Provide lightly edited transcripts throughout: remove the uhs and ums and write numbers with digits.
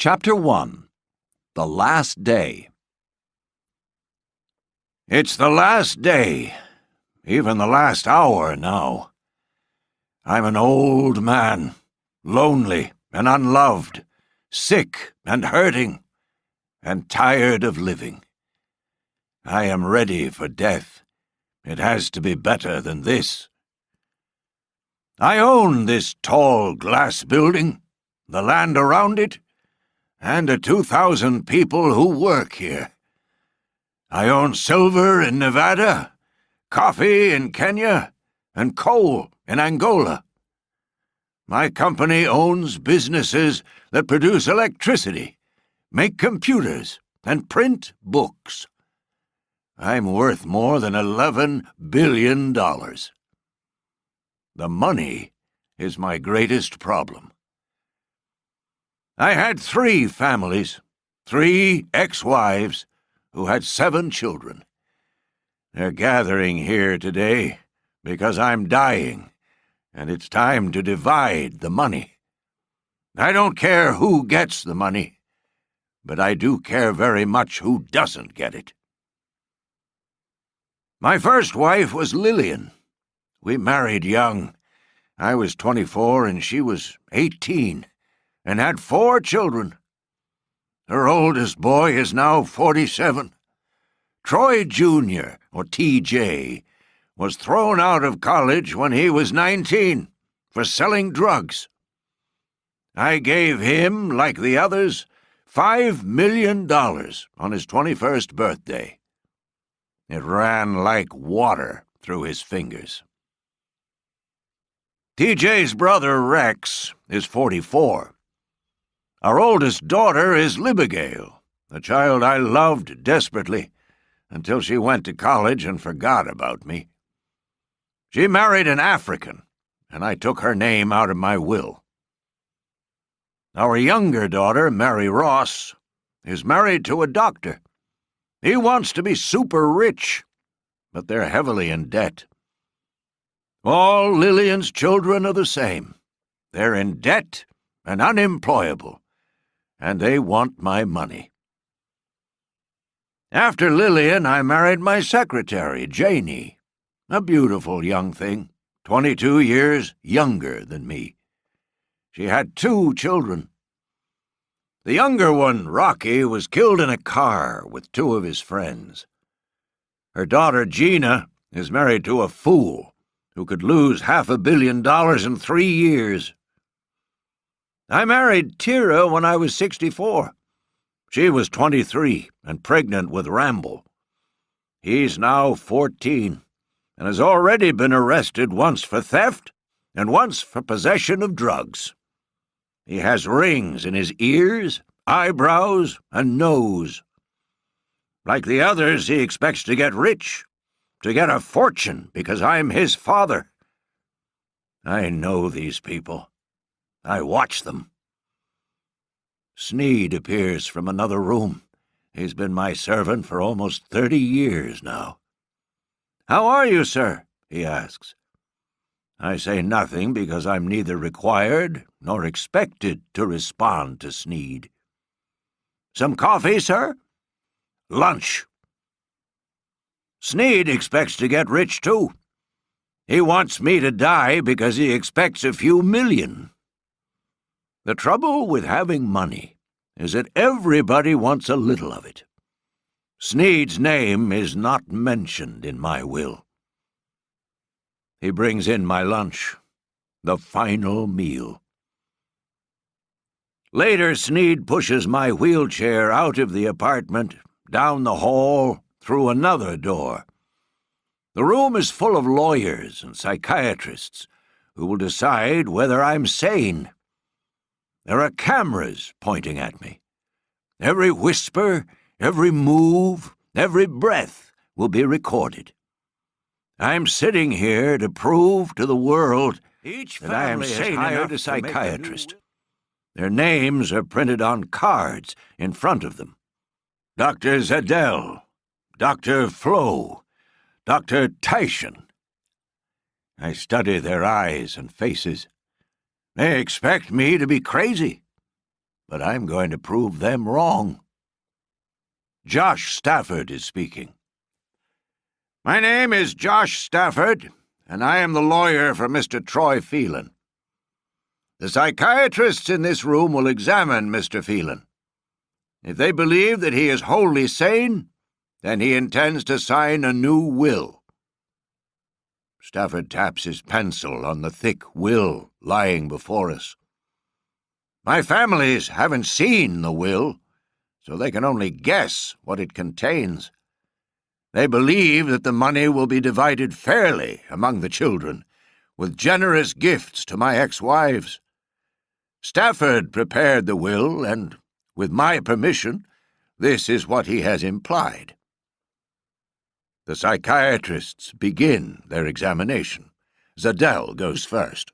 Chapter 1. The Last Day. It's the last day, even the last hour now. I'm an old man, lonely and unloved, sick and hurting, and tired of living. I am ready for death. It has to be better than this. I own this tall glass building, the land around it, and the 2,000 people who work here. I own silver in Nevada, coffee in Kenya, and coal in Angola. My company owns businesses that produce electricity, make computers, and print books. I'm worth more than $11 billion. The money is my greatest problem. I had 3 families, 3 ex-wives, who had 7 children. They're gathering here today because I'm dying, and it's time to divide the money. I don't care who gets the money, but I do care very much who doesn't get it. My first wife was Lillian. We married young. I was 24 and she was 18, and had 4 children. Her oldest boy is now 47. Troy Jr., or TJ, was thrown out of college when he was 19 for selling drugs. I gave him, like the others, $5 million on his 21st birthday. It ran like water through his fingers. TJ's brother, Rex, is 44. Our oldest daughter is Libigail, a child I loved desperately until she went to college and forgot about me. She married an African, and I took her name out of my will. Our younger daughter, Mary Ross, is married to a doctor. He wants to be super rich, but they're heavily in debt. All Lillian's children are the same. They're in debt and unemployable, and they want my money. After Lillian, I married my secretary, Janie, a beautiful young thing, 22 years younger than me. She had 2 children. The younger one, Rocky, was killed in a car with 2 of his friends. Her daughter, Gina, is married to a fool who could lose $500 million in 3 years. I married Tira when I was 64. She was 23 and pregnant with Ramble. He's now 14 and has already been arrested once for theft and once for possession of drugs. He has rings in his ears, eyebrows, and nose. Like the others, he expects to get rich, to get a fortune because I'm his father. I know these people. I watch them. Sneed appears from another room. He's been my servant for almost 30 years now. "How are you, sir?" he asks. I say nothing because I'm neither required nor expected to respond to Sneed. "Some coffee, sir?" "Lunch." Sneed expects to get rich, too. He wants me to die because he expects a few million. The trouble with having money is that everybody wants a little of it. Sneed's name is not mentioned in my will. He brings in my lunch, the final meal. Later, Sneed pushes my wheelchair out of the apartment, down the hall, through another door. The room is full of lawyers and psychiatrists who will decide whether I'm sane. There are cameras pointing at me. Every whisper, every move, every breath will be recorded. I'm sitting here to prove to the world that I am sane enough to psychiatrist. Their names are printed on cards in front of them. Dr. Zadell, Dr. Flo, Dr. Tyson. I study their eyes and faces. They expect me to be crazy. but I'm going to prove them wrong. Josh Stafford is speaking. My name is Josh Stafford, and I am the lawyer for Mr. Troy Phelan. The psychiatrists in this room will examine Mr. Phelan. If they believe that he is wholly sane, then he intends to sign a new will. Stafford taps his pencil on the thick will lying before us. My families haven't seen the will, so they can only guess what it contains. They believe that the money will be divided fairly among the children, with generous gifts to my ex-wives. Stafford prepared the will, and, with my permission, this is what he has implied. The psychiatrists begin their examination. Zadell goes first.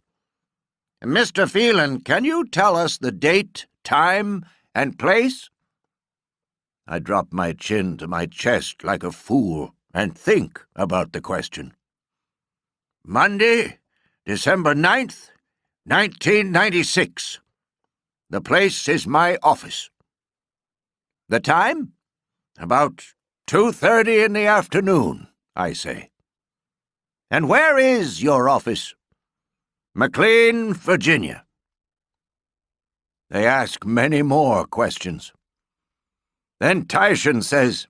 Mr. Phelan, can you tell us the date, time, and place? I drop my chin to my chest like a fool and think about the question. Monday, December 9th, 1996. The place is my office. The time? About 2:30 in the afternoon, I say. And where is your office? McLean, Virginia. They ask many more questions. Then Tyshan says,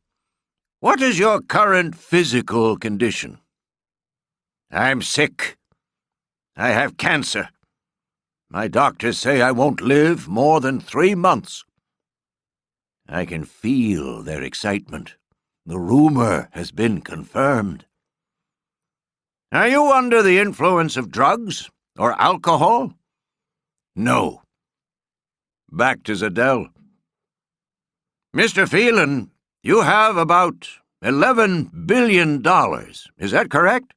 What is your current physical condition? I'm sick. I have cancer. My doctors say I won't live more than 3 months. I can feel their excitement. The rumor has been confirmed. Are you under the influence of drugs or alcohol? No. Back to Zadell. Mr. Phelan, you have about $11 billion. Is that correct?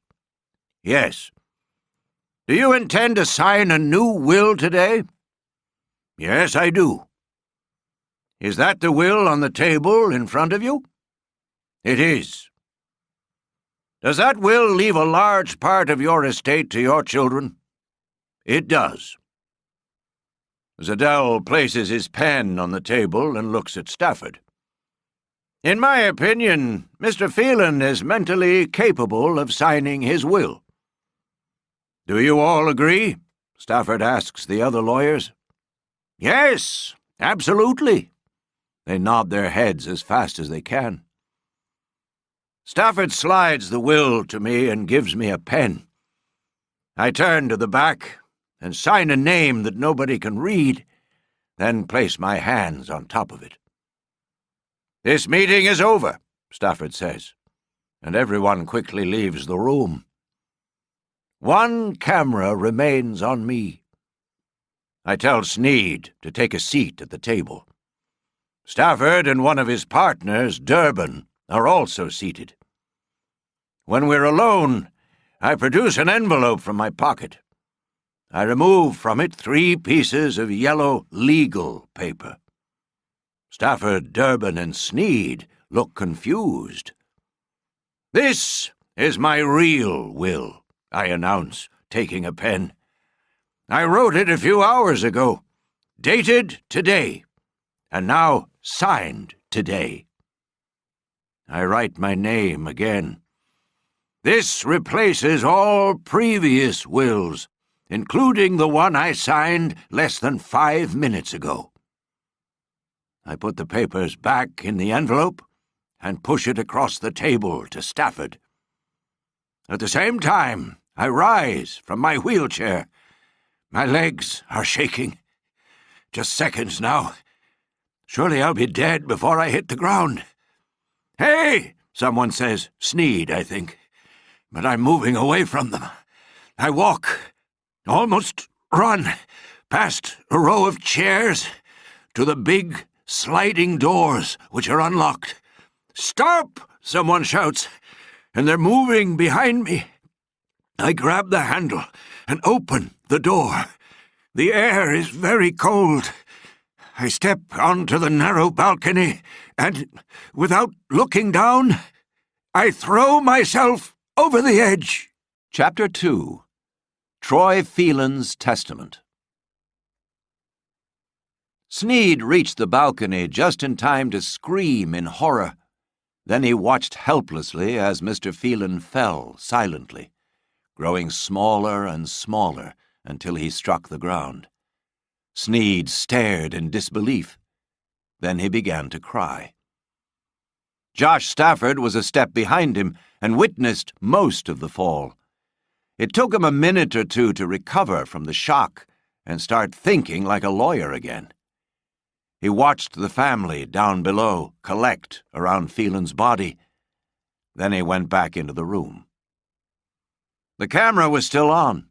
Yes. Do you intend to sign a new will today? Yes, I do. Is that the will on the table in front of you? It is. Does that will leave a large part of your estate to your children? It does. Zadell places his pen on the table and looks at Stafford. In my opinion, Mr. Phelan is mentally capable of signing his will. Do you all agree? Stafford asks the other lawyers. Yes, absolutely. They nod their heads as fast as they can. Stafford slides the will to me and gives me a pen. I turn to the back and sign a name that nobody can read, then place my hands on top of it. This meeting is over, Stafford says, and everyone quickly leaves the room. One camera remains on me. I tell Sneed to take a seat at the table. Stafford and one of his partners, Durbin, are also seated. When we're alone, I produce an envelope from my pocket. I remove from it 3 pieces of yellow legal paper. Stafford, Durbin, and Sneed look confused. This is my real will, I announce, taking a pen. I wrote it a few hours ago, dated today, and now signed today. I write my name again. This replaces all previous wills, including the one I signed less than 5 minutes ago. I put the papers back in the envelope and push it across the table to Stafford. At the same time, I rise from my wheelchair. My legs are shaking. Just seconds now. Surely I'll be dead before I hit the ground. Hey, someone says, Sneed, I think. But I'm moving away from them. I walk, almost run, past a row of chairs to the big sliding doors which are unlocked. Stop, someone shouts, and they're moving behind me. I grab the handle and open the door. The air is very cold. I step onto the narrow balcony and, without looking down, I throw myself over the edge. Chapter 2. Troy Phelan's Testament. Sneed reached the balcony just in time to scream in horror. Then he watched helplessly as Mr. Phelan fell silently, growing smaller and smaller until he struck the ground. Sneed stared in disbelief. Then he began to cry. Josh Stafford was a step behind him and witnessed most of the fall. It took him a minute or two to recover from the shock and start thinking like a lawyer again. He watched the family down below collect around Phelan's body. Then he went back into the room. The camera was still on.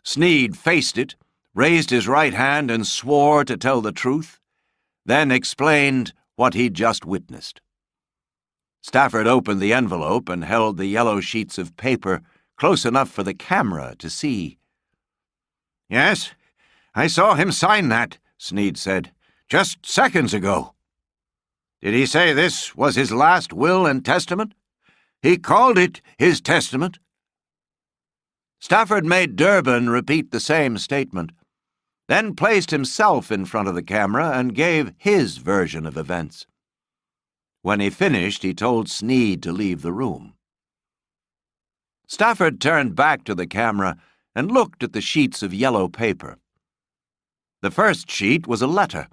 Sneed faced it, raised his right hand and swore to tell the truth, then explained what he'd just witnessed. Stafford opened the envelope and held the yellow sheets of paper close enough for the camera to see. "Yes, I saw him sign that," Sneed said. "Just seconds ago." "Did he say this was his last will and testament?" "He called it his testament." Stafford made Durbin repeat the same statement, then placed himself in front of the camera and gave his version of events. When he finished, he told Sneed to leave the room. Stafford turned back to the camera and looked at the sheets of yellow paper. The first sheet was a letter.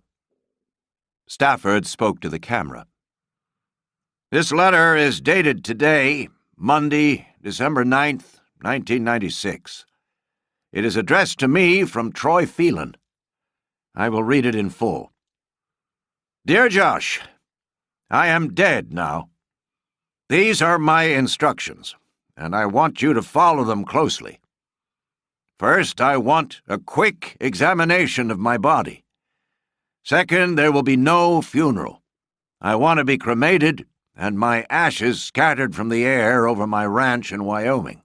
Stafford spoke to the camera. "This letter is dated today, Monday, December 9th, 1996. It is addressed to me from Troy Phelan. I will read it in full. Dear Josh, I am dead now. These are my instructions, and I want you to follow them closely. First, I want a quick examination of my body. Second, there will be no funeral. I want to be cremated and my ashes scattered from the air over my ranch in Wyoming.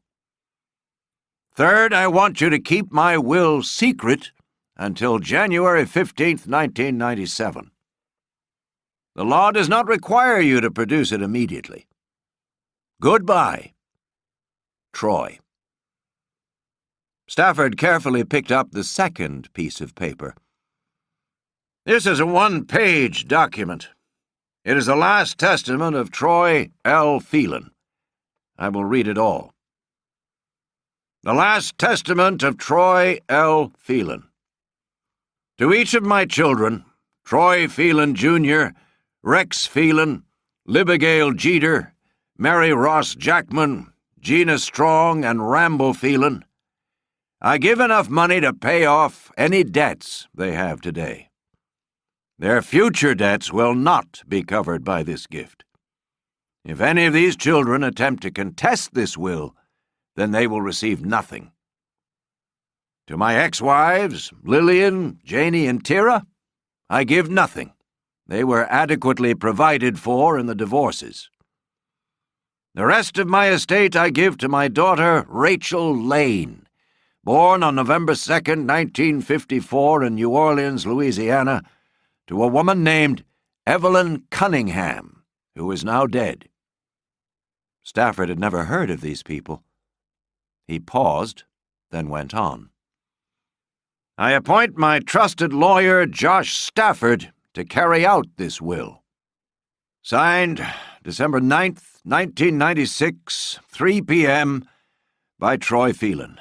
Third, I want you to keep my will secret until January 15th, 1997. The law does not require you to produce it immediately. Goodbye. Troy." Stafford carefully picked up the second piece of paper. "This is a one-page document. It is the last testament of Troy L. Phelan. I will read it all. The last testament of Troy L. Phelan. To each of my children, Troy Phelan, Jr., Rex Phelan, Libigail Jeter, Mary Ross Jackman, Gina Strong, and Rambo Phelan, I give enough money to pay off any debts they have today. Their future debts will not be covered by this gift. If any of these children attempt to contest this will, then they will receive nothing. To my ex-wives, Lillian, Janie, and Tira, I give nothing. They were adequately provided for in the divorces. The rest of my estate I give to my daughter, Rachel Lane, born on November 2nd, 1954 in New Orleans, Louisiana, to a woman named Evelyn Cunningham, who is now dead." Stafford had never heard of these people. He paused, then went on. "I appoint my trusted lawyer, Josh Stafford, to carry out this will. Signed, December 9th, 1996, 3 p.m., by Troy Phelan."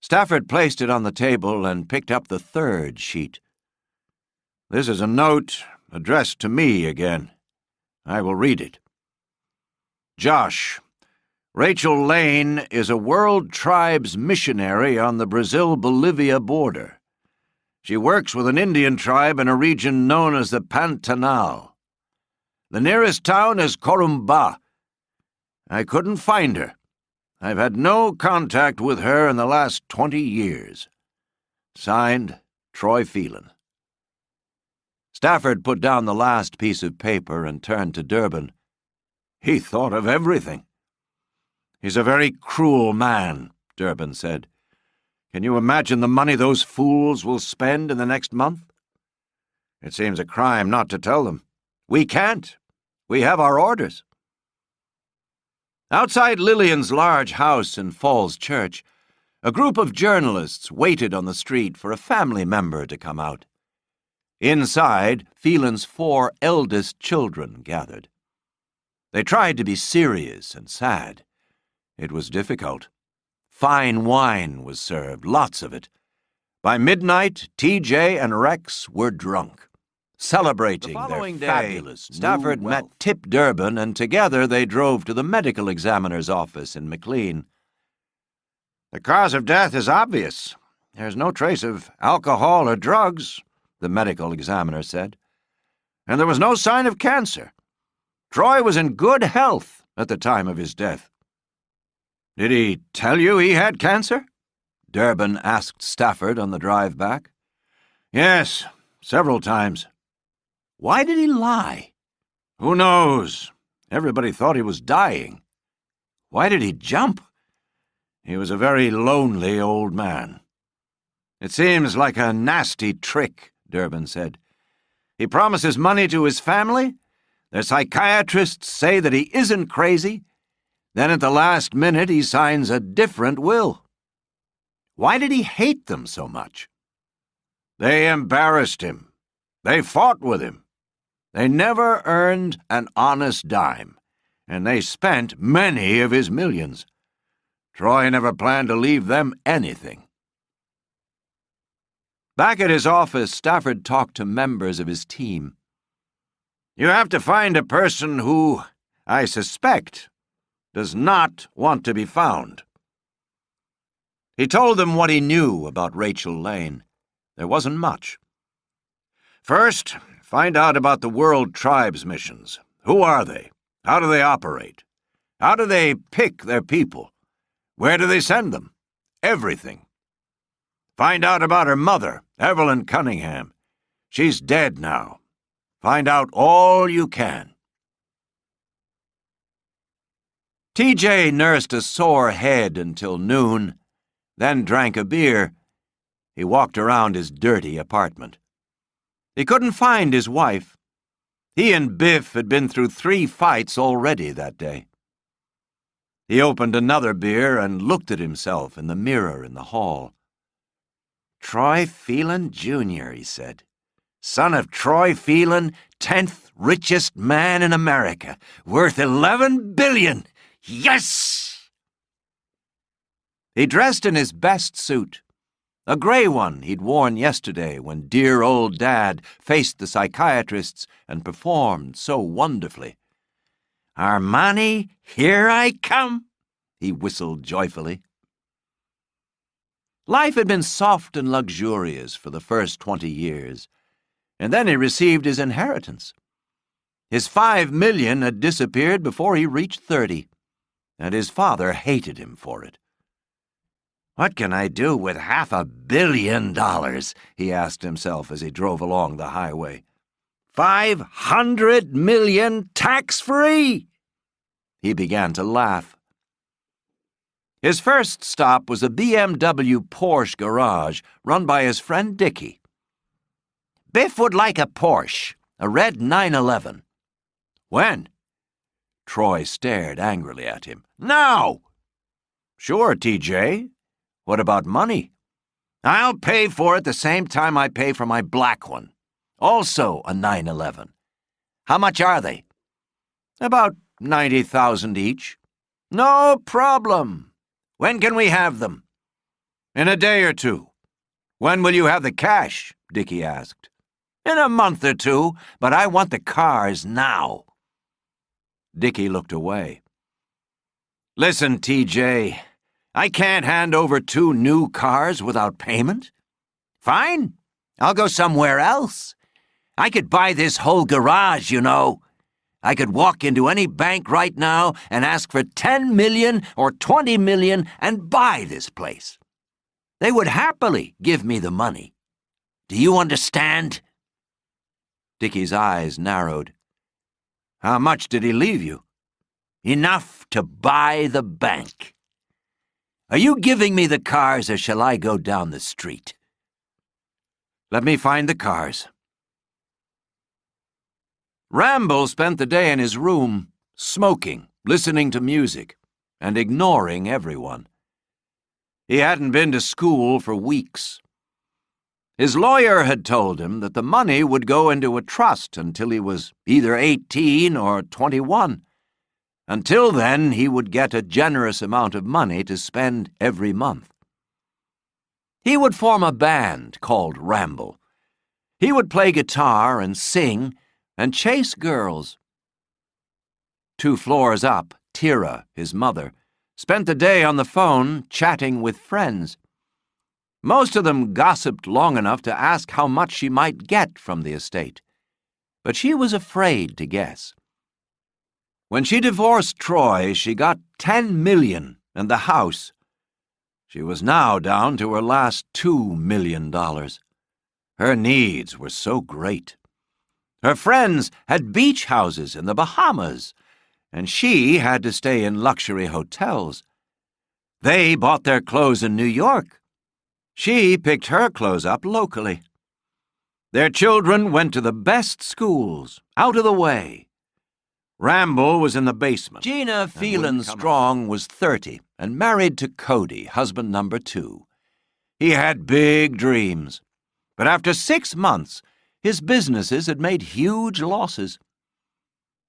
Stafford placed it on the table and picked up the third sheet. "This is a note addressed to me again. I will read it. Josh, Rachel Lane is a World Tribes missionary on the Brazil-Bolivia border. She works with an Indian tribe in a region known as the Pantanal. The nearest town is Corumbá. I couldn't find her. I've had no contact with her in the last 20 years. Signed, Troy Phelan." Stafford put down the last piece of paper and turned to Durbin. "He thought of everything." "He's a very cruel man," Durbin said. "Can you imagine the money those fools will spend in the next month? It seems a crime not to tell them. We can't. We have our orders." Outside Lillian's large house in Falls Church, a group of journalists waited on the street for a family member to come out. Inside, Phelan's 4 eldest children gathered. They tried to be serious and sad. It was difficult. Fine wine was served, lots of it. By midnight, TJ and Rex were drunk, celebrating their fabulous Stafford met Tip Durbin, and together they drove to the medical examiner's office in McLean. "The cause of death is obvious. There's no trace of alcohol or drugs," the medical examiner said. "And there was no sign of cancer. Troy was in good health at the time of his death." "Did he tell you he had cancer?" Durbin asked Stafford on the drive back. "Yes, several times." "Why did he lie?" "Who knows? Everybody thought he was dying." "Why did he jump?" "He was a very lonely old man." "It seems like a nasty trick," Durbin said. "He promises money to his family. The psychiatrists say that he isn't crazy. Then at the last minute he signs a different will." "Why did he hate them so much?" "They embarrassed him. They fought with him. They never earned an honest dime, and they spent many of his millions. Troy never planned to leave them anything." Back at his office, Stafford talked to members of his team. "You have to find a person who, I suspect, does not want to be found." He told them what he knew about Rachel Lane. There wasn't much. "First, find out about the World Tribes missions. Who are they? How do they operate? How do they pick their people? Where do they send them? Everything. Find out about her mother, Evelyn Cunningham. She's dead now. Find out all you can." TJ nursed a sore head until noon, then drank a beer. He walked around his dirty apartment. He couldn't find his wife. He and Biff had been through 3 fights already that day. He opened another beer and looked at himself in the mirror in the hall. "Troy Phelan, Jr.," he said. "Son of Troy Phelan, 10th richest man in America, worth $11 billion. Yes!" He dressed in his best suit, a gray one he'd worn yesterday when dear old Dad faced the psychiatrists and performed so wonderfully. "Armani, here I come," he whistled joyfully. Life had been soft and luxurious for the first 20 years, and then he received his inheritance. His $5 million had disappeared before he reached 30, and his father hated him for it. "What can I do with $500 million?" he asked himself as he drove along the highway. 500 million tax-free! He began to laugh. His first stop was a BMW Porsche garage run by his friend Dickie. "Biff would like a Porsche, a red 911. "When?" Troy stared angrily at him. "Now!" "Sure, TJ. What about money?" "I'll pay for it the same time I pay for my black one. Also a 911. How much are they?" "About 90,000 each." "No problem. When can we have them?" "In a day or two." "When will you have the cash?" Dickie asked. "In a month or two, but I want the cars now." Dickie looked away. "Listen, TJ, I can't hand over 2 new cars without payment." "Fine. I'll go somewhere else. I could buy this whole garage, you know. I could walk into any bank right now and ask for 10 million or 20 million and buy this place. They would happily give me the money. Do you understand?" Dickie's eyes narrowed. "How much did he leave you?" "Enough to buy the bank. Are you giving me the cars or shall I go down the street?" "Let me find the cars." Rambo spent the day in his room, smoking, listening to music, and ignoring everyone. He hadn't been to school for weeks. His lawyer had told him that the money would go into a trust until he was either 18 or 21. Until then, he would get a generous amount of money to spend every month. He would form a band called Ramble. He would play guitar and sing and chase girls. 2 floors up, Tira, his mother, spent the day on the phone chatting with friends. Most of them gossiped long enough to ask how much she might get from the estate, but she was afraid to guess. When she divorced Troy, she got $10 million and the house. She was now down to her last $2 million. Her needs were so great. Her friends had beach houses in the Bahamas, and she had to stay in luxury hotels. They bought their clothes in New York. She picked her clothes up locally. Their children went to the best schools, out of the way. Ramble was in the basement. Gina Phelan Strong was 30 and married to Cody, husband number 2. He had big dreams, but after 6 months, his businesses had made huge losses.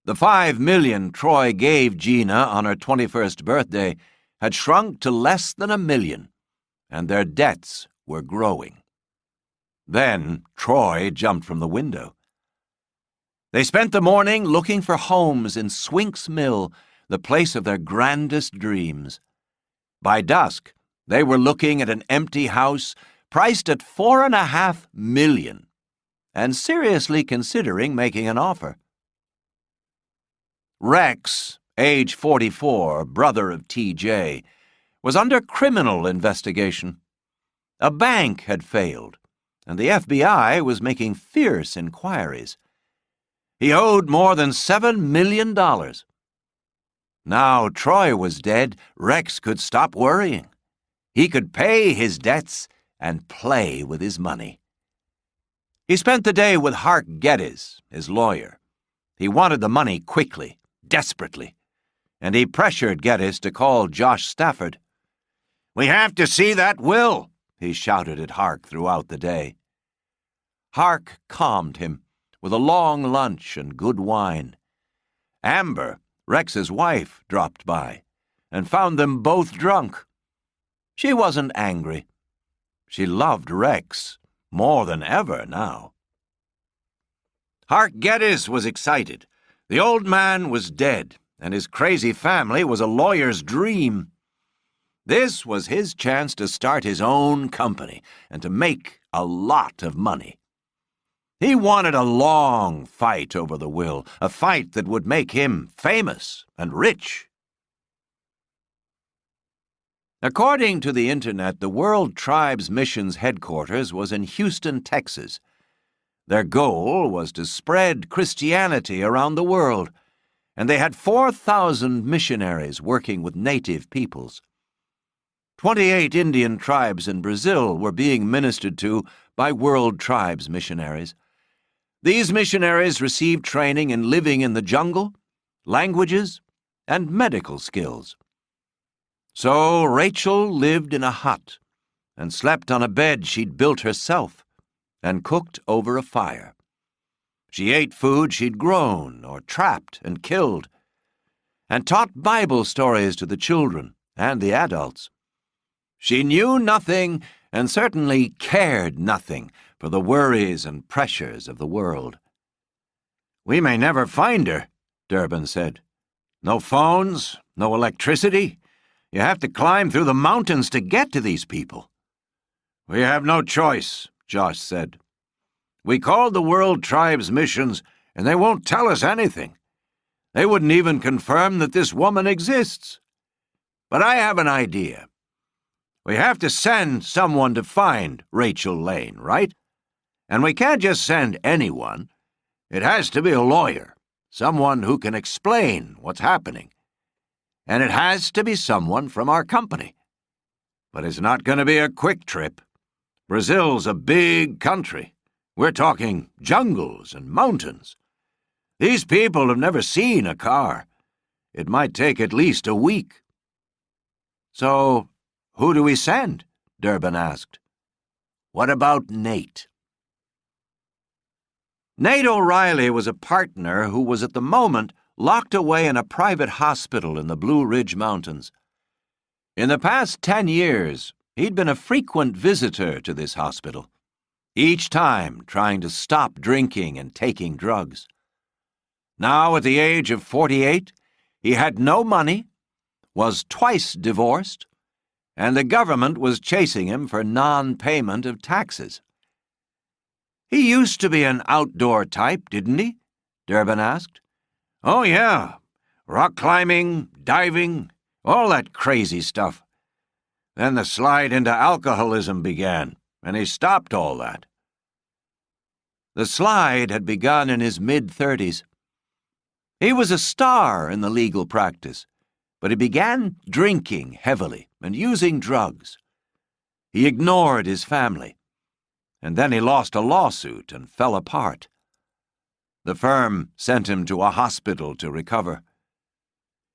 The $5 million Troy gave Gina on her 21st birthday had shrunk to less than $1 million, and their debts were growing. Then Troy jumped from the window. They spent the morning looking for homes in Swink's Mill, the place of their grandest dreams. By dusk, they were looking at an empty house priced at $4.5 million, and seriously considering making an offer. Rex, age 44, brother of T.J., was under criminal investigation. A bank had failed, and the FBI was making fierce inquiries. He owed more than $7 million. Now Troy was dead, Rex could stop worrying. He could pay his debts and play with his money. He spent the day with Hark Geddes, his lawyer. He wanted the money quickly, desperately, and he pressured Geddes to call Josh Stafford. "We have to see that will," he shouted at Hark throughout the day. Hark calmed him with a long lunch and good wine. Amber, Rex's wife, dropped by and found them both drunk. She wasn't angry. She loved Rex more than ever now. Hark Geddes was excited. The old man was dead, and his crazy family was a lawyer's dream. This was his chance to start his own company and to make a lot of money. He wanted a long fight over the will, a fight that would make him famous and rich. According to the Internet, the World Tribes Mission's headquarters was in Houston, Texas. Their goal was to spread Christianity around the world, and they had 4,000 missionaries working with native peoples. 28 Indian tribes in Brazil were being ministered to by World Tribes missionaries. These missionaries received training in living in the jungle, languages, and medical skills. So Rachel lived in a hut and slept on a bed she'd built herself and cooked over a fire. She ate food she'd grown or trapped and killed, and taught Bible stories to the children and the adults. She knew nothing and certainly cared nothing for the worries and pressures of the world. "We may never find her," Durbin said. "No phones, no electricity. You have to climb through the mountains to get to these people." "We have no choice," Josh said. "We called the World Tribes Missions, and they won't tell us anything. They wouldn't even confirm that this woman exists. But I have an idea. We have to send someone to find Rachel Lane, right? And we can't just send anyone. It has to be a lawyer, someone who can explain what's happening. And it has to be someone from our company. But it's not going to be a quick trip. Brazil's a big country. We're talking jungles and mountains. These people have never seen a car. It might take at least a week." "So, who do we send?" Durbin asked. What about Nate? Nate O'Reilly was a partner who was at the moment locked away in a private hospital in the Blue Ridge Mountains. In the past 10 years, he'd been a frequent visitor to this hospital, each time trying to stop drinking and taking drugs. Now, at the age of 48, he had no money, was twice divorced, and the government was chasing him for non-payment of taxes. "He used to be an outdoor type, didn't he?" Durbin asked. "Oh, yeah. Rock climbing, diving, all that crazy stuff. Then the slide into alcoholism began, and he stopped all that." The slide had begun in his mid-30s. He was a star in the legal practice, but he began drinking heavily and using drugs. He ignored his family, and then he lost a lawsuit and fell apart. The firm sent him to a hospital to recover.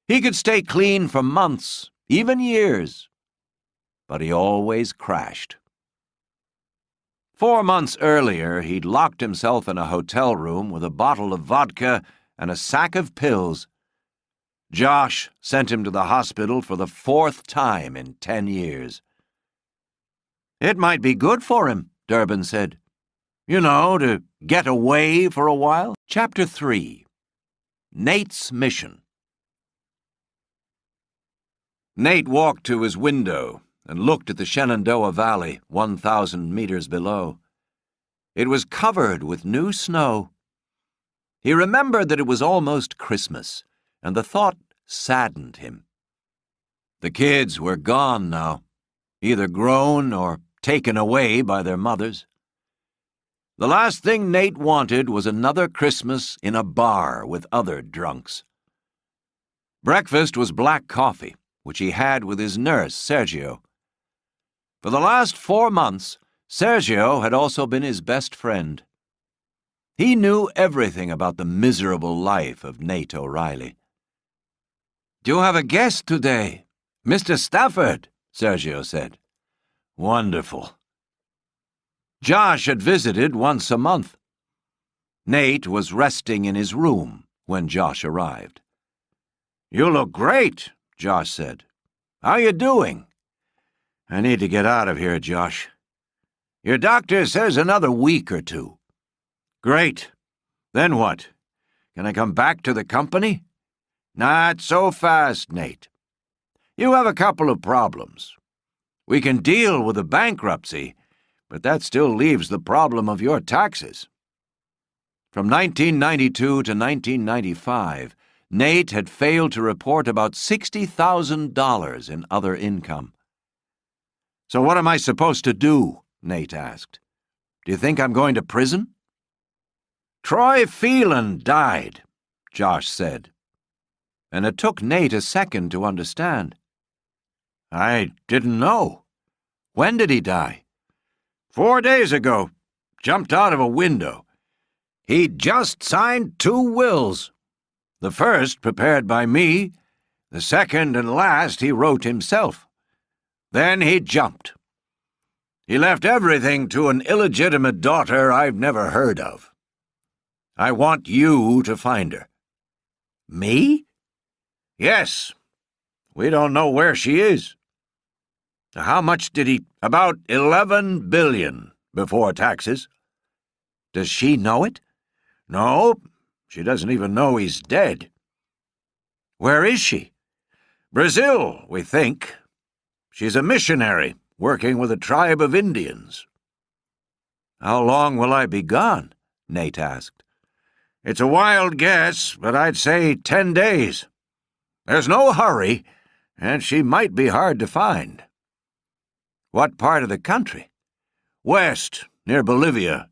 He could stay clean for months, even years, but he always crashed. 4 months earlier, he'd locked himself in a hotel room with a bottle of vodka and a sack of pills. Josh sent him to the hospital for the 4th time in 10 years. "It might be good for him," Durbin said. "You know, to get away for a while." Chapter 3. Nate's Mission. Nate walked to his window and looked at the Shenandoah Valley 1,000 meters below. It was covered with new snow. He remembered that it was almost Christmas, and the thought saddened him. The kids were gone now, either grown or taken away by their mothers. The last thing Nate wanted was another Christmas in a bar with other drunks. Breakfast was black coffee, which he had with his nurse, Sergio. For the last 4 months, Sergio had also been his best friend. He knew everything about the miserable life of Nate O'Reilly. "Do you have a guest today? Mr. Stafford," Sergio said. "Wonderful." Josh had visited once a month. Nate was resting in his room when Josh arrived. "You look great," Josh said. "How you doing?" "I need to get out of here, Josh." "Your doctor says another week or 2. "Great. Then what? Can I come back to the company?" "Not so fast, Nate. You have a couple of problems. We can deal with the bankruptcy, but that still leaves the problem of your taxes." From 1992 to 1995, Nate had failed to report about $60,000 in other income. "So what am I supposed to do?" Nate asked. "Do you think I'm going to prison?" "Troy Phelan died," Josh said. And it took Nate a second to understand. "I didn't know. When did he die?" 4 days ago. Jumped out of a window. He'd just signed 2 wills. The first prepared by me, the second and last he wrote himself. Then he jumped. He left everything to an illegitimate daughter I've never heard of. I want you to find her." "Me?" "Yes. We don't know where she is." "How much did he—" "About $11 billion before taxes." "Does she know it?" "No, she doesn't even know he's dead." "Where is she?" "Brazil, we think. She's a missionary working with a tribe of Indians." "How long will I be gone?" Nate asked. "It's a wild guess, but I'd say 10 days. There's no hurry, and she might be hard to find." "What part of the country?" "West, near Bolivia.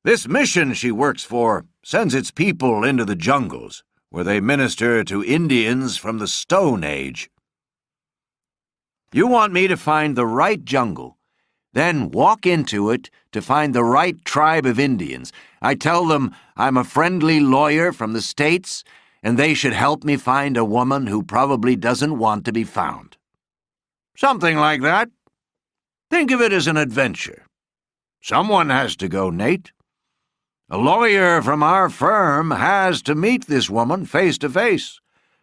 This mission she works for sends its people into the jungles, where they minister to Indians from the Stone Age." "You want me to find the right jungle, then walk into it to find the right tribe of Indians. I tell them I'm a friendly lawyer from the States, and they should help me find a woman who probably doesn't want to be found." "Something like that. Think of it as an adventure. Someone has to go, Nate. A lawyer from our firm has to meet this woman face to face,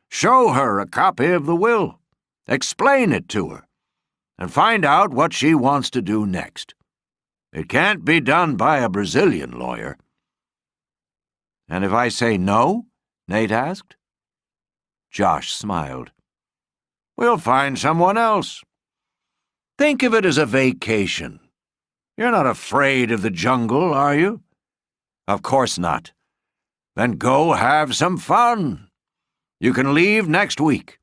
show her a copy of the will, explain it to her, and find out what she wants to do next. It can't be done by a Brazilian lawyer." "And if I say no?" Nate asked. Josh smiled. "We'll find someone else. Think of it as a vacation. You're not afraid of the jungle, are you?" "Of course not." "Then go have some fun. You can leave next week."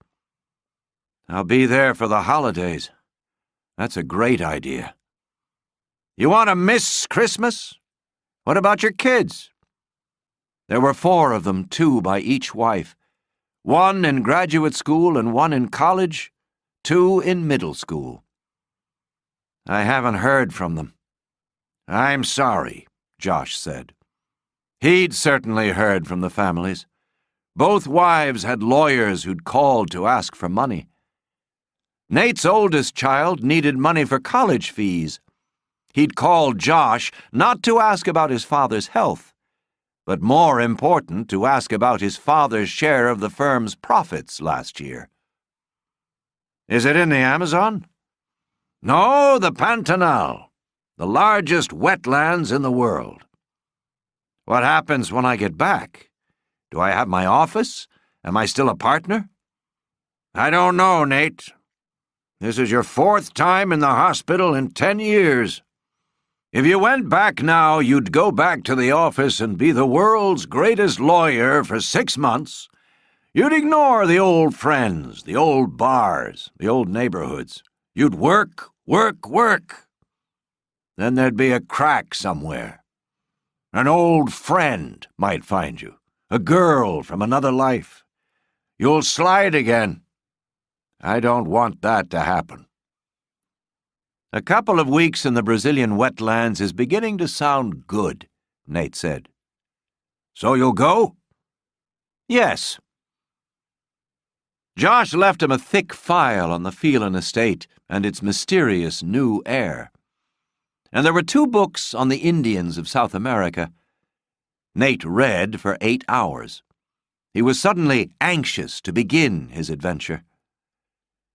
"I'll be there for the holidays. That's a great idea." "You want to miss Christmas? What about your kids?" There were 4 of them, 2 by each wife. 1 in graduate school and 1 in college, 2 in middle school. "I haven't heard from them." "I'm sorry," Josh said. He'd certainly heard from the families. Both wives had lawyers who'd called to ask for money. Nate's oldest child needed money for college fees. He'd called Josh not to ask about his father's health, but more important, to ask about his father's share of the firm's profits last year. "Is it in the Amazon?" "No, the Pantanal, the largest wetlands in the world." "What happens when I get back? Do I have my office? Am I still a partner?" "I don't know, Nate. This is your 4th time in the hospital in 10 years. If you went back now, you'd go back to the office and be the world's greatest lawyer for 6 months. You'd ignore the old friends, the old bars, the old neighborhoods. You'd work, work, work. Then there'd be a crack somewhere. An old friend might find you, a girl from another life. You'll slide again. I don't want that to happen." "A couple of weeks in the Brazilian wetlands is beginning to sound good," Nate said. "So you'll go?" "Yes." Josh left him a thick file on the Phelan estate and its mysterious new heir. And there were 2 books on the Indians of South America. Nate read for 8 hours. He was suddenly anxious to begin his adventure.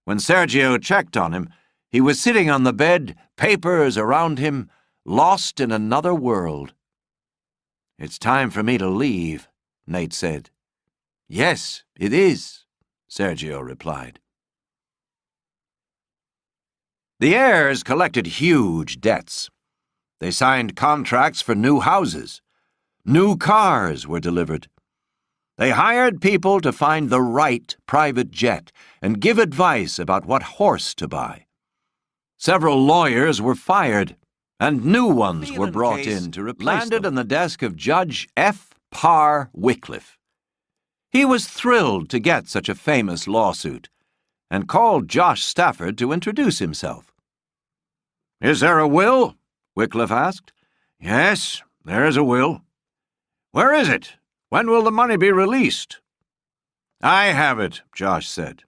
When Sergio checked on him, he was sitting on the bed, papers around him, lost in another world. "It's time for me to leave," Nate said. "Yes, it is," Sergio replied. The heirs collected huge debts. They signed contracts for new houses. New cars were delivered. They hired people to find the right private jet and give advice about what horse to buy. Several lawyers were fired, and new ones were brought in to replace them. Landed on the desk of Judge F. Parr Wycliffe. He was thrilled to get such a famous lawsuit, and called Josh Stafford to introduce himself. "Is there a will?" Wycliffe asked. "Yes, there is a will." "Where is it? When will the money be released?" "I have it," Josh said.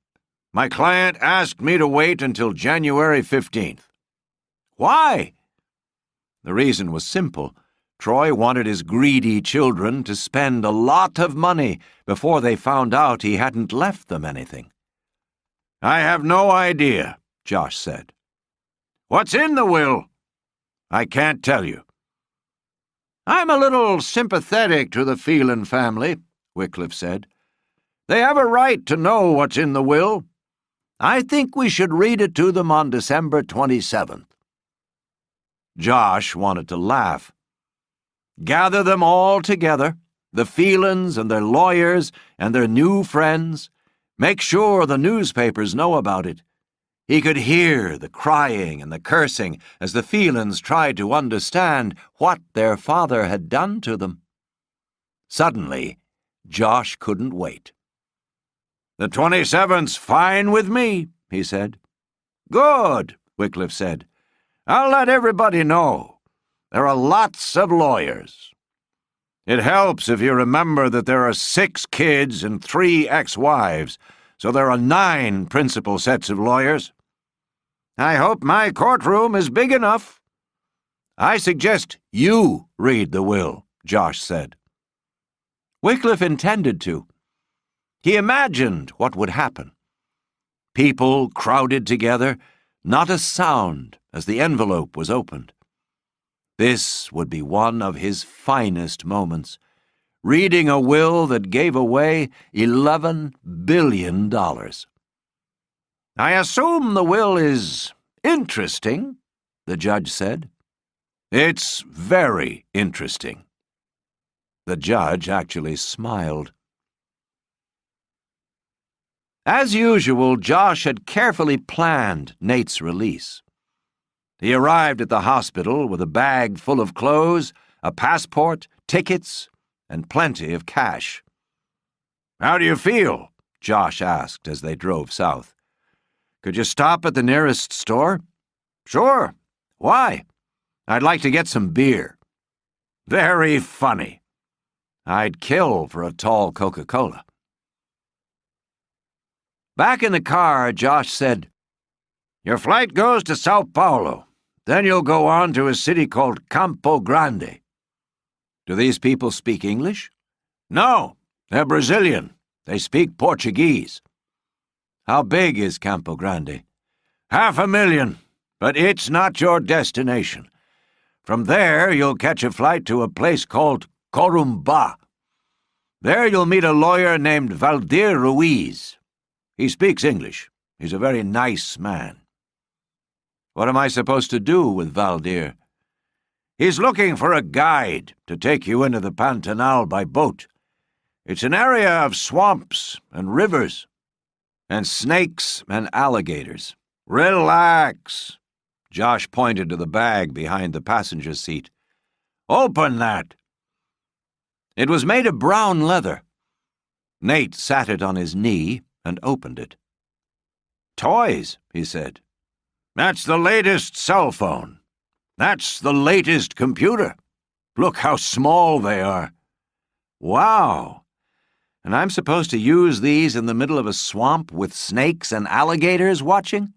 "My client asked me to wait until January 15th. "Why?" The reason was simple. Troy wanted his greedy children to spend a lot of money before they found out he hadn't left them anything. "I have no idea," Josh said. "What's in the will?" "I can't tell you." "I'm a little sympathetic to the Phelan family," Wycliffe said. "They have a right to know what's in the will. I think we should read it to them on December 27th. Josh wanted to laugh. Gather them all together, the Phelans and their lawyers and their new friends. Make sure the newspapers know about it. He could hear the crying and the cursing as the Phelans tried to understand what their father had done to them. Suddenly, Josh couldn't wait. "The 27th's fine with me," he said. "Good," Wycliffe said. "I'll let everybody know. There are lots of lawyers. It helps if you remember that there are 6 kids and 3 ex-wives, so there are 9 principal sets of lawyers. I hope my courtroom is big enough." I suggest you read the will, Josh said. Wycliffe intended to. He imagined what would happen. People crowded together, not a sound as the envelope was opened. This would be one of his finest moments, reading a will that gave away $11 billion. I assume the will is interesting, the judge said. It's very interesting. The judge actually smiled. As usual, Josh had carefully planned Nate's release. He arrived at the hospital with a bag full of clothes, a passport, tickets, and plenty of cash. How do you feel? Josh asked as they drove south. Could you stop at the nearest store? Sure. Why? I'd like to get some beer. Very funny. I'd kill for a tall Coca-Cola. Back in the car, Josh said, Your flight goes to Sao Paulo. Then you'll go on to a city called Campo Grande. Do these people speak English? No, they're Brazilian. They speak Portuguese. How big is Campo Grande? 500,000, but it's not your destination. From there, you'll catch a flight to a place called Corumbá. There you'll meet a lawyer named Valdir Ruiz. He speaks English. He's a very nice man. What am I supposed to do with Valdir? He's looking for a guide to take you into the Pantanal by boat. It's an area of swamps and rivers. And snakes and alligators. Relax. Josh pointed to the bag behind the passenger seat. Open that. It was made of brown leather. Nate sat it on his knee and opened it. Toys, he said. That's the latest cell phone. That's the latest computer. Look how small they are. Wow. And I'm supposed to use these in the middle of a swamp with snakes and alligators watching?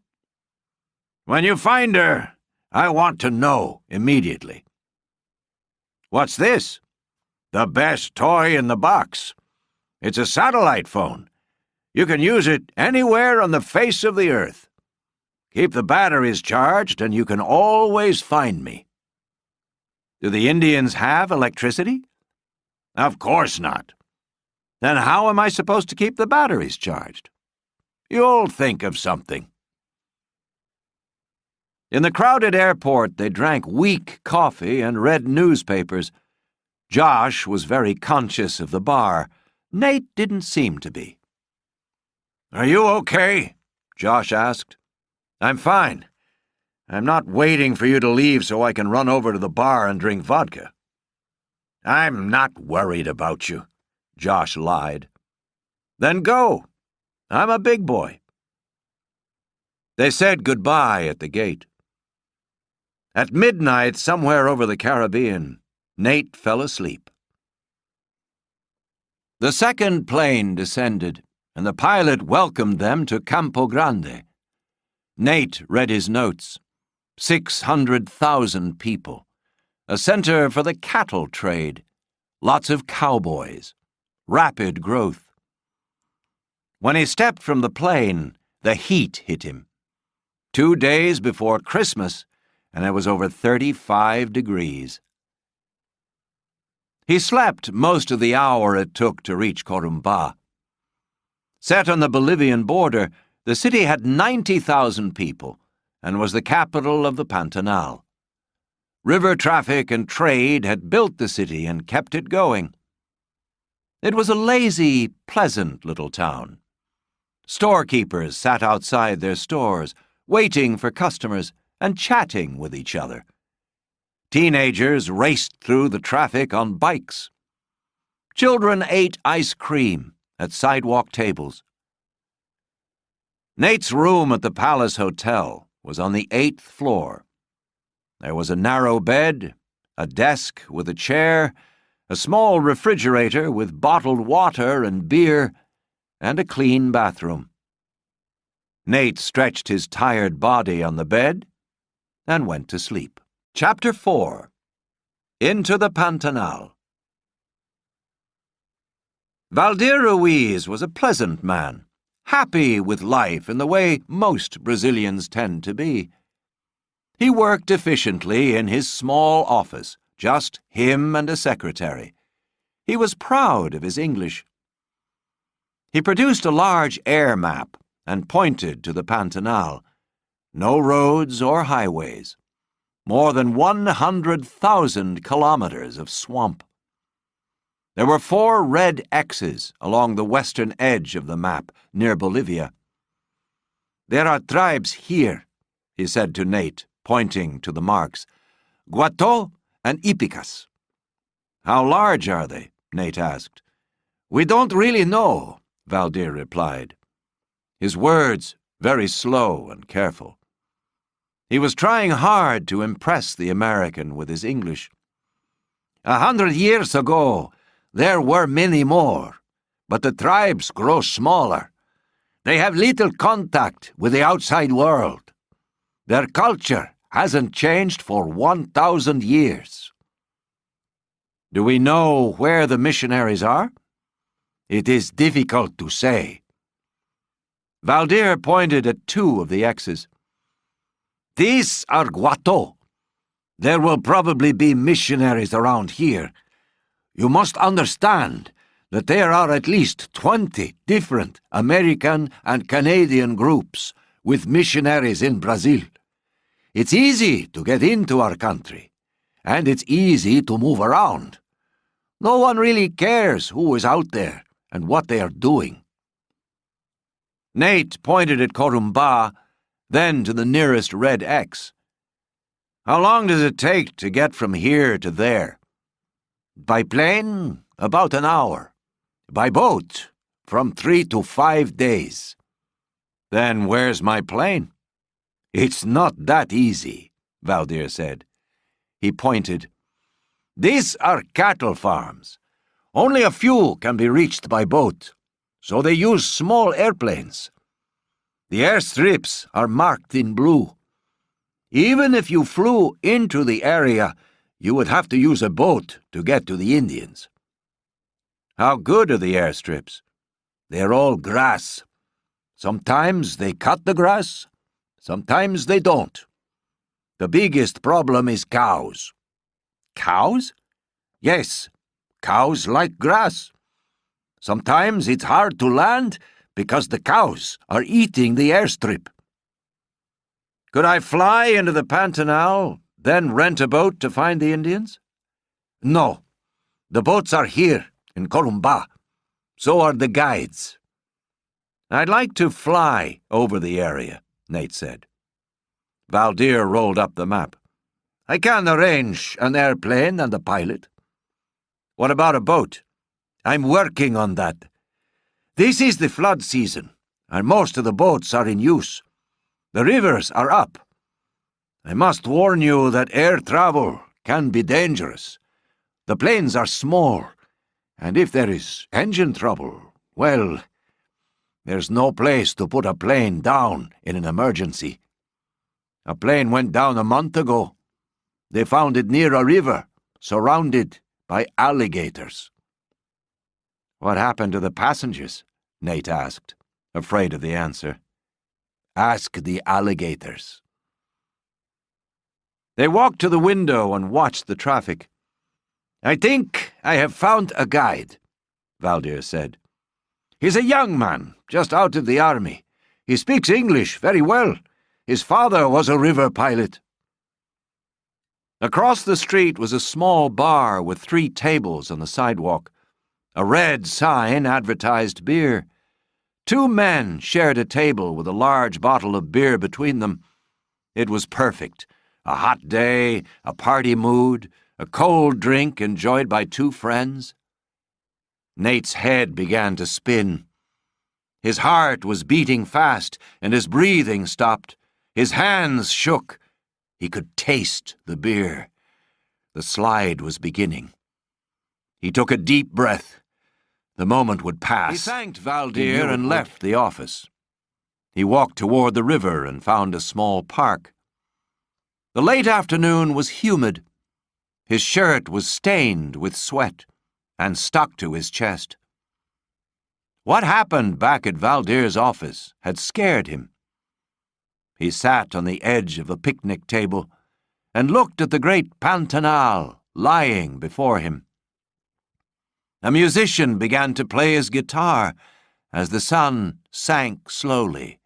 When you find her, I want to know immediately. What's this? The best toy in the box. It's a satellite phone. You can use it anywhere on the face of the earth. Keep the batteries charged and you can always find me. Do the Indians have electricity? Of course not. Then how am I supposed to keep the batteries charged? You'll think of something. In the crowded airport, they drank weak coffee and read newspapers. Josh was very conscious of the bar. Nate didn't seem to be. Are you okay? Josh asked. I'm fine. I'm not waiting for you to leave so I can run over to the bar and drink vodka. I'm not worried about you, Josh lied. Then go. I'm a big boy. They said goodbye at the gate. At midnight, somewhere over the Caribbean, Nate fell asleep. The second plane descended, and the pilot welcomed them to Campo Grande. Nate read his notes. 600,000 people. A center for the cattle trade. Lots of cowboys. Rapid growth. When he stepped from the plane, the heat hit him. 2 days before Christmas, and it was over 35 degrees. He slept most of the hour it took to reach Corumbá. Set on the Bolivian border, the city had 90,000 people and was the capital of the Pantanal. River traffic and trade had built the city and kept it going. It was a lazy, pleasant little town. Storekeepers sat outside their stores, waiting for customers and chatting with each other. Teenagers raced through the traffic on bikes. Children ate ice cream at sidewalk tables. Nate's room at the Palace Hotel was on the 8th floor. There was a narrow bed, a desk with a chair, a small refrigerator with bottled water and beer, and a clean bathroom. Nate stretched his tired body on the bed and went to sleep. Chapter 4. Into the Pantanal. Valdir Ruiz was a pleasant man, happy with life in the way most Brazilians tend to be. He worked efficiently in his small office, just him and a secretary. He was proud of his English. He produced a large air map and pointed to the Pantanal. No roads or highways. More than 100,000 kilometers of swamp. There were 4 red X's along the western edge of the map, near Bolivia. "There are tribes here," he said to Nate, pointing to the marks. "Guató and Ipicas." "How large are they?" Nate asked. "We don't really know," Valdir replied. His words very slow and careful. He was trying hard to impress the American with his English. 100 years ago, there were many more, but the tribes grow smaller. They have little contact with the outside world. Their culture hasn't changed for 1,000 years. "Do we know where the missionaries are?" "It is difficult to say." Valdir pointed at 2 of the X's. "These are Guató. There will probably be missionaries around here. You must understand that there are at least 20 different American and Canadian groups with missionaries in Brazil. It's easy to get into our country, and it's easy to move around. No one really cares who is out there and what they are doing." Nate pointed at Corumbá, then to the nearest red X. "How long does it take to get from here to there?" "By plane, about an hour. By boat, from 3 to 5 days. "Then where's my plane?" "It's not that easy," Valdir said. He pointed. "These are cattle farms. Only a few can be reached by boat, so they use small airplanes. The airstrips are marked in blue. Even if you flew into the area, you would have to use a boat to get to the Indians." "How good are the airstrips?" "They're all grass. Sometimes they cut the grass, sometimes they don't. The biggest problem is cows." "Cows?" "Yes, cows like grass. Sometimes it's hard to land because the cows are eating the airstrip." "Could I fly into the Pantanal, then rent a boat to find the Indians?" "No. The boats are here, in Corumbá. So are the guides." "I'd like to fly over the area," Nate said. Valdir rolled up the map. "I can arrange an airplane and a pilot." "What about a boat?" "I'm working on that. This is the flood season, and most of the boats are in use. The rivers are up. I must warn you that air travel can be dangerous. The planes are small, and if there is engine trouble, well, there's no place to put a plane down in an emergency. A plane went down a month ago. They found it near a river, surrounded by alligators." "What happened to the passengers?" Nate asked, afraid of the answer. "Ask the alligators." They walked to the window and watched the traffic. "I think I have found a guide," Valdir said. "He's a young man, just out of the army. He speaks English very well. His father was a river pilot." Across the street was a small bar with 3 tables on the sidewalk. A red sign advertised beer. 2 men shared a table with a large bottle of beer between them. It was perfect. A hot day, a party mood, a cold drink enjoyed by 2 friends. Nate's head began to spin. His heart was beating fast, and his breathing stopped. His hands shook. He could taste the beer. The slide was beginning. He took a deep breath. The moment would pass. He thanked Valdir and left the office. He walked toward the river and found a small park. The late afternoon was humid. His shirt was stained with sweat and stuck to his chest. What happened back at Valdir's office had scared him. He sat on the edge of a picnic table and looked at the great Pantanal lying before him. A musician began to play his guitar as the sun sank slowly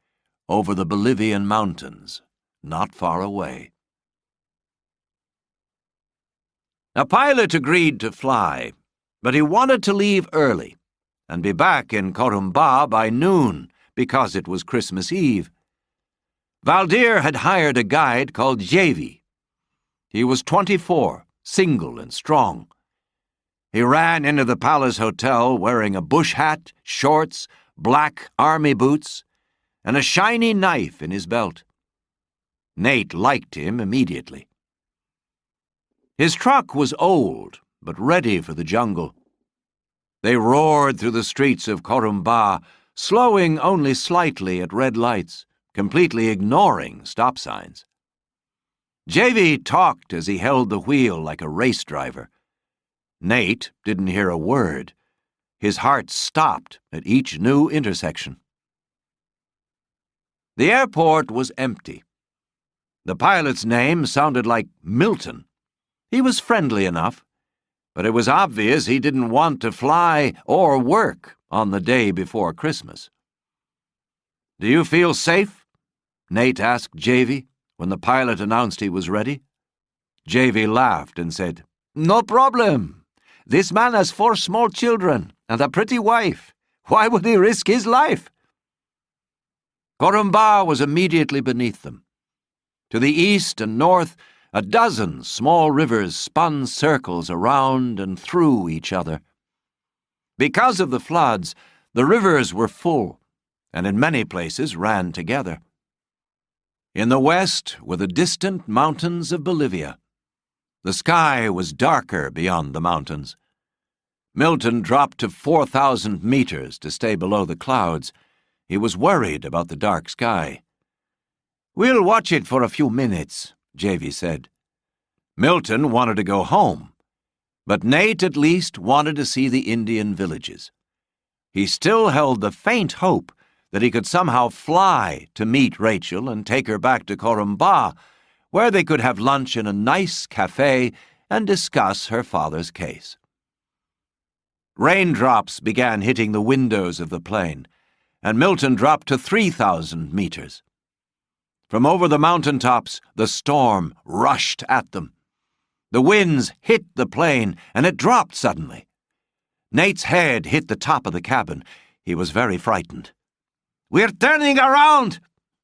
over the Bolivian mountains, not far away. A pilot agreed to fly, but he wanted to leave early and be back in Corumbá by noon because it was Christmas Eve. Valdir had hired a guide called Javi. He was 24, single and strong. He ran into the Palace Hotel wearing a bush hat, shorts, black army boots, and a shiny knife in his belt. Nate liked him immediately. His truck was old, but ready for the jungle. They roared through the streets of Corumbá, slowing only slightly at red lights, completely ignoring stop signs. Javi talked as he held the wheel like a race driver. Nate didn't hear a word. His heart stopped at each new intersection. The airport was empty. The pilot's name sounded like Milton. He was friendly enough, but it was obvious he didn't want to fly or work on the day before Christmas. "Do you feel safe?" Nate asked Javi when the pilot announced he was ready. Javi laughed and said, "No problem. This man has 4 small children and a pretty wife. Why would he risk his life?" Corumbá was immediately beneath them. To the east and north, a dozen small rivers spun circles around and through each other. Because of the floods, the rivers were full, and in many places ran together. In the west were the distant mountains of Bolivia. The sky was darker beyond the mountains. Milton dropped to 4,000 meters to stay below the clouds. He was worried about the dark sky. "We'll watch it for a few minutes," Javi said. Milton wanted to go home, but Nate at least wanted to see the Indian villages. He still held the faint hope that he could somehow fly to meet Rachel and take her back to Corumbá, where they could have lunch in a nice cafe and discuss her father's case. Raindrops began hitting the windows of the plane, and Milton dropped to 3,000 meters. From over the mountaintops, the storm rushed at them. The winds hit the plane, and it dropped suddenly. Nate's head hit the top of the cabin. He was very frightened. "We're turning around!"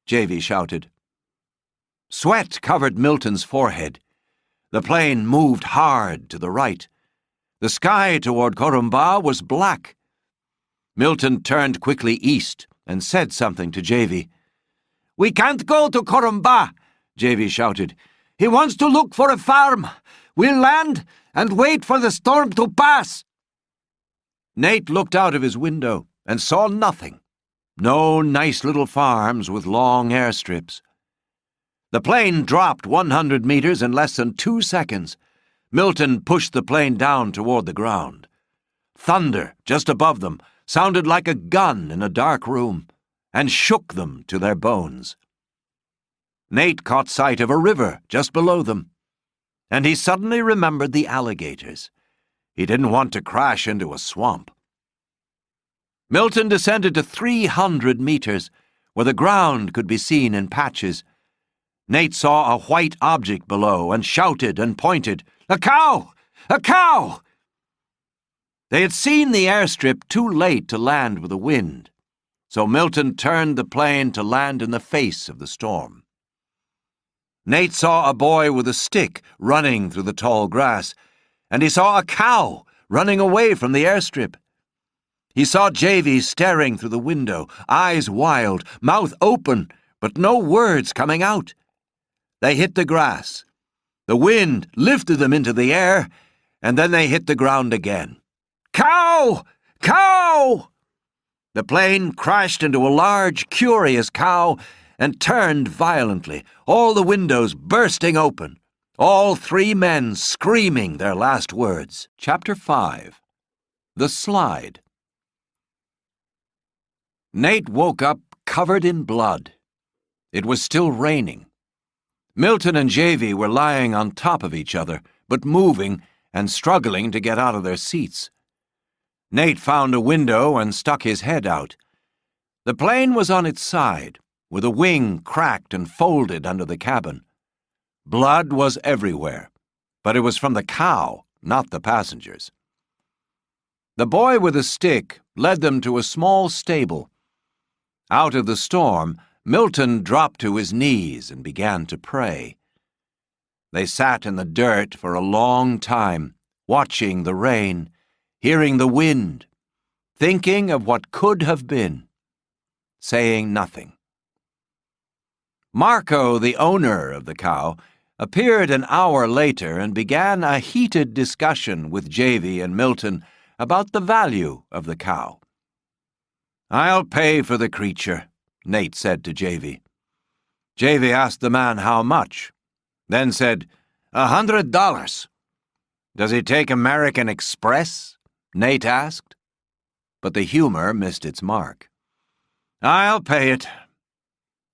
Javi shouted. Sweat covered Milton's forehead. The plane moved hard to the right. The sky toward Corumbá was black. Milton turned quickly east and said something to Javi. "We can't go to Corumbá," Javi shouted. "He wants to look for a farm. We'll land and wait for the storm to pass." Nate looked out of his window and saw nothing. No nice little farms with long airstrips. The plane dropped 100 meters in less than 2 seconds. Milton pushed the plane down toward the ground. Thunder, just above them, sounded like a gun in a dark room and shook them to their bones. Nate caught sight of a river just below them, and he suddenly remembered the alligators. He didn't want to crash into a swamp. Milton descended to 300 meters, where the ground could be seen in patches. Nate saw a white object below and shouted and pointed, "A cow! A cow!" They had seen the airstrip too late to land with the wind, so Milton turned the plane to land in the face of the storm. Nate saw a boy with a stick running through the tall grass, and he saw a cow running away from the airstrip. He saw Javi staring through the window, eyes wild, mouth open, but no words coming out. They hit the grass. The wind lifted them into the air, and then they hit the ground again. "Cow! Cow!" The plane crashed into a large, curious cow, and turned violently, all the windows bursting open, all three men screaming their last words. Chapter 5. The Slide. Nate woke up covered in blood. It was still raining. Milton and Javy were lying on top of each other, but moving and struggling to get out of their seats. Nate found a window and stuck his head out. The plane was on its side, with a wing cracked and folded under the cabin. Blood was everywhere, but it was from the cow, not the passengers. The boy with a stick led them to a small stable. Out of the storm, Milton dropped to his knees and began to pray. They sat in the dirt for a long time, watching the rain, hearing the wind, thinking of what could have been, saying nothing. Marco, the owner of the cow, appeared an hour later and began a heated discussion with Javy and Milton about the value of the cow. "I'll pay for the creature," Nate said to Javy. Javy asked the man how much, then said, $100. "Does he take American Express?" Nate asked. But the humor missed its mark. "I'll pay it."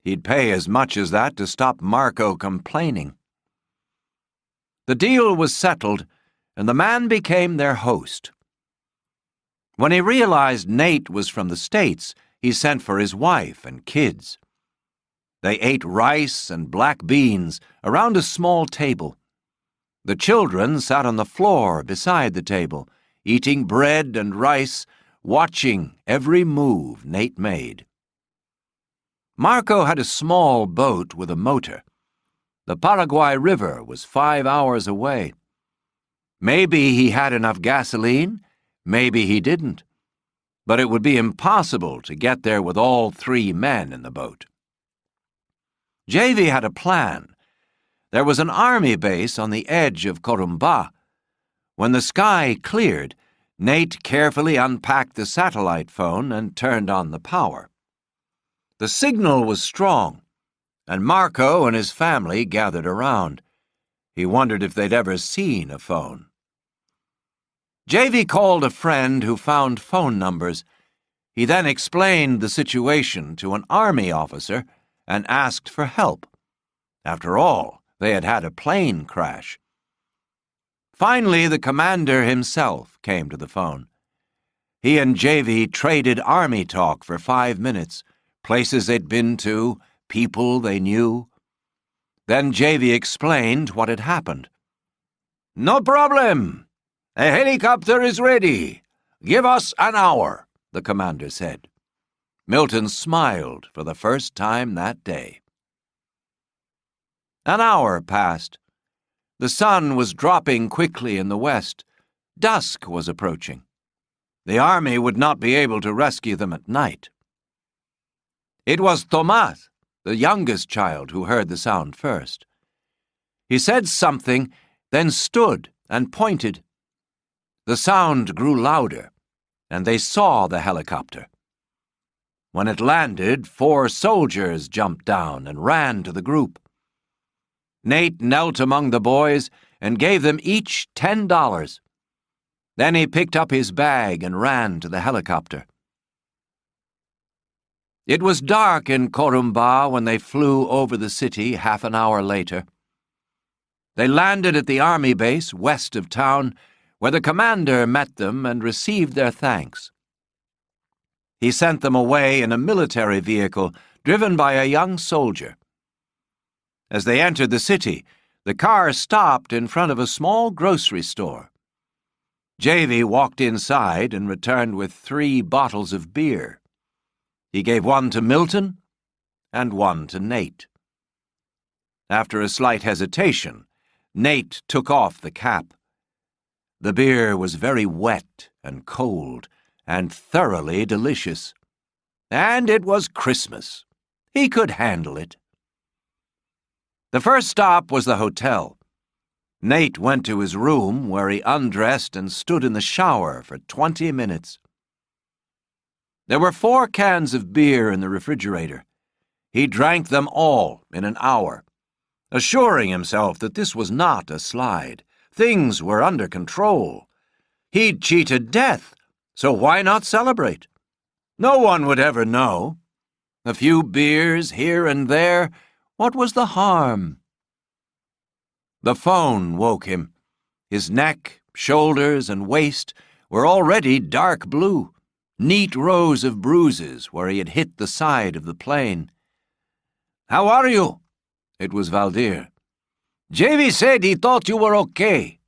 He'd pay as much as that to stop Marco complaining. The deal was settled, and the man became their host. When he realized Nate was from the States, he sent for his wife and kids. They ate rice and black beans around a small table. The children sat on the floor beside the table, eating bread and rice, watching every move Nate made. Marco had a small boat with a motor. The Paraguay River was 5 hours away. Maybe he had enough gasoline, maybe he didn't. But it would be impossible to get there with all three men in the boat. Javy had a plan. There was an army base on the edge of Corumbá. When the sky cleared, Nate carefully unpacked the satellite phone and turned on the power. The signal was strong, and Marco and his family gathered around. He wondered if they'd ever seen a phone. Javy called a friend who found phone numbers. He then explained the situation to an army officer and asked for help. After all, they had had a plane crash. Finally, the commander himself came to the phone. He and Javy traded army talk for 5 minutes, places they'd been to, people they knew. Then Javy explained what had happened. "No problem. A helicopter is ready. Give us an hour," the commander said. Milton smiled for the first time that day. An hour passed. The sun was dropping quickly in the west. Dusk was approaching. The army would not be able to rescue them at night. It was Tomás, the youngest child, who heard the sound first. He said something, then stood and pointed. The sound grew louder, and they saw the helicopter. When it landed, 4 soldiers jumped down and ran to the group. Nate knelt among the boys and gave them each $10. Then he picked up his bag and ran to the helicopter. It was dark in Corumbá when they flew over the city half an hour later. They landed at the army base west of town, where the commander met them and received their thanks. He sent them away in a military vehicle driven by a young soldier. As they entered the city, the car stopped in front of a small grocery store. Javy walked inside and returned with 3 bottles of beer. He gave one to Milton and one to Nate. After a slight hesitation, Nate took off the cap. The beer was very wet and cold and thoroughly delicious. And it was Christmas. He could handle it. The first stop was the hotel. Nate went to his room, where he undressed and stood in the shower for 20 minutes. There were 4 cans of beer in the refrigerator. He drank them all in an hour, assuring himself that this was not a slide. Things were under control. He'd cheated death, so why not celebrate? No one would ever know. A few beers here and there, what was the harm? The phone woke him. His neck, shoulders, and waist were already dark blue, neat rows of bruises where he had hit the side of the plane. "How are you?" It was Valdir. "JV said he thought you were okay."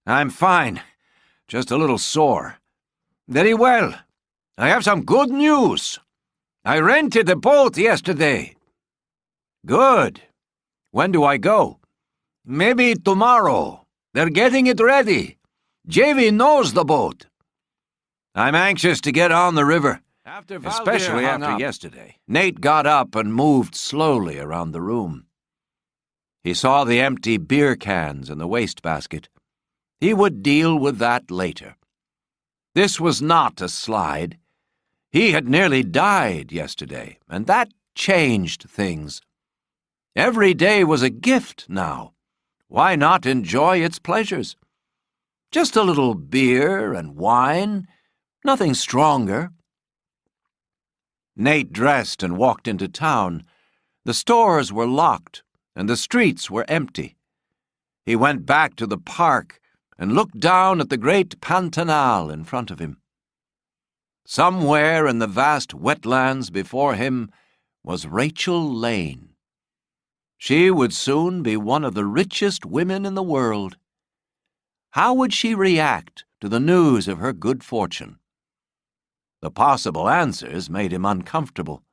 "I'm fine, just a little sore." "Very well. I have some good news. I rented a boat yesterday." "Good. When do I go?" "Maybe tomorrow. They're getting it ready. JV knows the boat." "I'm anxious to get on the river, especially after yesterday." Nate got up and moved slowly around the room. He saw the empty beer cans in the wastebasket. He would deal with that later. This was not a slide. He had nearly died yesterday, and that changed things. Every day was a gift now. Why not enjoy its pleasures? Just a little beer and wine, nothing stronger. Nate dressed and walked into town. The stores were locked, and the streets were empty. He went back to the park and looked down at the great Pantanal in front of him. Somewhere in the vast wetlands before him was Rachel Lane. She would soon be one of the richest women in the world. How would she react to the news of her good fortune? The possible answers made him uncomfortable.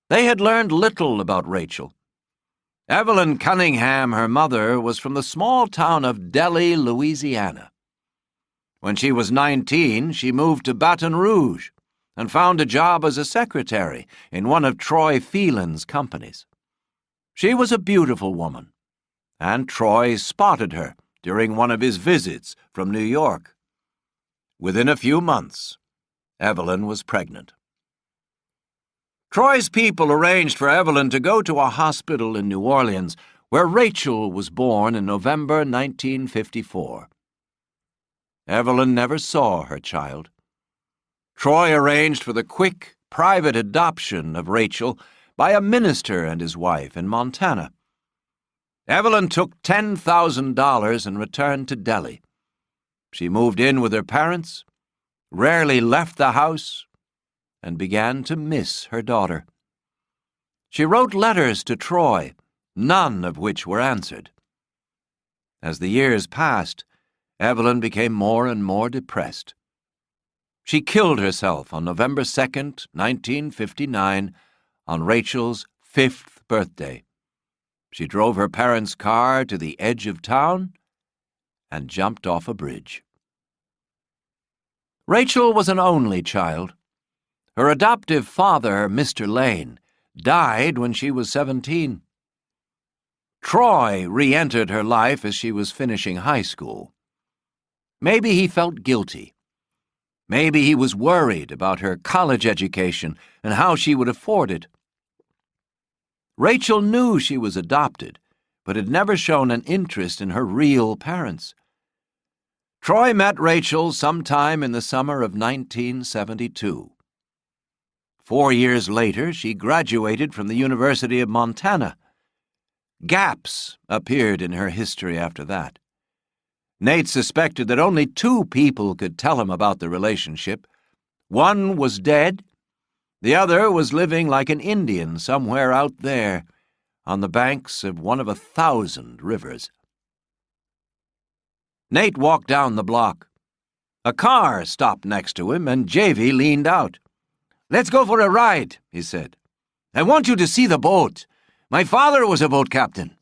They had learned little about Rachel. Evelyn Cunningham, her mother, was from the small town of Delhi, Louisiana. When she was 19, she moved to Baton Rouge and found a job as a secretary in one of Troy Phelan's companies. She was a beautiful woman, and Troy spotted her during one of his visits from New York. Within a few months, Evelyn was pregnant. Troy's people arranged for Evelyn to go to a hospital in New Orleans, where Rachel was born in November 1954. Evelyn never saw her child. Troy arranged for the quick, private adoption of Rachel by a minister and his wife in Montana. Evelyn took $10,000 and returned to Delhi. She moved in with her parents, rarely left the house, and began to miss her daughter. She wrote letters to Troy, none of which were answered. As the years passed, Evelyn became more and more depressed. She killed herself on November 2nd, 1959, on Rachel's 5th birthday. She drove her parents' car to the edge of town and jumped off a bridge. Rachel was an only child. Her adoptive father, Mr. Lane, died when she was 17. Troy re-entered her life as she was finishing high school. Maybe he felt guilty. Maybe he was worried about her college education and how she would afford it. Rachel knew she was adopted, but had never shown an interest in her real parents. Troy met Rachel sometime in the summer of 1972. 4 years later, she graduated from the University of Montana. Gaps appeared in her history after that. Nate suspected that only 2 people could tell him about the relationship. One was dead. The other was living like an Indian somewhere out there, on the banks of one of 1,000 rivers. Nate walked down the block. A car stopped next to him, and JV leaned out. "Let's go for a ride," he said. "I want you to see the boat. My father was a boat captain."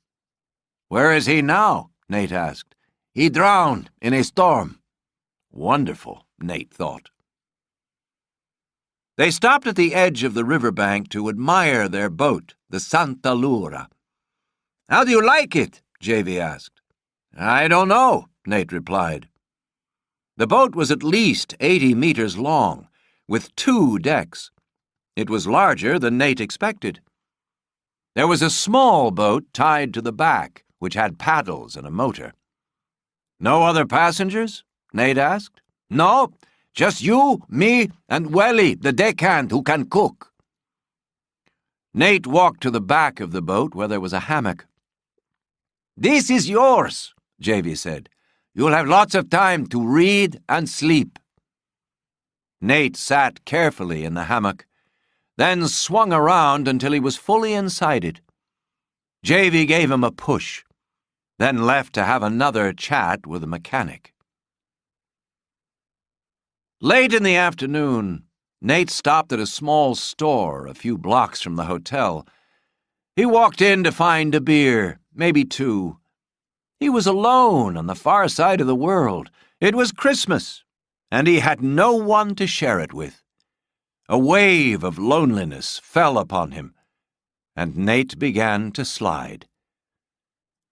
"Where is he now?" Nate asked. "He drowned in a storm." Wonderful, Nate thought. They stopped at the edge of the riverbank to admire their boat, the Santa Lura. "How do you like it?" JV asked. "I don't know," Nate replied. The boat was at least 80 meters long, with 2 decks. It was larger than Nate expected. There was a small boat tied to the back, which had paddles and a motor. "No other passengers?" Nate asked. "No, just you, me, and Welly, the deckhand who can cook." Nate walked to the back of the boat where there was a hammock. "This is yours," Javy said. "You'll have lots of time to read and sleep." Nate sat carefully in the hammock, then swung around until he was fully inside it. Javy gave him a push, then left to have another chat with the mechanic. Late in the afternoon, Nate stopped at a small store a few blocks from the hotel. He walked in to find a beer, maybe two. He was alone on the far side of the world. It was Christmas, and he had no one to share it with. A wave of loneliness fell upon him, and Nate began to slide.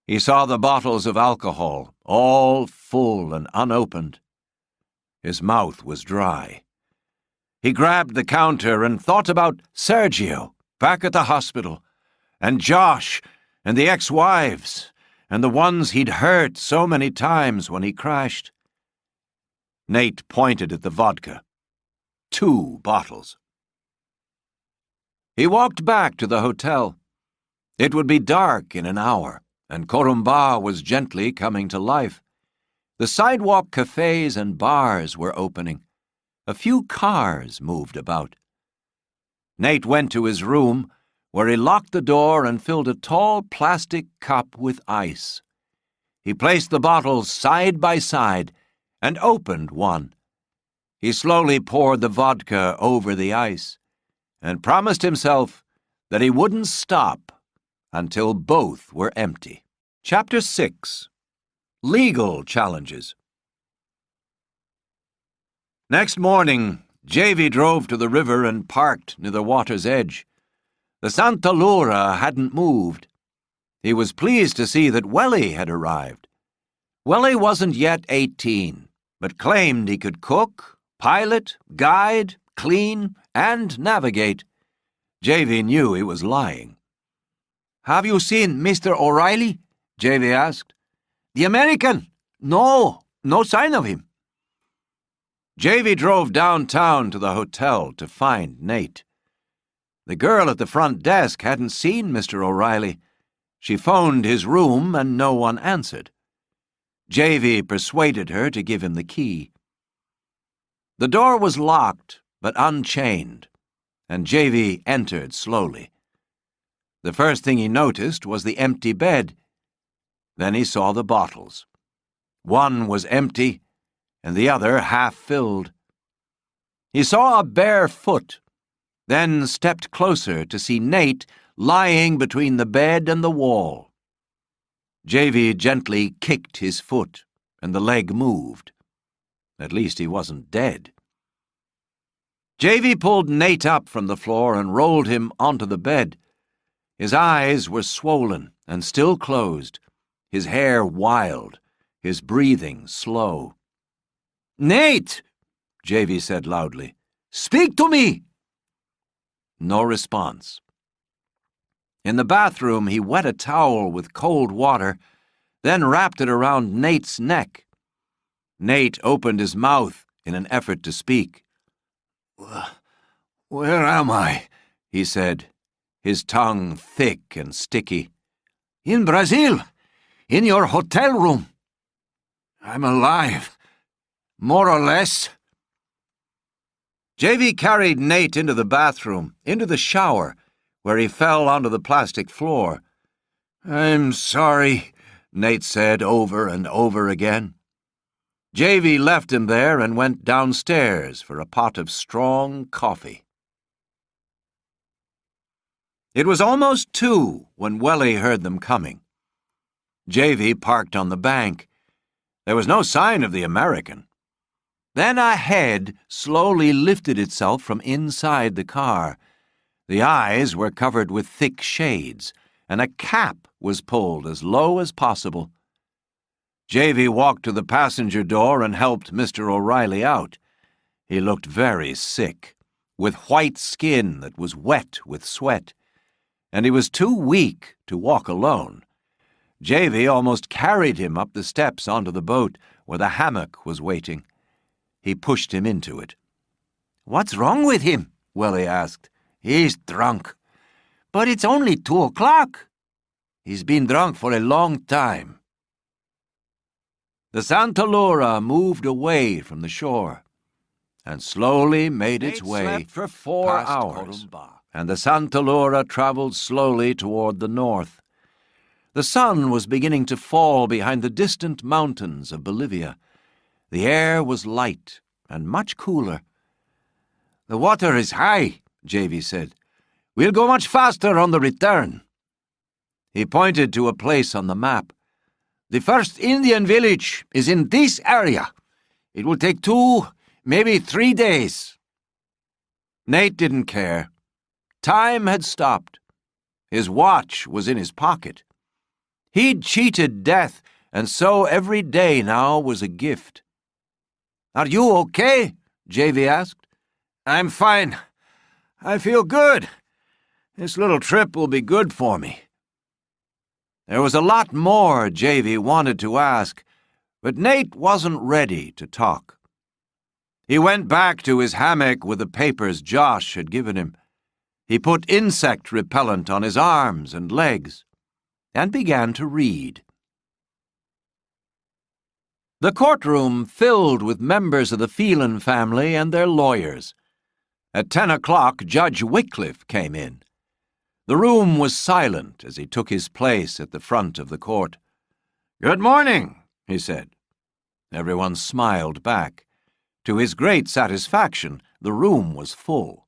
He saw the bottles of alcohol, all full and unopened. His mouth was dry. He grabbed the counter and thought about Sergio back at the hospital, and Josh, and the ex-wives, and the ones he'd hurt so many times when he crashed. Nate pointed at the vodka. 2 bottles. He walked back to the hotel. It would be dark in an hour, and Corumba was gently coming to life. The sidewalk cafes and bars were opening. A few cars moved about. Nate went to his room, where he locked the door and filled a tall plastic cup with ice. He placed the bottles side by side and opened one. He slowly poured the vodka over the ice and promised himself that he wouldn't stop until both were empty. Chapter 6. Legal Challenges. Next morning, Javy drove to the river and parked near the water's edge. The Santa Laura hadn't moved. He was pleased to see that Welly had arrived. Welly wasn't yet 18, but claimed he could cook, pilot, guide, clean, and navigate. Javy knew he was lying. "Have you seen Mr. O'Reilly?" Javy asked. "The American? No sign of him." Javy drove downtown to the hotel to find Nate. The girl at the front desk hadn't seen Mr. O'Reilly. She phoned his room and no one answered. Javy persuaded her to give him the key. The door was locked but unchained, and Javy entered slowly. The first thing he noticed was the empty bed. Then he saw the bottles. One was empty, and the other half-filled. He saw a bare foot, then stepped closer to see Nate lying between the bed and the wall. Javy gently kicked his foot, and the leg moved. At least he wasn't dead. Javy pulled Nate up from the floor and rolled him onto the bed. His eyes were swollen and still closed, his hair wild, his breathing slow. "Nate!" Javy said loudly. "Speak to me!" No response. In the bathroom, he wet a towel with cold water, then wrapped it around Nate's neck. Nate opened his mouth in an effort to speak. Where am I?" he said, his tongue thick and sticky. "In Brazil, in your hotel room. I'm alive, more or less." Javy carried Nate into the bathroom, into the shower, where he fell onto the plastic floor. "I'm sorry," Nate said over and over again. Javy left him there and went downstairs for a pot of strong coffee. It was almost 2 when Welly heard them coming. Javy parked on the bank. There was no sign of the American. Then a head slowly lifted itself from inside the car. The eyes were covered with thick shades, and a cap was pulled as low as possible. Javy walked to the passenger door and helped Mr. O'Reilly out. He looked very sick. with white skin that was wet with sweat, and he was too weak to walk alone. Javy almost carried him up the steps onto the boat where the hammock was waiting. He pushed him into it. "What's wrong with him?" Willie asked. "He's drunk." "But it's only 2:00. "He's been drunk for a long time." The Santa Laura moved away from the shore and slowly made its way for 4 past hours, Corumba, and the Santa Laura traveled slowly toward the north. The sun was beginning to fall behind the distant mountains of Bolivia. The air was light and much cooler. "The water is high," Javy said. "We'll go much faster on the return." He pointed to a place on the map. "The first Indian village is in this area. It will take 2, maybe 3 days." Nate didn't care. Time had stopped. His watch was in his pocket. He'd cheated death, and so every day now was a gift. "Are you okay?" Javy asked. "I'm fine. I feel good. This little trip will be good for me." There was a lot more Javy wanted to ask, but Nate wasn't ready to talk. He went back to his hammock with the papers Josh had given him. He put insect repellent on his arms and legs and began to read. The courtroom filled with members of the Phelan family and their lawyers. At 10 o'clock, Judge Wycliffe came in. The room was silent as he took his place at the front of the court. "Good morning," he said. Everyone smiled back. To his great satisfaction, the room was full.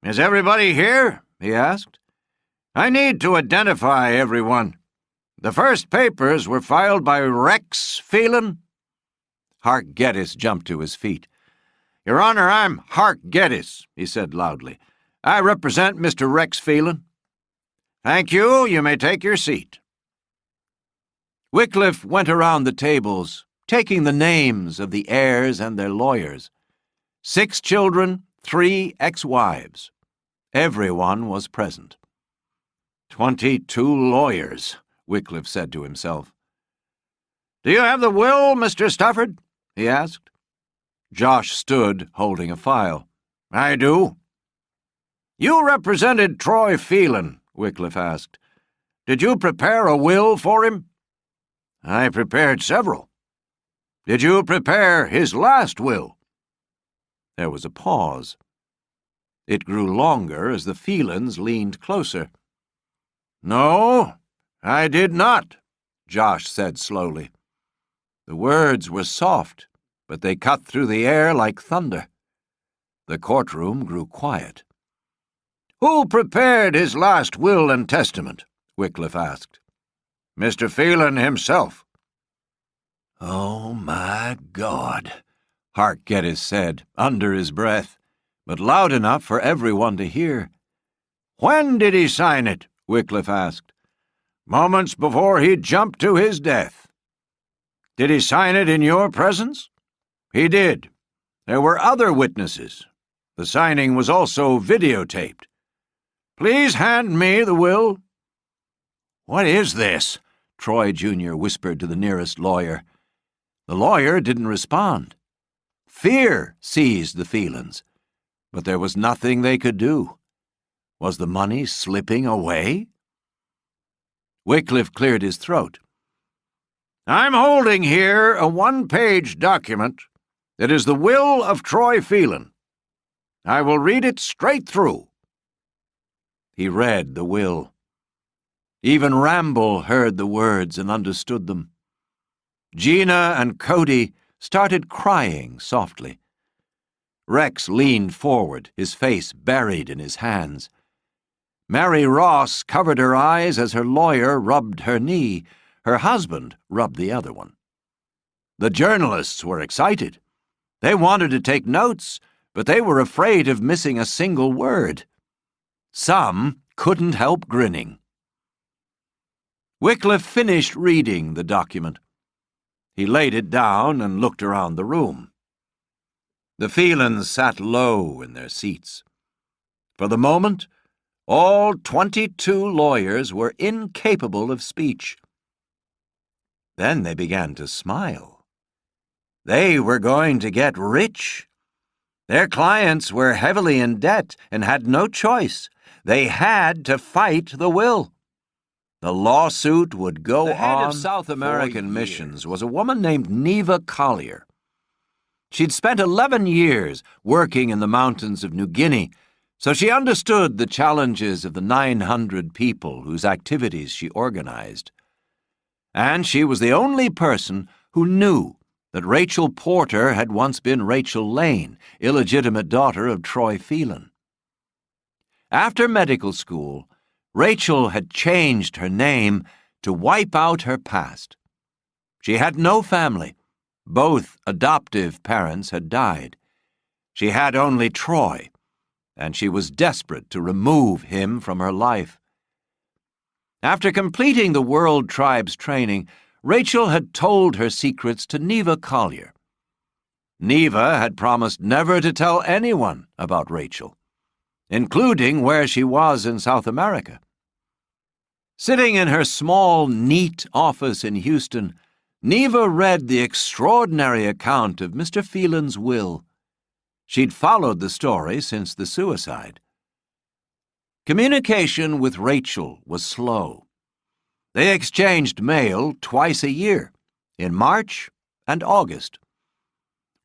"Is everybody here?" he asked. "I need to identify everyone. The first papers were filed by Rex Phelan." Hark Geddes jumped to his feet. "Your Honor, I'm Hark Geddes," he said loudly. "I represent Mr. Rex Phelan." "Thank you. You may take your seat." Wycliffe went around the tables, taking the names of the heirs and their lawyers. 6 children, 3 ex-wives. Everyone was present. 22 lawyers, Wycliffe said to himself. "Do you have the will, Mr. Stafford?" he asked. Josh stood, holding a file. "I do." "You represented Troy Phelan," Wycliffe asked. "Did you prepare a will for him?" "I prepared several." "Did you prepare his last will?" There was a pause. It grew longer as the Phelans leaned closer. "No, I did not," Josh said slowly. The words were soft, but they cut through the air like thunder. The courtroom grew quiet. "Who prepared his last will and testament?" Wycliffe asked. "Mr. Phelan himself." "Oh, my God," Hark Geddes said, under his breath, but loud enough for everyone to hear. "When did he sign it?" Wycliffe asked. "Moments before he jumped to his death." "Did he sign it in your presence?" "He did. There were other witnesses. The signing was also videotaped. Please hand me the will." "What is this?" Troy Jr. whispered to the nearest lawyer. The lawyer didn't respond. Fear seized the Phelans, but there was nothing they could do. Was the money slipping away? Wycliffe cleared his throat. "I'm holding here a 1-page document that is the will of Troy Phelan. I will read it straight through." He read the will. Even Ramble heard the words and understood them. Gina and Cody started crying softly. Rex leaned forward, his face buried in his hands. Mary Ross covered her eyes as her lawyer rubbed her knee. Her husband rubbed the other one. The journalists were excited. They wanted to take notes, but they were afraid of missing a single word. Some couldn't help grinning. Wycliffe finished reading the document. He laid it down and looked around the room. The Phelans sat low in their seats. For the moment, all 22 lawyers were incapable of speech. Then they began to smile. They were going to get rich. Their clients were heavily in debt and had no choice. They had to fight the will. The lawsuit would go on. The head of South American missions was a woman named Neva Collier. She'd spent 11 years working in the mountains of New Guinea, so she understood the challenges of the 900 people whose activities she organized. And she was the only person who knew that Rachel Porter had once been Rachel Lane, illegitimate daughter of Troy Phelan. After medical school, Rachel had changed her name to wipe out her past. She had no family. Both adoptive parents had died. She had only Troy, and she was desperate to remove him from her life. After completing the World Tribes training, Rachel had told her secrets to Neva Collier. Neva had promised never to tell anyone about Rachel, including where she was in South America. Sitting in her small, neat office in Houston, Neva read the extraordinary account of Mr. Phelan's will. She'd followed the story since the suicide. Communication with Rachel was slow. They exchanged mail twice a year, in March and August.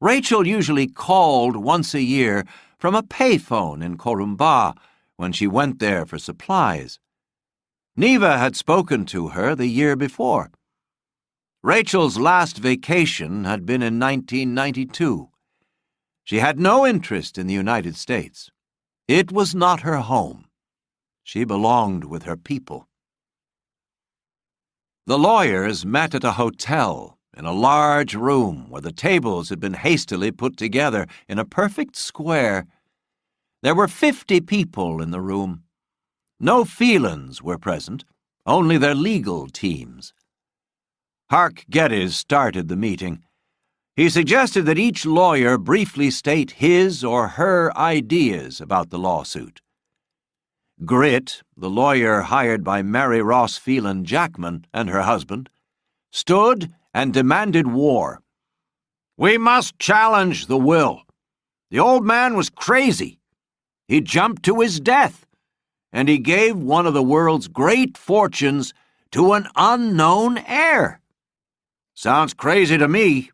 Rachel usually called once a year from a payphone in Corumba when she went there for supplies. Neva had spoken to her the year before. Rachel's last vacation had been in 1992. She had no interest in the United States. It was not her home. She belonged with her people. The lawyers met at a hotel in a large room where the tables had been hastily put together in a perfect square. There were 50 people in the room. No Phelans were present, only their legal teams. Hark Geddes started the meeting. He suggested that each lawyer briefly state his or her ideas about the lawsuit. Grit, the lawyer hired by Mary Ross Phelan Jackman and her husband, stood and demanded war. "We must challenge the will. The old man was crazy. He jumped to his death, and he gave one of the world's great fortunes to an unknown heir." "Sounds crazy to me.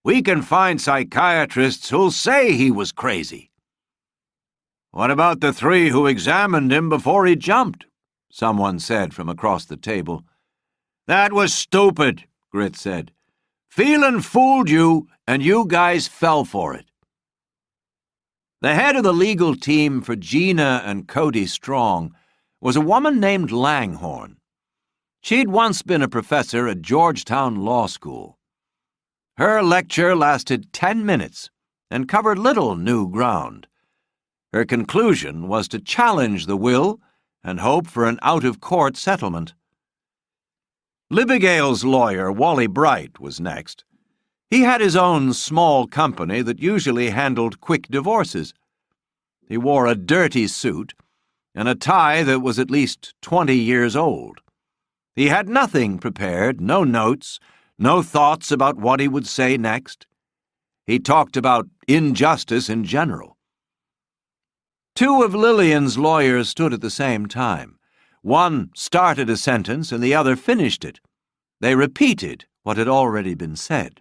We can find psychiatrists who'll say he was crazy." "What about the 3 who examined him before he jumped?" someone said from across the table. "That was stupid," Grit said. "Phelan fooled you, and you guys fell for it." The head of the legal team for Gina and Cody Strong was a woman named Langhorne. She'd once been a professor at Georgetown Law School. Her lecture lasted 10 minutes and covered little new ground. Her conclusion was to challenge the will and hope for an out-of-court settlement. Libigale's lawyer, Wally Bright, was next. He had his own small company that usually handled quick divorces. He wore a dirty suit and a tie that was at least 20 years old. He had nothing prepared, no notes, no thoughts about what he would say next. He talked about injustice in general. 2 of Lillian's lawyers stood at the same time. One started a sentence and the other finished it. They repeated what had already been said.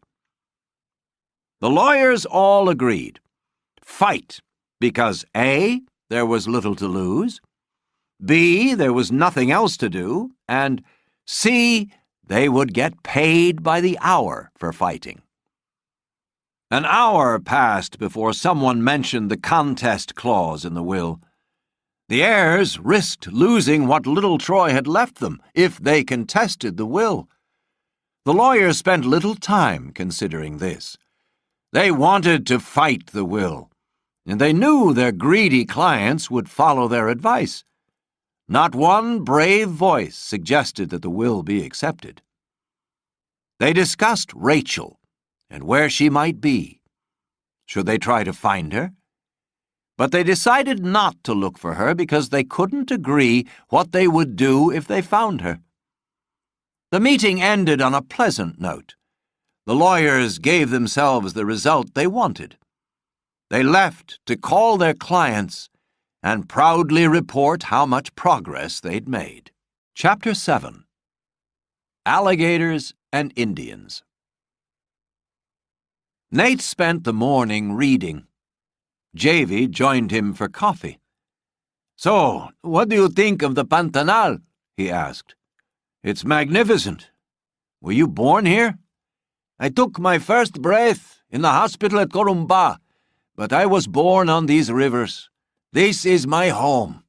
The lawyers all agreed. Fight, because A, there was little to lose, B, there was nothing else to do, and C, they would get paid by the hour for fighting. An hour passed before someone mentioned the contest clause in the will. The heirs risked losing what little Troy had left them if they contested the will. The lawyers spent little time considering this. They wanted to fight the will, and they knew their greedy clients would follow their advice. Not one brave voice suggested that the will be accepted. They discussed Rachel and where she might be. Should they try to find her? But they decided not to look for her because they couldn't agree what they would do if they found her. The meeting ended on a pleasant note. The lawyers gave themselves the result they wanted. They left to call their clients and proudly report how much progress they'd made. Chapter 7. Alligators and Indians. Nate spent the morning reading. Javy joined him for coffee. "So, what do you think of the Pantanal?" he asked. "It's magnificent. Were you born here?" "I took my first breath in the hospital at Corumba, but I was born on these rivers. This is my home."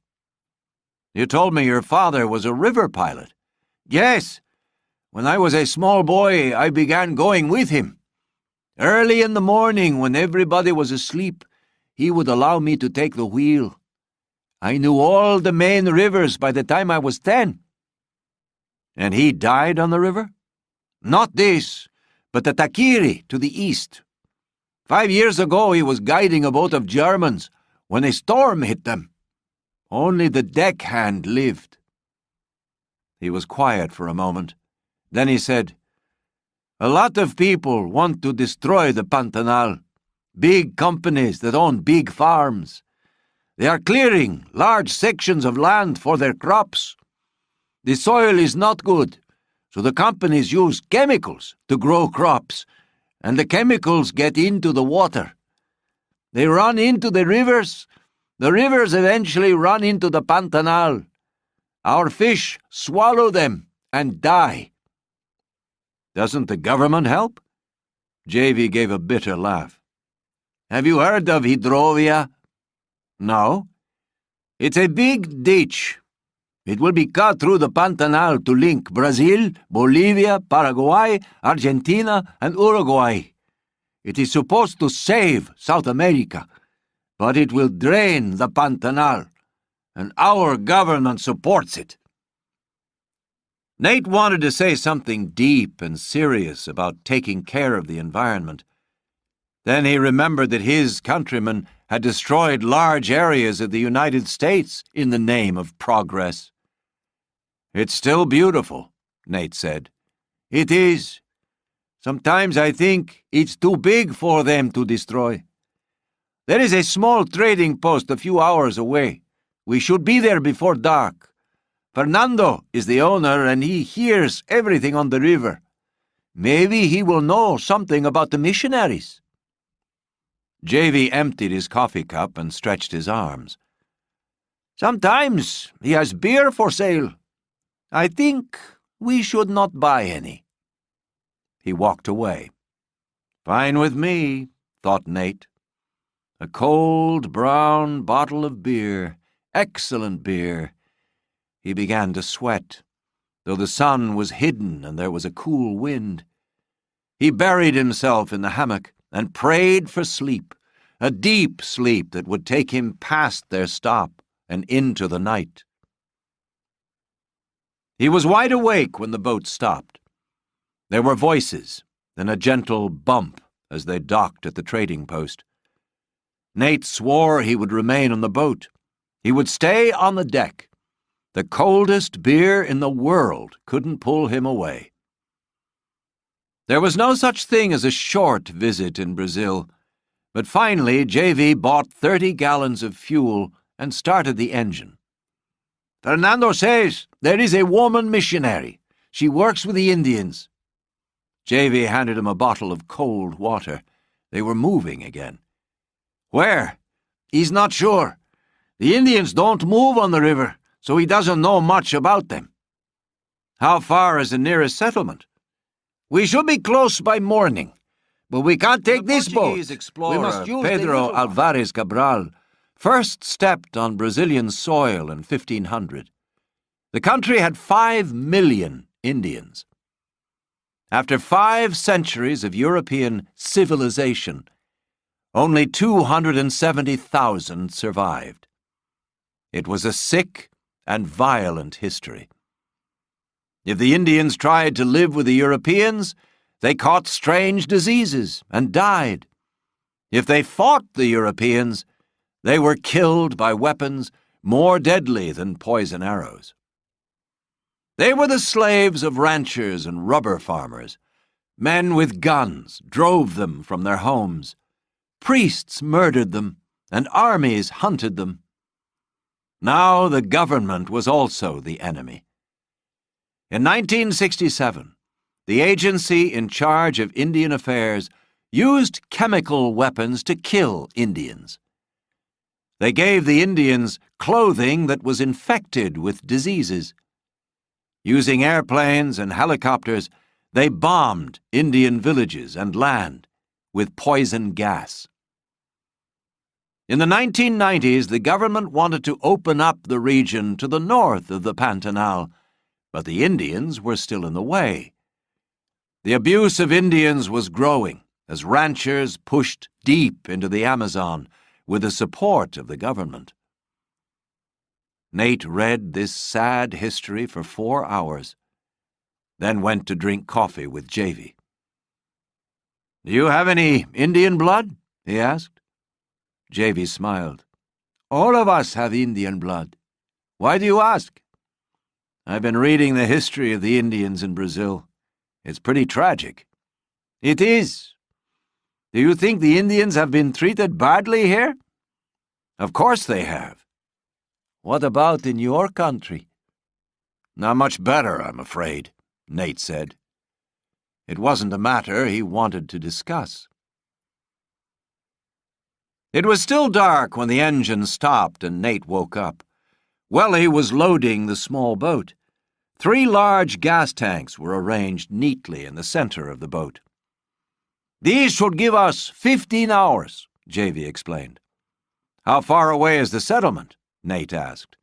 "You told me your father was a river pilot." "Yes. When I was a small boy, I began going with him. Early in the morning, when everybody was asleep, he would allow me to take the wheel. I knew all the main rivers by the time I was 10. "And he died on the river?" "Not this, but the Takiri to the east. 5 years ago he was guiding a boat of Germans when a storm hit them. Only the deckhand lived." He was quiet for a moment. Then he said, "A lot of people want to destroy the Pantanal. Big companies that own big farms. They are clearing large sections of land for their crops. The soil is not good, so the companies use chemicals to grow crops, and the chemicals get into the water. They run into the rivers. The rivers eventually run into the Pantanal. Our fish swallow them and die." "Doesn't the government help?" Javy gave a bitter laugh. "Have you heard of Hidrovia?" "No." "It's a big ditch. It will be cut through the Pantanal to link Brazil, Bolivia, Paraguay, Argentina, and Uruguay. It is supposed to save South America, but it will drain the Pantanal, and our government supports it." Nate wanted to say something deep and serious about taking care of the environment. Then he remembered that his countrymen had destroyed large areas of the United States in the name of progress. "It's still beautiful," Nate said. "It is. Sometimes I think it's too big for them to destroy. There is a small trading post a few hours away. We should be there before dark. Fernando is the owner, and he hears everything on the river. Maybe he will know something about the missionaries." Javy emptied his coffee cup and stretched his arms. "Sometimes he has beer for sale. I think we should not buy any." He walked away. "Fine with me," thought Nate. A cold, brown bottle of beer, excellent beer. He began to sweat, though the sun was hidden and there was a cool wind. He buried himself in the hammock and prayed for sleep, a deep sleep that would take him past their stop and into the night. He was wide awake when the boat stopped. There were voices, then a gentle bump as they docked at the trading post. Nate swore he would remain on the boat. He would stay on the deck. The coldest beer in the world couldn't pull him away. There was no such thing as a short visit in Brazil, but finally Javy bought 30 gallons of fuel and started the engine. "Fernando says there is a woman missionary. She works with the Indians." Javy handed him a bottle of cold water. They were moving again. "Where?" "He's not sure. The Indians don't move on the river, so he doesn't know much about them." "How far is the nearest settlement?" "We should be close by morning, but we can't take this boat. Portuguese explorer We must use Pedro Alvares Cabral first stepped on Brazilian soil in 1500. The country had 5 million Indians. After 5 centuries of European civilization, only 270,000 survived. It was a sick and violent history. If the Indians tried to live with the Europeans, they caught strange diseases and died. If they fought the Europeans, they were killed by weapons more deadly than poison arrows. They were the slaves of ranchers and rubber farmers. Men with guns drove them from their homes. Priests murdered them, and armies hunted them. Now the government was also the enemy. In 1967, the agency in charge of Indian affairs used chemical weapons to kill Indians. They gave the Indians clothing that was infected with diseases. Using airplanes and helicopters, they bombed Indian villages and land with poison gas. In the 1990s, the government wanted to open up the region to the north of the Pantanal, but the Indians were still in the way. The abuse of Indians was growing as ranchers pushed deep into the Amazon with the support of the government. Nate read this sad history for 4 hours, then went to drink coffee with Javy. "Do you have any Indian blood?" he asked. Javy smiled. "All of us have Indian blood. Why do you ask?" "I've been reading the history of the Indians in Brazil. It's pretty tragic." "It is. Do you think the Indians have been treated badly here?" "Of course they have." "What about in your country?" "Not much better, I'm afraid," Nate said. It wasn't a matter he wanted to discuss. It was still dark when the engine stopped and Nate woke up. Welly was loading the small boat. 3 large gas tanks were arranged neatly in the center of the boat. "These should give us 15 hours, Javy explained. "How far away is the settlement?" Nate asked.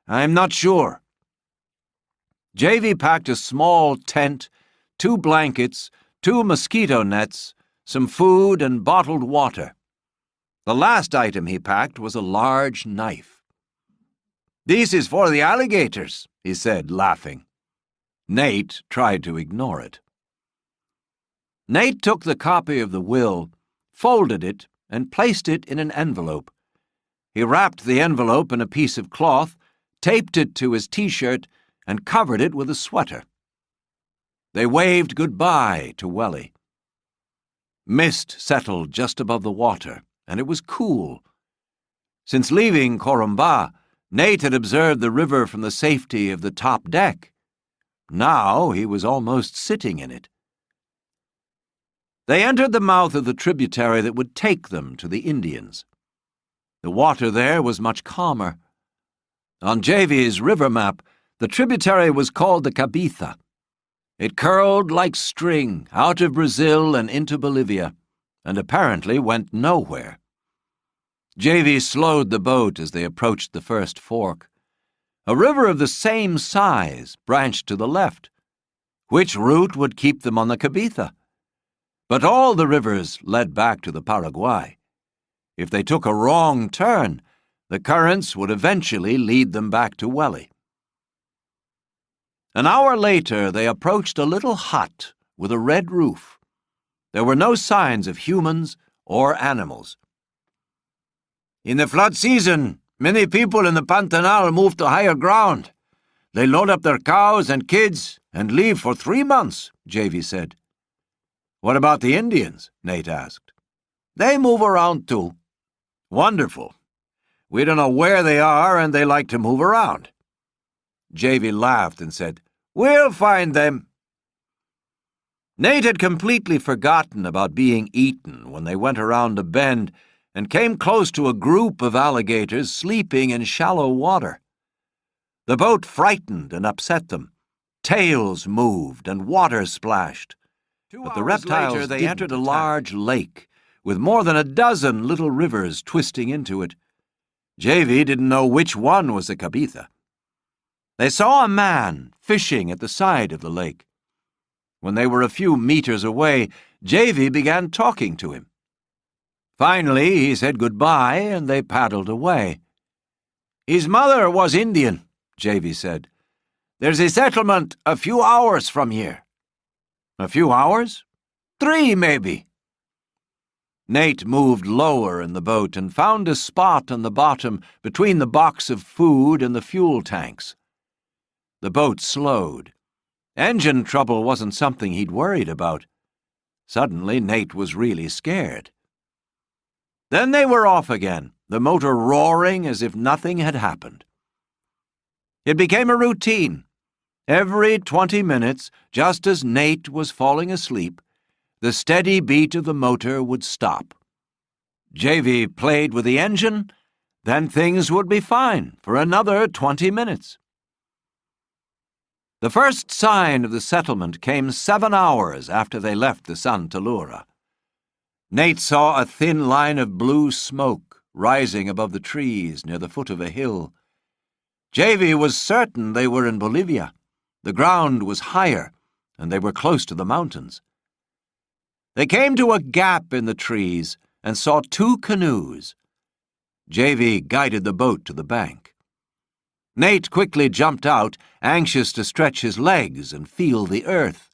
"I'm not sure." Javy packed a small tent, 2 blankets, 2 mosquito nets, some food, and bottled water. The last item he packed was a large knife. "This is for the alligators," he said, laughing. Nate tried to ignore it. Nate took the copy of the will, folded it, and placed it in an envelope. He wrapped the envelope in a piece of cloth, taped it to his T-shirt, and covered it with a sweater. They waved goodbye to Welly. Mist settled just above the water, and it was cool. Since leaving Corumba, Nate had observed the river from the safety of the top deck. Now he was almost sitting in it. They entered the mouth of the tributary that would take them to the Indians. The water there was much calmer. On Javy's river map, the tributary was called the Cabitha. It curled like string out of Brazil and into Bolivia, and apparently went nowhere. Javy slowed the boat as they approached the first fork. A river of the same size branched to the left. Which route would keep them on the Cabitha? But all the rivers led back to the Paraguay. If they took a wrong turn, the currents would eventually lead them back to Welly. An hour later, they approached a little hut with a red roof. There were no signs of humans or animals. "In the flood season, many people in the Pantanal move to higher ground. They load up their cows and kids and leave for 3 months, Javy said. "What about the Indians?" Nate asked. "They move around too." "Wonderful. We don't know where they are, and they like to move around." Javy laughed and said, "We'll find them." Nate had completely forgotten about being eaten when they went around a bend and came close to a group of alligators sleeping in shallow water. The boat frightened and upset them. Tails moved and water splashed. But the reptiles they entered a large lake with more than a dozen little rivers twisting into it. Javy didn't know which one was the Cabitha. They saw a man fishing at the side of the lake. When they were a few meters away, Javy began talking to him. Finally, he said goodbye, and they paddled away. "His mother was Indian," Javy said. "There's a settlement a few hours from here." "A few hours?" 3, maybe." Nate moved lower in the boat and found a spot on the bottom between the box of food and the fuel tanks. The boat slowed. Engine trouble wasn't something he'd worried about. Suddenly, Nate was really scared. Then they were off again, the motor roaring as if nothing had happened. It became a routine. Every 20 minutes, just as Nate was falling asleep, the steady beat of the motor would stop. JV played with the engine, then things would be fine for another 20 minutes. The first sign of the settlement came 7 hours after they left the Santa Lura. Nate saw a thin line of blue smoke rising above the trees near the foot of a hill. JV was certain they were in Bolivia. The ground was higher, and they were close to the mountains. They came to a gap in the trees and saw 2 canoes. JV guided the boat to the bank. Nate quickly jumped out, anxious to stretch his legs and feel the earth.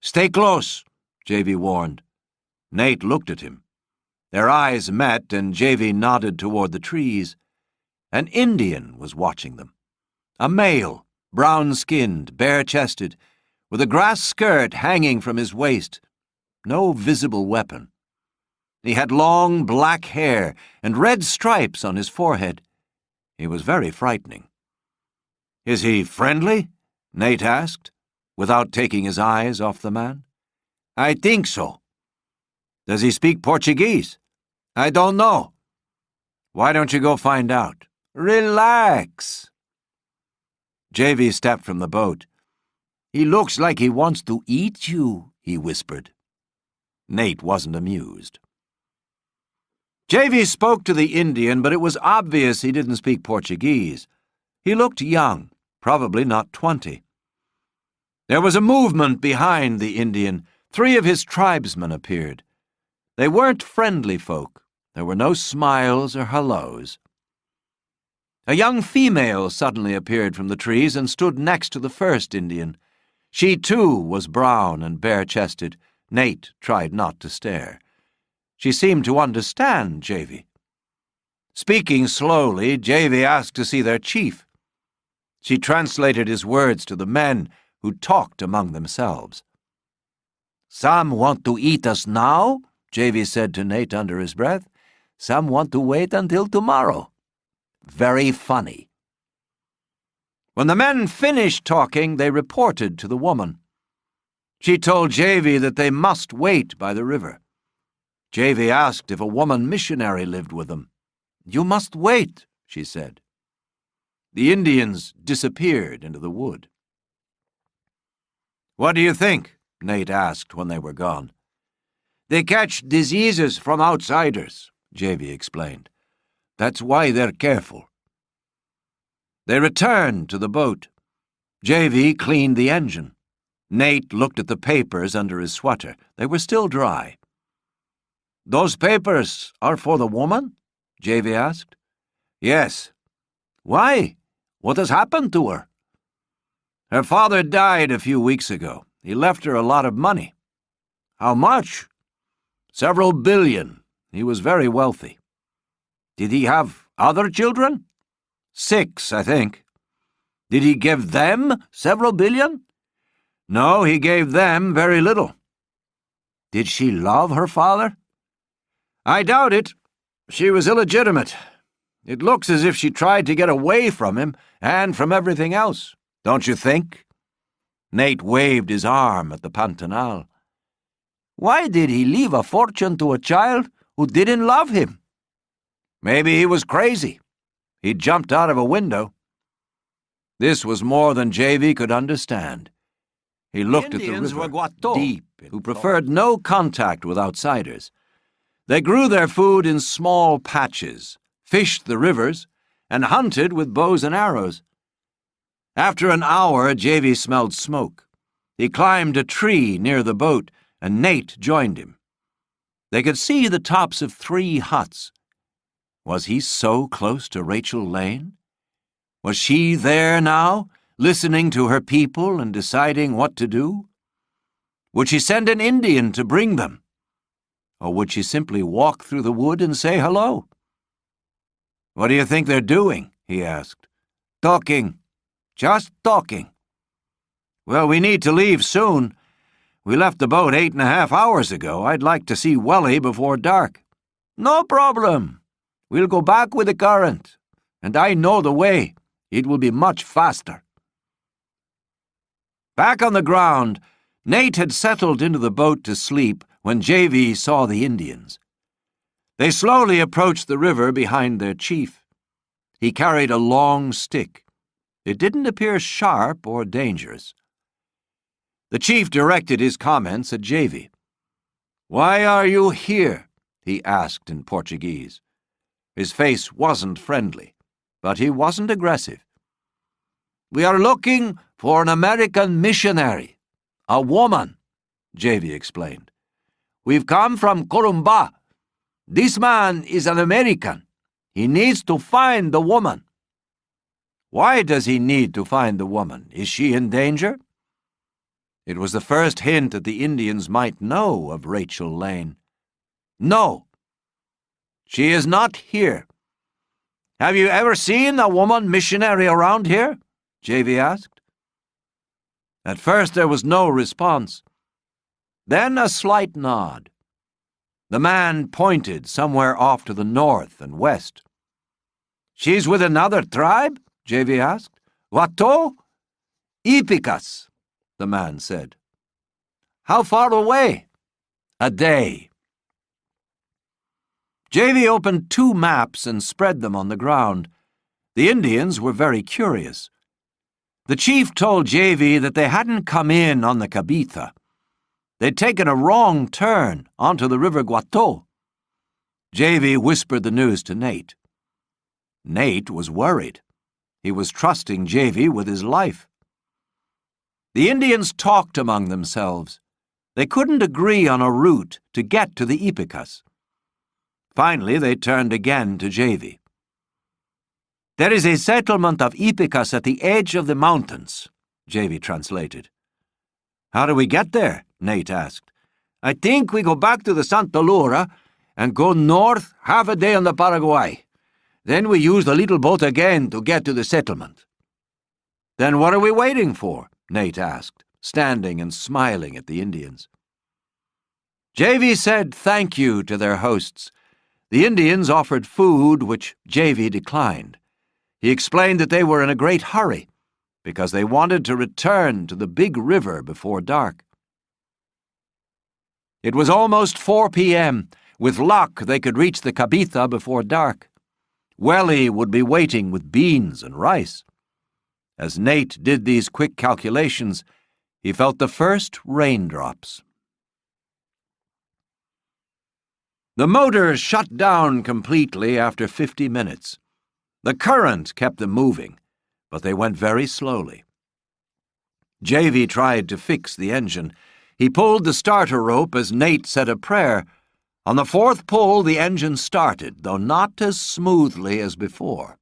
"Stay close," JV warned. Nate looked at him. Their eyes met, and JV nodded toward the trees. An Indian was watching them. A male, brown-skinned, bare-chested, with a grass skirt hanging from his waist. No visible weapon. He had long black hair and red stripes on his forehead. He was very frightening. "Is he friendly?" Nate asked, without taking his eyes off the man. "I think so." "Does he speak Portuguese?" "I don't know." "Why don't you go find out?" "Relax." JV stepped from the boat. "He looks like he wants to eat you," he whispered. Nate wasn't amused. JV spoke to the Indian, but it was obvious he didn't speak Portuguese. He looked young, probably not 20. There was a movement behind the Indian. 3 of his tribesmen appeared. They weren't friendly folk. There were no smiles or hellos. A young female suddenly appeared from the trees and stood next to the first Indian. She, too, was brown and bare-chested. Nate tried not to stare. She seemed to understand JV. Speaking slowly, JV asked to see their chief. She translated his words to the men, who talked among themselves. "Some want to eat us now," JV said to Nate under his breath. "Some want to wait until tomorrow." Very funny. When the men finished talking, they reported to the woman. She told JV that they must wait by the river. JV asked if a woman missionary lived with them. "You must wait," she said. The Indians disappeared into the wood. "What do you think?" Nate asked when they were gone. "They catch diseases from outsiders," JV explained. "That's why they're careful." They returned to the boat. JV cleaned the engine. Nate looked at the papers under his sweater. They were still dry. "Those papers are for the woman?" JV asked. "Yes." "Why? What has happened to her?" "Her father died a few weeks ago. He left her a lot of money." "How much?" "Several billion. He was very wealthy." "Did he have other children?" "6, I think." "Did he give them several billion?" "No, he gave them very little." "Did she love her father?" "I doubt it. She was illegitimate. It looks as if she tried to get away from him and from everything else, don't you think?" Nate waved his arm at the Pantanal. "Why did he leave a fortune to a child who didn't love him?" "Maybe he was crazy. He jumped out of a window." This was more than JV could understand. He looked at the river, deep, who preferred no contact with outsiders. They grew their food in small patches, fished the rivers, and hunted with bows and arrows. After an hour, JV smelled smoke. He climbed a tree near the boat, and Nate joined him. They could see the tops of 3 huts. Was he so close to Rachel Lane? Was she there now, listening to her people and deciding what to do? Would she send an Indian to bring them? Or would she simply walk through the wood and say hello? "What do you think they're doing?" he asked. "Talking. Just talking." "Well, we need to leave soon. We left the boat 8.5 hours ago. I'd like to see Welly before dark." "No problem. We'll go back with the current. And I know the way. It will be much faster." Back on the ground, Nate had settled into the boat to sleep when JV saw the Indians. They slowly approached the river behind their chief. He carried a long stick. It didn't appear sharp or dangerous. The chief directed his comments at JV. "Why are you here?" he asked in Portuguese. His face wasn't friendly, but he wasn't aggressive. "We are looking for an American missionary, a woman," JV explained. "We've come from Corumbá. This man is an American. He needs to find the woman." "Why does he need to find the woman? Is she in danger?" It was the first hint that the Indians might know of Rachel Lane. "No. She is not here." "Have you ever seen a woman missionary around here?" JV asked. At first there was no response. Then a slight nod. The man pointed somewhere off to the north and west. "She's with another tribe?" JV asked. "Wato?" "Ipicas," the man said. "How far away?" "A day." JV opened 2 maps and spread them on the ground. The Indians were very curious. The chief told JV that they hadn't come in on the Cabitha. They'd taken a wrong turn onto the River Guato. JV whispered the news to Nate. Nate was worried. He was trusting JV with his life. The Indians talked among themselves. They couldn't agree on a route to get to the Ipicas. Finally, they turned again to JV. "There is a settlement of Ipicas at the edge of the mountains," JV translated. "How do we get there?" Nate asked. "I think we go back to the Santa Laura and go north half a day on the Paraguay. Then we use the little boat again to get to the settlement." "Then what are we waiting for?" Nate asked, standing and smiling at the Indians. JV said thank you to their hosts. The Indians offered food, which JV declined. He explained that they were in a great hurry because they wanted to return to the big river before dark. It was almost 4 p.m. With luck, they could reach the Cabitha before dark. Welly would be waiting with beans and rice. As Nate did these quick calculations, he felt the first raindrops. The motor shut down completely after 50 minutes. The current kept them moving, but they went very slowly. JV tried to fix the engine. He pulled the starter rope as Nate said a prayer. On the 4th pull, the engine started, though not as smoothly as before.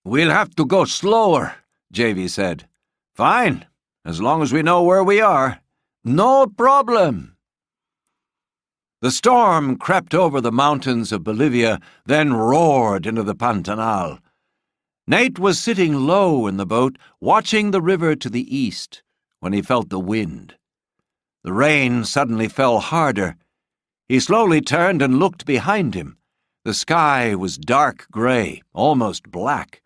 "We'll have to go slower," JV said. "Fine, as long as we know where we are." "No problem." The storm crept over the mountains of Bolivia, then roared into the Pantanal. Nate was sitting low in the boat, watching the river to the east, when he felt the wind. The rain suddenly fell harder. He slowly turned and looked behind him. The sky was dark gray, almost black.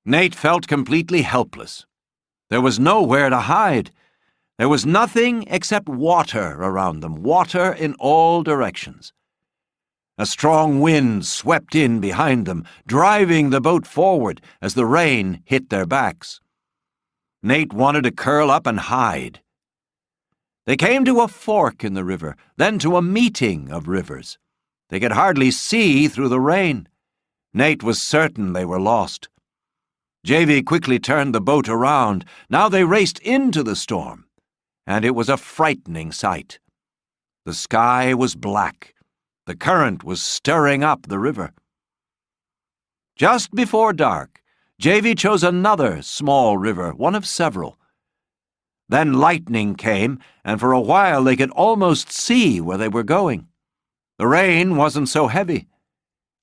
Nate felt completely helpless. There was nowhere to hide. There was nothing except water around them, water in all directions. A strong wind swept in behind them, driving the boat forward as the rain hit their backs. Nate wanted to curl up and hide. They came to a fork in the river, then to a meeting of rivers. They could hardly see through the rain. Nate was certain they were lost. JV quickly turned the boat around. Now they raced into the storm, and it was a frightening sight. The sky was black. The current was stirring up the river. Just before dark, JV chose another small river, one of several. Then lightning came, and for a while they could almost see where they were going. The rain wasn't so heavy.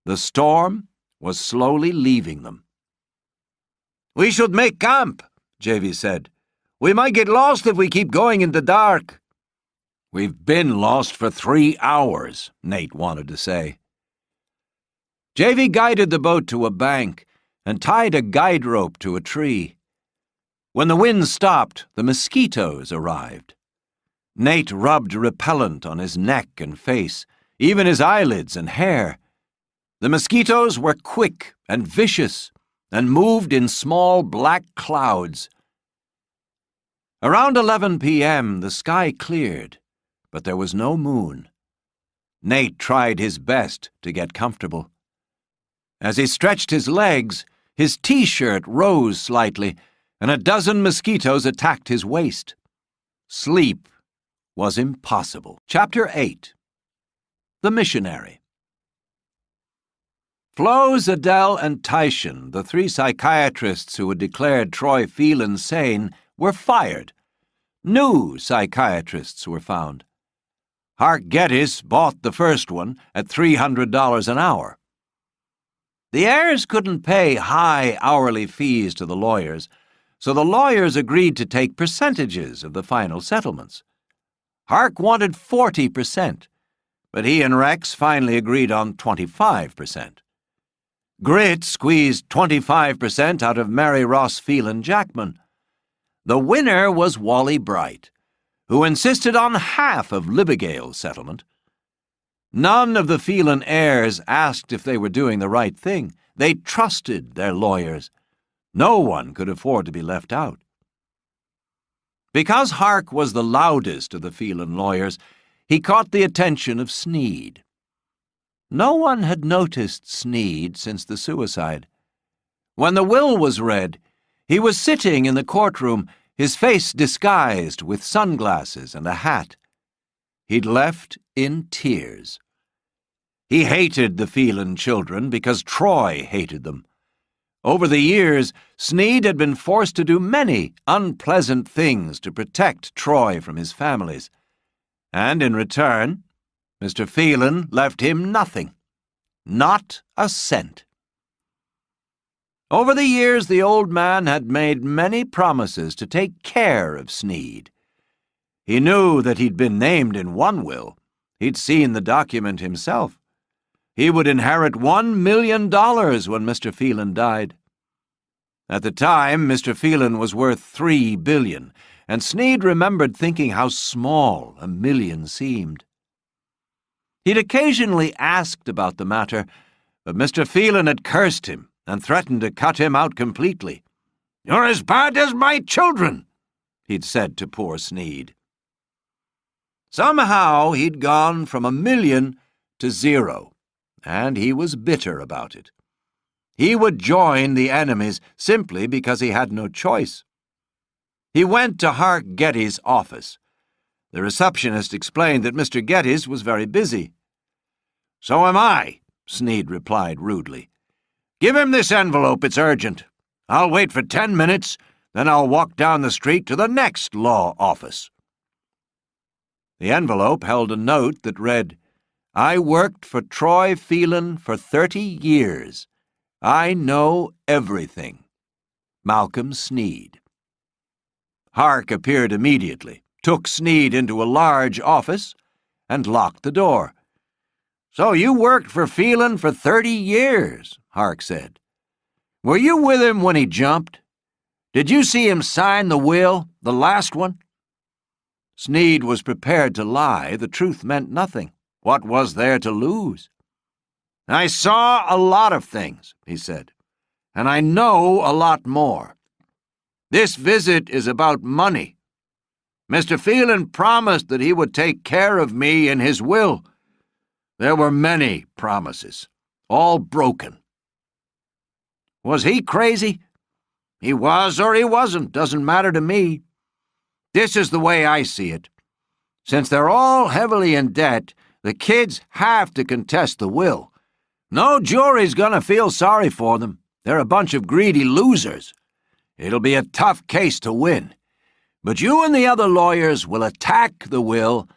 The storm was slowly leaving them. "We should make camp," Javy said. "We might get lost if we keep going in the dark." "We've been lost for 3 hours," Nate wanted to say. Javy guided the boat to a bank and tied a guide rope to a tree. When the wind stopped, the mosquitoes arrived. Nate rubbed repellent on his neck and face, even his eyelids and hair. The mosquitoes were quick and vicious and moved in small black clouds. Around 11 p.m., the sky cleared, but there was no moon. Nate tried his best to get comfortable. As he stretched his legs, his T-shirt rose slightly, and a dozen mosquitoes attacked his waist. Sleep was impossible. Chapter 8. The Missionary. Flo, Adele, and Tyshan, the 3 psychiatrists who had declared Troy Phelan sane, were fired. New psychiatrists were found. Hark Geddes bought the first one at $300 an hour. The heirs couldn't pay high hourly fees to the lawyers, so the lawyers agreed to take percentages of the final settlements. Hark wanted 40%, but he and Rex finally agreed on 25%. Grit squeezed 25% out of Mary Ross Phelan Jackman. The winner was Wally Bright, who insisted on half of Libigale's settlement. None of the Phelan heirs asked if they were doing the right thing. They trusted their lawyers. No one could afford to be left out. Because Hark was the loudest of the Phelan lawyers, he caught the attention of Sneed. No one had noticed Sneed since the suicide. When the will was read, he was sitting in the courtroom, his face disguised with sunglasses and a hat. He'd left in tears. He hated the Phelan children because Troy hated them. Over the years, Sneed had been forced to do many unpleasant things to protect Troy from his families. And in return, Mr. Phelan left him nothing. Not a cent. Over the years, the old man had made many promises to take care of Sneed. He knew that he'd been named in one will. He'd seen the document himself. He would inherit $1 million when Mr. Phelan died. At the time, Mr. Phelan was worth $3 billion, and Sneed remembered thinking how small $1 million seemed. He'd occasionally asked about the matter, but Mr. Phelan had cursed him and threatened to cut him out completely. "You're as bad as my children," he'd said to poor Sneed. Somehow he'd gone from $1 million to 0, and he was bitter about it. He would join the enemies simply because he had no choice. He went to Hark Geddes' office. The receptionist explained that Mr. Geddes was very busy. "So am I," Sneed replied rudely. "Give him this envelope, it's urgent. I'll wait for 10 minutes, then I'll walk down the street to the next law office." The envelope held a note that read, "I worked for Troy Phelan for 30 years. I know everything. Malcolm Sneed." Hark appeared immediately, took Sneed into a large office, and locked the door. "So you worked for Phelan for 30 years, Hark said. "Were you with him when he jumped? Did you see him sign the will, the last one?" Sneed was prepared to lie. The truth meant nothing. What was there to lose? "I saw a lot of things," he said, "and I know a lot more. This visit is about money. Mr. Phelan promised that he would take care of me in his will. There were many promises, all broken. Was he crazy? He was or he wasn't, doesn't matter to me. This is the way I see it. Since they're all heavily in debt, the kids have to contest the will. No jury's gonna feel sorry for them. They're a bunch of greedy losers. It'll be a tough case to win. But you and the other lawyers will attack the will,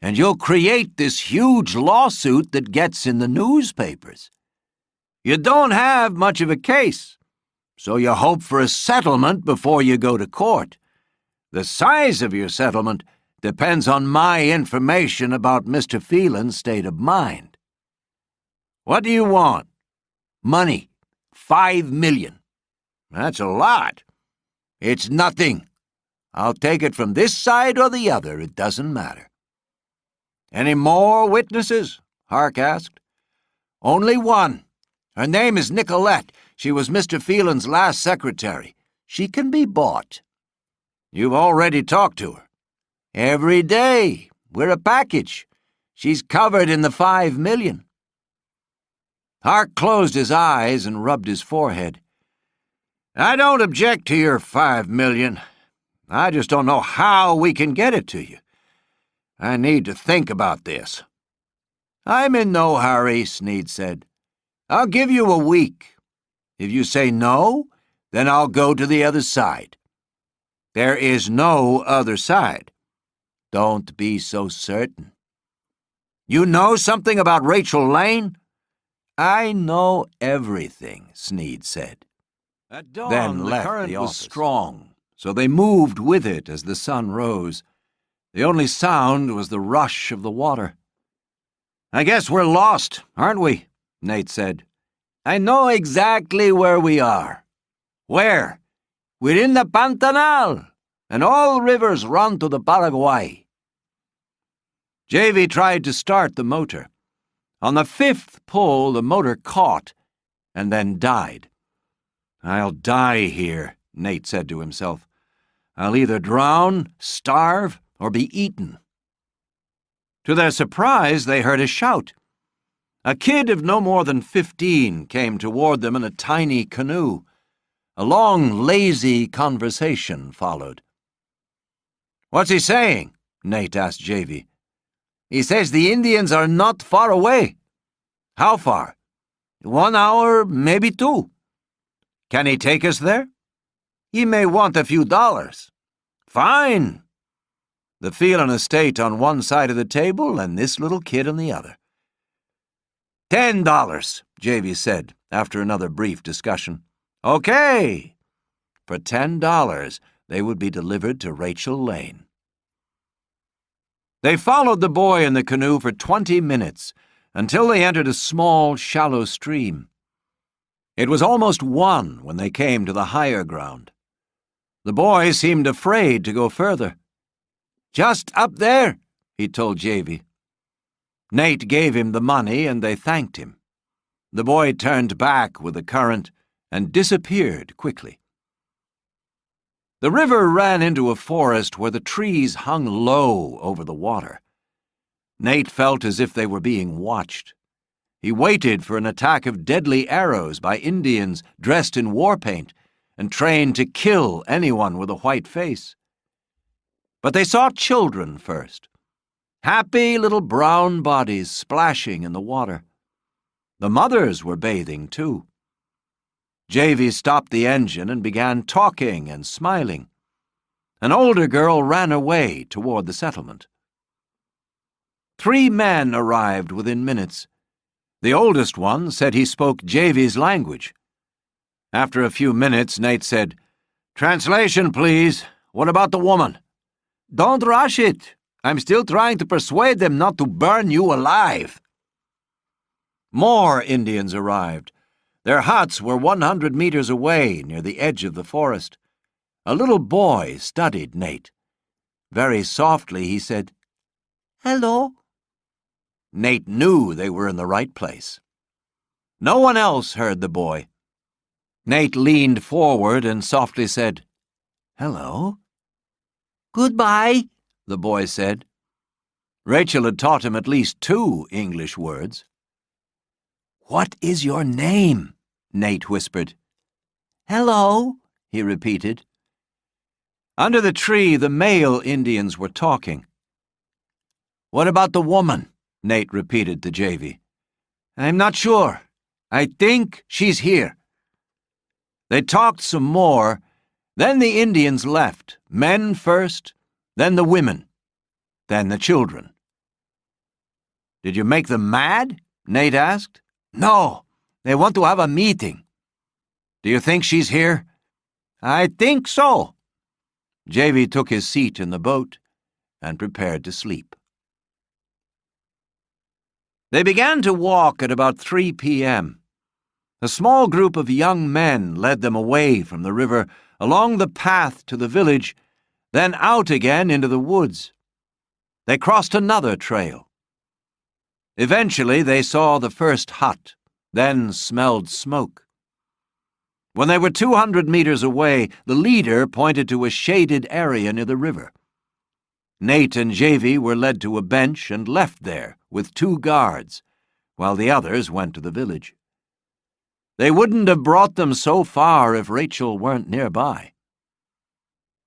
and you'll create this huge lawsuit that gets in the newspapers. You don't have much of a case, so you hope for a settlement before you go to court. The size of your settlement depends on my information about Mr. Phelan's state of mind. What do you want? Money. $5 million. That's a lot. It's nothing. I'll take it from this side or the other, it doesn't matter. Any more witnesses? Hark asked. Only one. Her name is Nicolette. She was Mr. Phelan's last secretary. She can be bought. You've already talked to her. Every day. We're a package. She's covered in the $5 million. Hark closed his eyes and rubbed his forehead. I don't object to your $5 million. I just don't know how we can get it to you. I need to think about this. I'm in no hurry, Sneed said. I'll give you a week. If you say no, then I'll go to the other side. There is no other side. Don't be so certain. You know something about Rachel Lane? I know everything, Sneed said. At dawn, Then the left current the was office. strong, so they moved with it as the sun rose. The only sound was the rush of the water. I guess we're lost, aren't we? Nate said. I know exactly where we are. Where? We're in the Pantanal, and all rivers run to the Paraguay. Javy tried to start the motor. On the 5th pull, the motor caught and then died. I'll die here, Nate said to himself. I'll either drown, starve, or be eaten. To their surprise, they heard a shout. A kid of no more than 15 came toward them in a tiny canoe. A long, lazy conversation followed. What's he saying? Nate asked Javy. He says the Indians are not far away. How far? 1 hour, maybe 2. Can he take us there? He may want a few dollars. Fine. The Phelan estate on one side of the table and this little kid on the other. $10, Javy said, after another brief discussion. Okay. For $10, they would be delivered to Rachel Lane. They followed the boy in the canoe for 20 minutes, until they entered a small, shallow stream. It was almost 1 when they came to the higher ground. The boy seemed afraid to go further. Just up there, he told Javy. Nate gave him the money and they thanked him. The boy turned back with the current and disappeared quickly. The river ran into a forest where the trees hung low over the water. Nate felt as if they were being watched. He waited for an attack of deadly arrows by Indians dressed in war paint and trained to kill anyone with a white face. But they saw children first. Happy little brown bodies splashing in the water. The mothers were bathing, too. Javy stopped the engine and began talking and smiling. An older girl ran away toward the settlement. 3 men arrived within minutes. The oldest one said he spoke Javy's language. After a few minutes, Nate said, Translation, please. What about the woman? Don't rush it. I'm still trying to persuade them not to burn you alive. More Indians arrived. Their huts were 100 meters away near the edge of the forest. A little boy studied Nate. Very softly he said, Hello. Nate knew they were in the right place. No one else heard the boy. Nate leaned forward and softly said, Hello. Goodbye, the boy said. Rachel had taught him at least 2 English words. What is your name? Nate whispered. Hello, he repeated. Under the tree, the male Indians were talking. What about the woman? Nate repeated to Javy. I'm not sure. I think she's here. They talked some more, Then the Indians left, men first, then the women, then the children. "Did you make them mad?" Nate asked. "No, they want to have a meeting." "Do you think she's here?" "I think so." Javy took his seat in the boat and prepared to sleep. They began to walk at about 3 p.m. A small group of young men led them away from the river, along the path to the village, then out again into the woods. They crossed another trail. Eventually they saw the first hut, then smelled smoke. When they were 200 meters away, the leader pointed to a shaded area near the river. Nate and Javy were led to a bench and left there with 2 guards, while the others went to the village. They wouldn't have brought them so far if Rachel weren't nearby.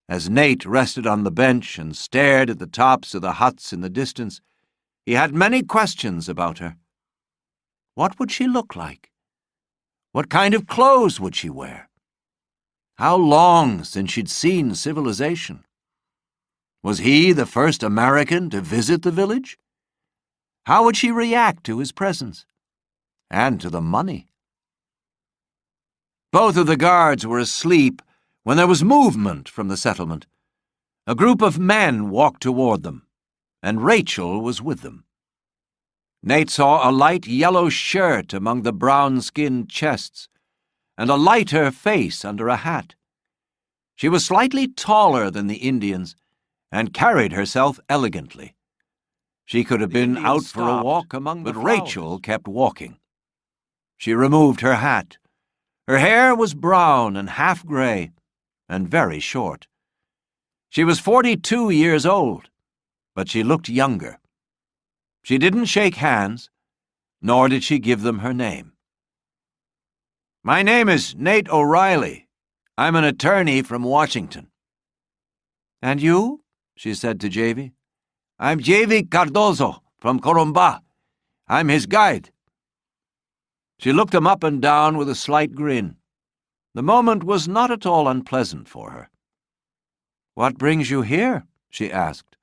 As Nate rested on the bench and stared at the tops of the huts in the distance, he had many questions about her. What would she look like? What kind of clothes would she wear? How long since she'd seen civilization? Was he the first American to visit the village? How would she react to his presence? And to the money? Both of the guards were asleep when there was movement from the settlement. A group of men walked toward them, and Rachel was with them. Nate saw a light yellow shirt among the brown-skinned chests, and a lighter face under a hat. She was slightly taller than the Indians, and carried herself elegantly. She could have been out for a walk among the flowers, but Rachel kept walking. She removed her hat. Her hair was brown and half-gray, and very short. She was 42 years old, but she looked younger. She didn't shake hands, nor did she give them her name. "My name is Nate O'Reilly. I'm an attorney from Washington." "And you?" she said to Javy. "I'm Javy Cardozo from Corumba. I'm his guide." She looked him up and down with a slight grin. The moment was not at all unpleasant for her. "What brings you here?" she asked.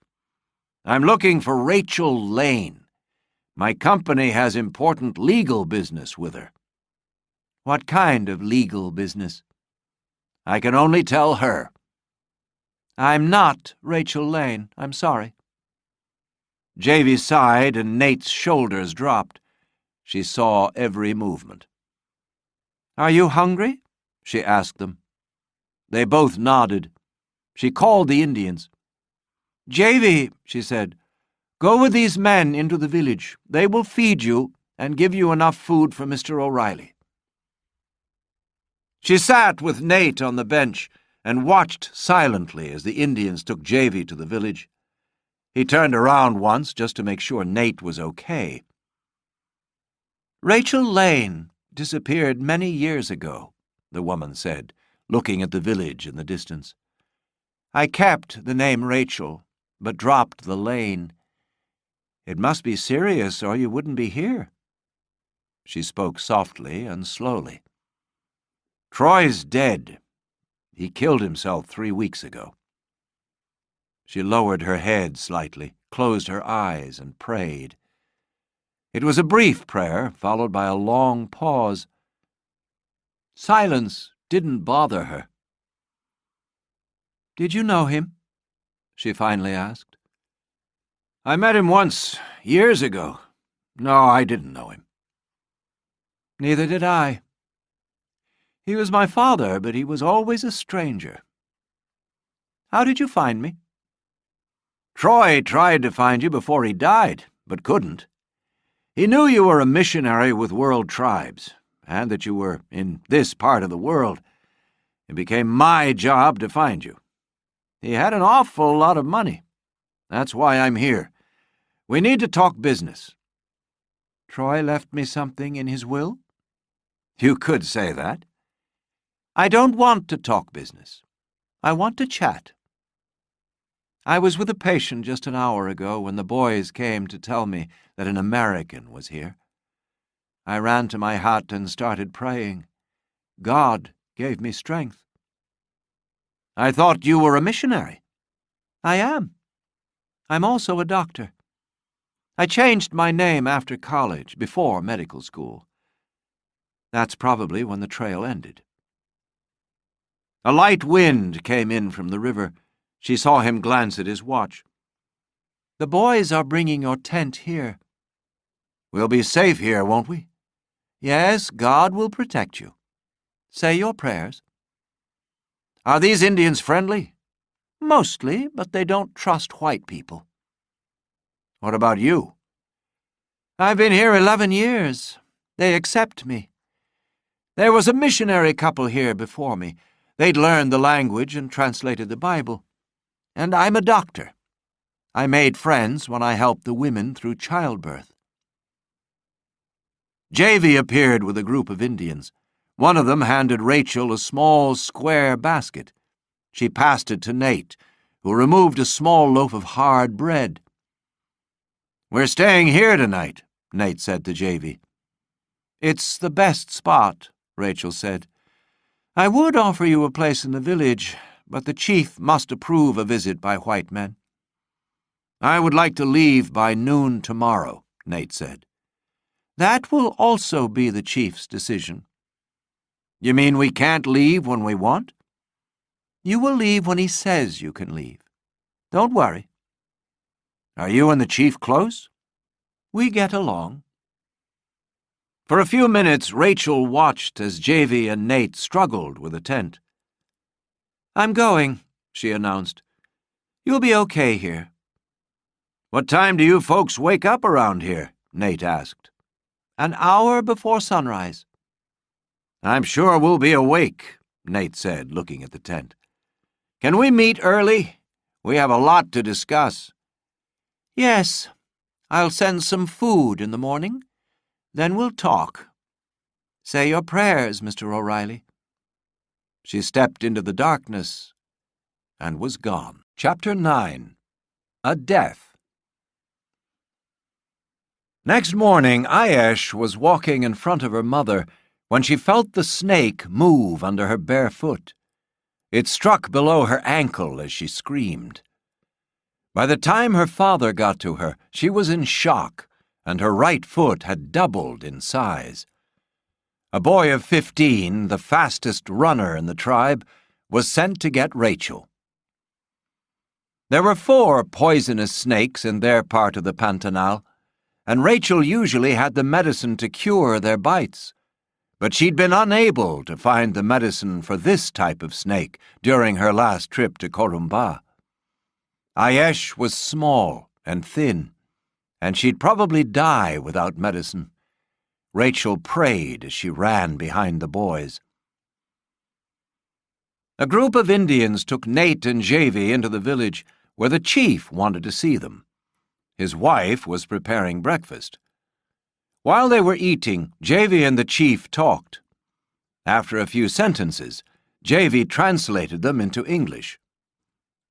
"I'm looking for Rachel Lane. My company has important legal business with her." "What kind of legal business?" "I can only tell her." "I'm not Rachel Lane. I'm sorry." Javy sighed and Nate's shoulders dropped. She saw every movement. "Are you hungry?" she asked them. They both nodded. She called the Indians. "Javy," she said, "go with these men into the village. They will feed you and give you enough food for Mr. O'Reilly." She sat with Nate on the bench and watched silently as the Indians took Javy to the village. He turned around once just to make sure Nate was okay. "Rachel Lane disappeared many years ago," the woman said, looking at the village in the distance. "I kept the name Rachel, but dropped the Lane. It must be serious or you wouldn't be here." She spoke softly and slowly. "Troy's dead. He killed himself 3 weeks ago." She lowered her head slightly, closed her eyes, and prayed. It was a brief prayer, followed by a long pause. Silence didn't bother her. "Did you know him?" she finally asked. "I met him once, years ago. No, I didn't know him." "Neither did I. He was my father, but he was always a stranger. How did you find me?" "Troy tried to find you before he died, but couldn't. He knew you were a missionary with world tribes, and that you were in this part of the world. It became my job to find you. He had an awful lot of money. That's why I'm here. We need to talk business." "Troy left me something in his will?" "You could say that." "I don't want to talk business. I want to chat. I was with a patient just an hour ago when the boys came to tell me that an American was here. I ran to my hut and started praying. God gave me strength." I thought you were a missionary. I am. I'm also a doctor. I changed my name after college, before medical school. That's probably when the trail ended. A light wind came in from the river. She saw him glance at his watch. The boys are bringing your tent here. We'll be safe here, won't we? Yes, God will protect you. Say your prayers. Are these Indians friendly? Mostly, but they don't trust white people. What about you? I've been here 11 years. They accept me. There was a missionary couple here before me. They'd learned the language and translated the Bible. And I'm a doctor. I made friends when I helped the women through childbirth. Javy appeared with a group of Indians. One of them handed Rachel a small square basket. She passed it to Nate, who removed a small loaf of hard bread. We're staying here tonight, Nate said to Javy. It's the best spot, Rachel said. I would offer you a place in the village, but the chief must approve a visit by white men. I would like to leave by noon tomorrow, Nate said. That will also be the chief's decision. You mean we can't leave when we want? You will leave when he says you can leave. Don't worry. Are you and the chief close? We get along. For a few minutes, Rachel watched as Javy and Nate struggled with a tent. I'm going, she announced. You'll be okay here. What time do you folks wake up around here? Nate asked. An hour before sunrise. I'm sure we'll be awake, Nate said, looking at the tent. Can we meet early? We have a lot to discuss. Yes, I'll send some food in the morning. Then we'll talk. Say your prayers, Mr. O'Reilly. She stepped into the darkness and was gone. Chapter 9. A Death. Next morning, Ayesh was walking in front of her mother when she felt the snake move under her bare foot. It struck below her ankle as she screamed. By the time her father got to her, she was in shock, and her right foot had doubled in size. A boy of 15, the fastest runner in the tribe, was sent to get Rachel. There were 4 poisonous snakes in their part of the Pantanal, and Rachel usually had the medicine to cure their bites. But she'd been unable to find the medicine for this type of snake during her last trip to Corumba. Ayesh was small and thin, and she'd probably die without medicine. Rachel prayed as she ran behind the boys. A group of Indians took Nate and Javy into the village, where the chief wanted to see them. His wife was preparing breakfast. While they were eating, Javy and the chief talked. After a few sentences, Javy translated them into English.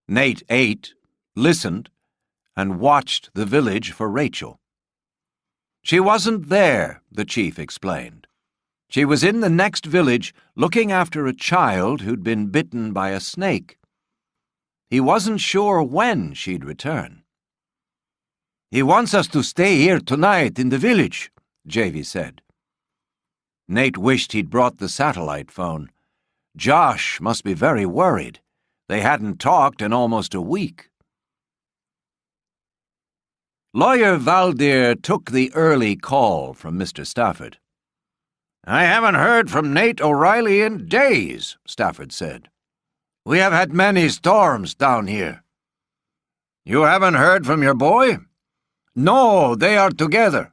Nate ate, listened, and watched the village for Rachel. She wasn't there, the chief explained. She was in the next village looking after a child who'd been bitten by a snake. He wasn't sure when she'd return. He wants us to stay here tonight in the village, Javy said. Nate wished he'd brought the satellite phone. Josh must be very worried. They hadn't talked in almost a week. Lawyer Valdir took the early call from Mr. Stafford. I haven't heard from Nate O'Reilly in days, Stafford said. We have had many storms down here. You haven't heard from your boy? No, they are together.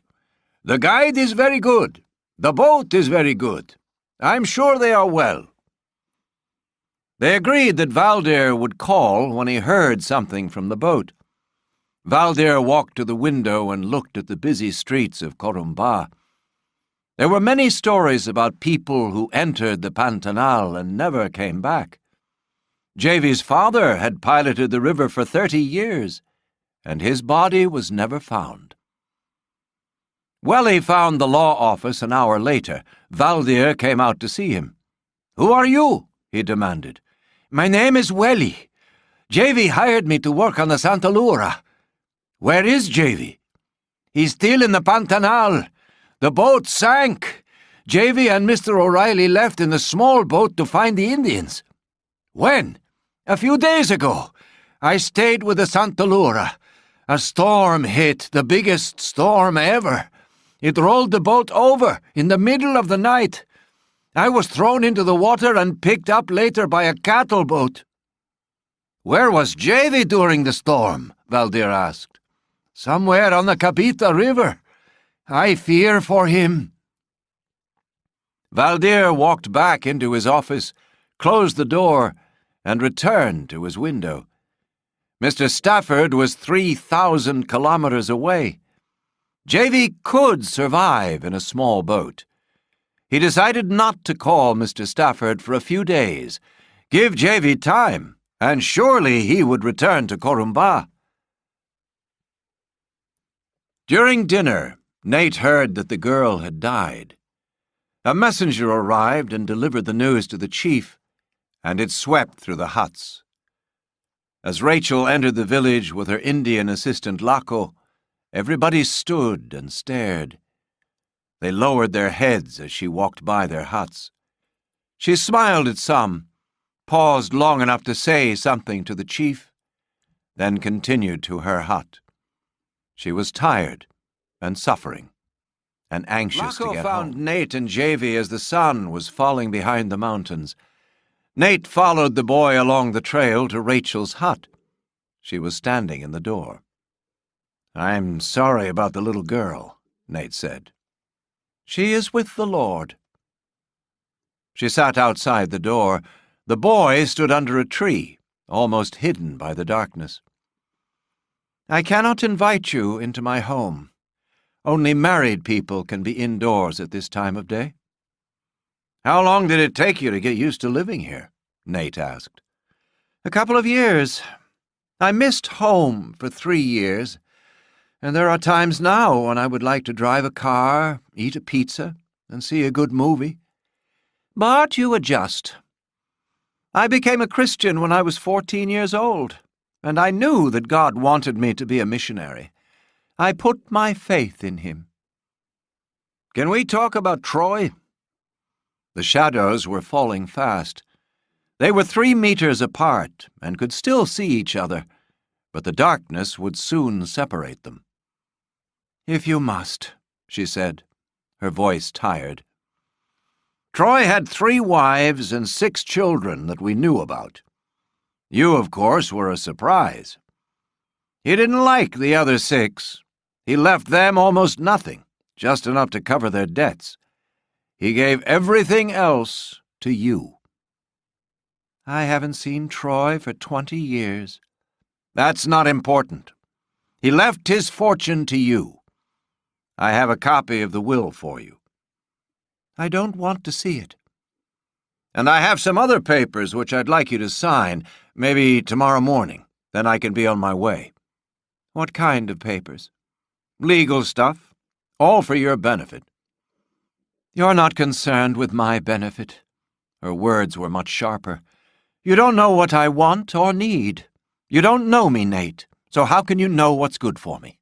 The guide is very good. The boat is very good. I'm sure they are well. They agreed that Valdir would call when he heard something from the boat. Valdir walked to the window and looked at the busy streets of Corumba. There were many stories about people who entered the Pantanal and never came back. Javy's father had piloted the river for 30 years, and his body was never found. Welly found the law office an hour later. Valdir came out to see him. Who are you? He demanded. My name is Welly. Javy hired me to work on the Santa Laura. Where is Javy? He's still in the Pantanal. The boat sank. Javy and Mr. O'Reilly left in the small boat to find the Indians. When? A few days ago. I stayed with the Santa Laura. A storm hit, the biggest storm ever. It rolled the boat over in the middle of the night. I was thrown into the water and picked up later by a cattle boat. Where was Javy during the storm? Valdir asked. Somewhere on the Capita River. I fear for him. Valdir walked back into his office, closed the door, and returned to his window. Mr. Stafford was 3,000 kilometers away. Javy could survive in a small boat. He decided not to call Mr. Stafford for a few days. Give Javy time, and surely he would return to Corumba. During dinner, Nate heard that the girl had died. A messenger arrived and delivered the news to the chief, and it swept through the huts. As Rachel entered the village with her Indian assistant Laco, everybody stood and stared. They lowered their heads as she walked by their huts. She smiled at some, paused long enough to say something to the chief, then continued to her hut. She was tired and suffering, and anxious to get home. Laco found Nate and Javy as the sun was falling behind the mountains. Nate followed the boy along the trail to Rachel's hut. She was standing in the door. "I'm sorry about the little girl," Nate said. "She is with the Lord." She sat outside the door. The boy stood under a tree, almost hidden by the darkness. "I cannot invite you into my home. Only married people can be indoors at this time of day." "How long did it take you to get used to living here?" Nate asked. "A couple of years. I missed home for 3 years, and there are times now when I would like to drive a car, eat a pizza, and see a good movie. But you adjust. I became a Christian when I was 14 years old, and I knew that God wanted me to be a missionary. I put my faith in him." "Can we talk about Troy?" The shadows were falling fast. They were 3 meters apart and could still see each other, but the darkness would soon separate them. "If you must," she said, her voice tired. "Troy had 3 wives and 6 children that we knew about. You, of course, were a surprise. He didn't like the other 6. He left them almost nothing, just enough to cover their debts. He gave everything else to you." "I haven't seen Troy for 20 years. "That's not important. He left his fortune to you. I have a copy of the will for you." "I don't want to see it." "And I have some other papers which I'd like you to sign, maybe tomorrow morning. Then I can be on my way." "What kind of papers?" "Legal stuff, all for your benefit." "You're not concerned with my benefit." Her words were much sharper. "You don't know what I want or need. You don't know me, Nate, so how can you know what's good for me?"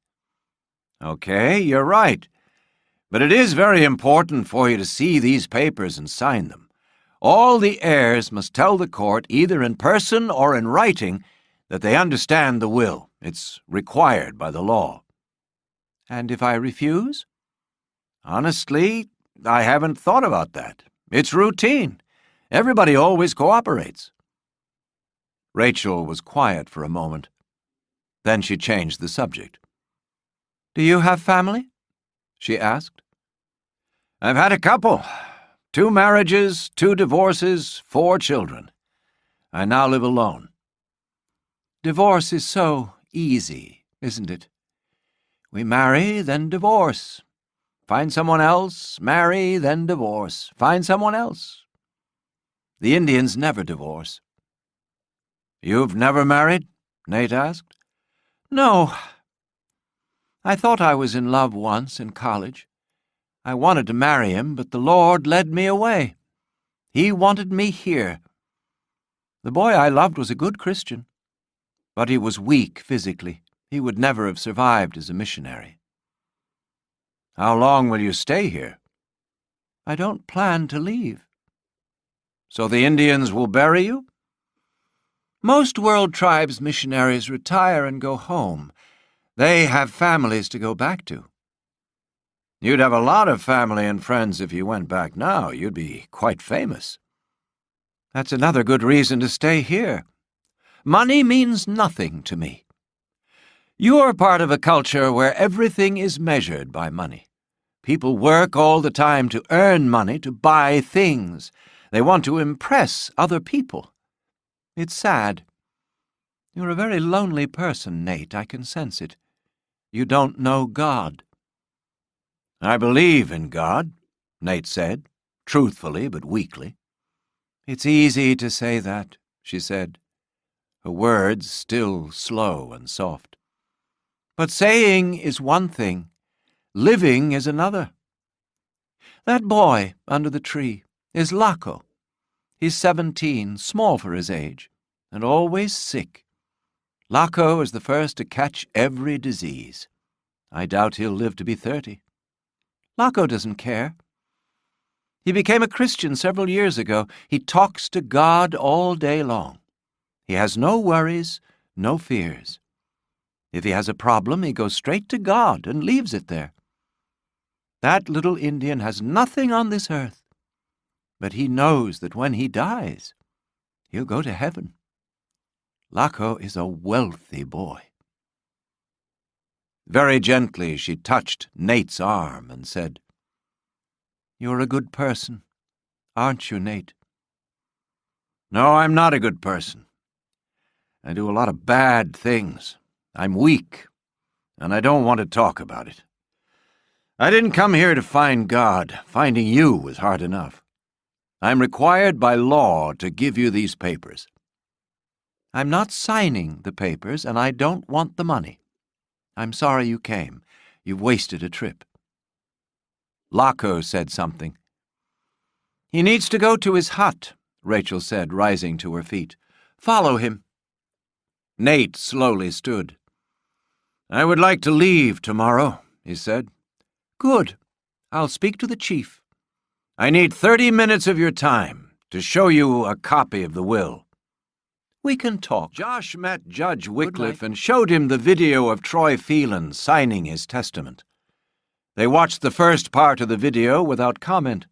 "Okay, you're right. But it is very important for you to see these papers and sign them. All the heirs must tell the court, either in person or in writing, that they understand the will. It's required by the law." "And if I refuse?" "Honestly, I haven't thought about that. It's routine. Everybody always cooperates." Rachel was quiet for a moment. Then she changed the subject. "Do you have family?" she asked. "I've had a couple. 2 marriages, 2 divorces, 4 children. I now live alone." "Divorce is so easy, isn't it? We marry, then divorce. Find someone else, marry, then divorce. Find someone else. The Indians never divorce." "You've never married?" Nate asked. "No. I thought I was in love once in college. I wanted to marry him, but the Lord led me away. He wanted me here. The boy I loved was a good Christian, but he was weak physically. He would never have survived as a missionary. How long will you stay here? I don't plan to leave. So the Indians will bury you? Most World Tribes missionaries retire and go home. They have families to go back to. You'd have a lot of family and friends if you went back now. You'd be quite famous. That's another good reason to stay here. Money means nothing to me. You're part of a culture where everything is measured by money. People work all the time to earn money, to buy things. They want to impress other people. It's sad. You're a very lonely person, Nate. I can sense it. You don't know God. I believe in God, Nate said, truthfully but weakly. It's easy to say that, she said, her words still slow and soft. But saying is one thing, living is another. That boy under the tree is Laco. He's 17, small for his age, and always sick. Laco is the first to catch every disease. I doubt he'll live to be 30. Laco doesn't care. He became a Christian several years ago. He talks to God all day long. He has no worries, no fears. If he has a problem, he goes straight to God and leaves it there. That little Indian has nothing on this earth, but he knows that when he dies, he'll go to heaven. Laco is a wealthy boy. Very gently she touched Nate's arm and said, "You're a good person, aren't you, Nate?" No, I'm not a good person. I do a lot of bad things. I'm weak, and I don't want to talk about it. I didn't come here to find God. Finding you was hard enough. I'm required by law to give you these papers. I'm not signing the papers, and I don't want the money. I'm sorry you came. You've wasted a trip. Laco said something. He needs to go to his hut, Rachel said, rising to her feet. Follow him. Nate slowly stood. I would like to leave tomorrow, he said. Good. I'll speak to the chief. I need 30 minutes of your time to show you a copy of the will. We can talk. Josh met Judge Wycliffe and showed him the video of Troy Phelan signing his testament. They watched the first part of the video without comment.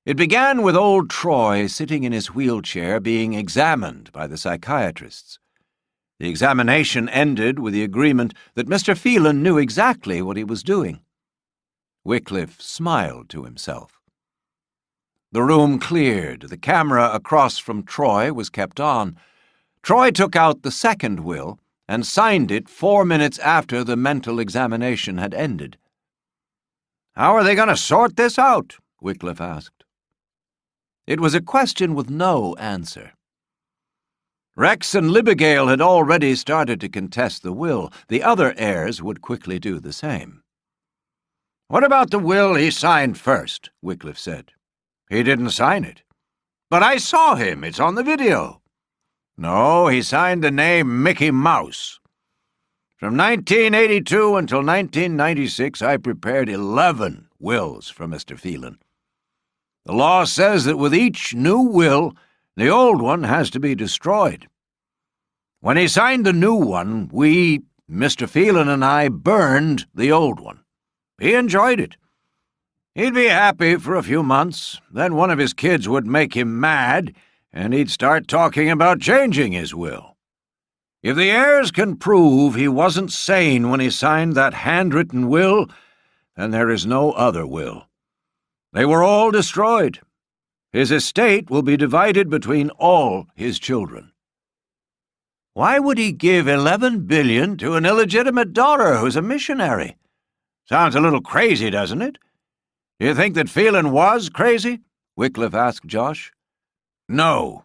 It began with old Troy sitting in his wheelchair being examined by the psychiatrists. The examination ended with the agreement that Mr. Phelan knew exactly what he was doing. Wycliffe smiled to himself. The room cleared. The camera across from Troy was kept on. Troy took out the second will and signed it 4 minutes after the mental examination had ended. How are they going to sort this out? Wycliffe asked. It was a question with no answer. Rex and Libigale had already started to contest the will. The other heirs would quickly do the same. What about the will he signed first? Wycliffe said. He didn't sign it. But I saw him. It's on the video. No, he signed the name Mickey Mouse. From 1982 until 1996, I prepared 11 wills for Mr. Phelan. The law says that with each new will, the old one has to be destroyed. When he signed the new one, we, Mr. Phelan and I, burned the old one. He enjoyed it. He'd be happy for a few months, then one of his kids would make him mad, and he'd start talking about changing his will. If the heirs can prove he wasn't sane when he signed that handwritten will, then there is no other will. They were all destroyed. His estate will be divided between all his children. Why would he give $11 billion to an illegitimate daughter who's a missionary? Sounds a little crazy, doesn't it? Do you think that Phelan was crazy? Wycliffe asked Josh. No.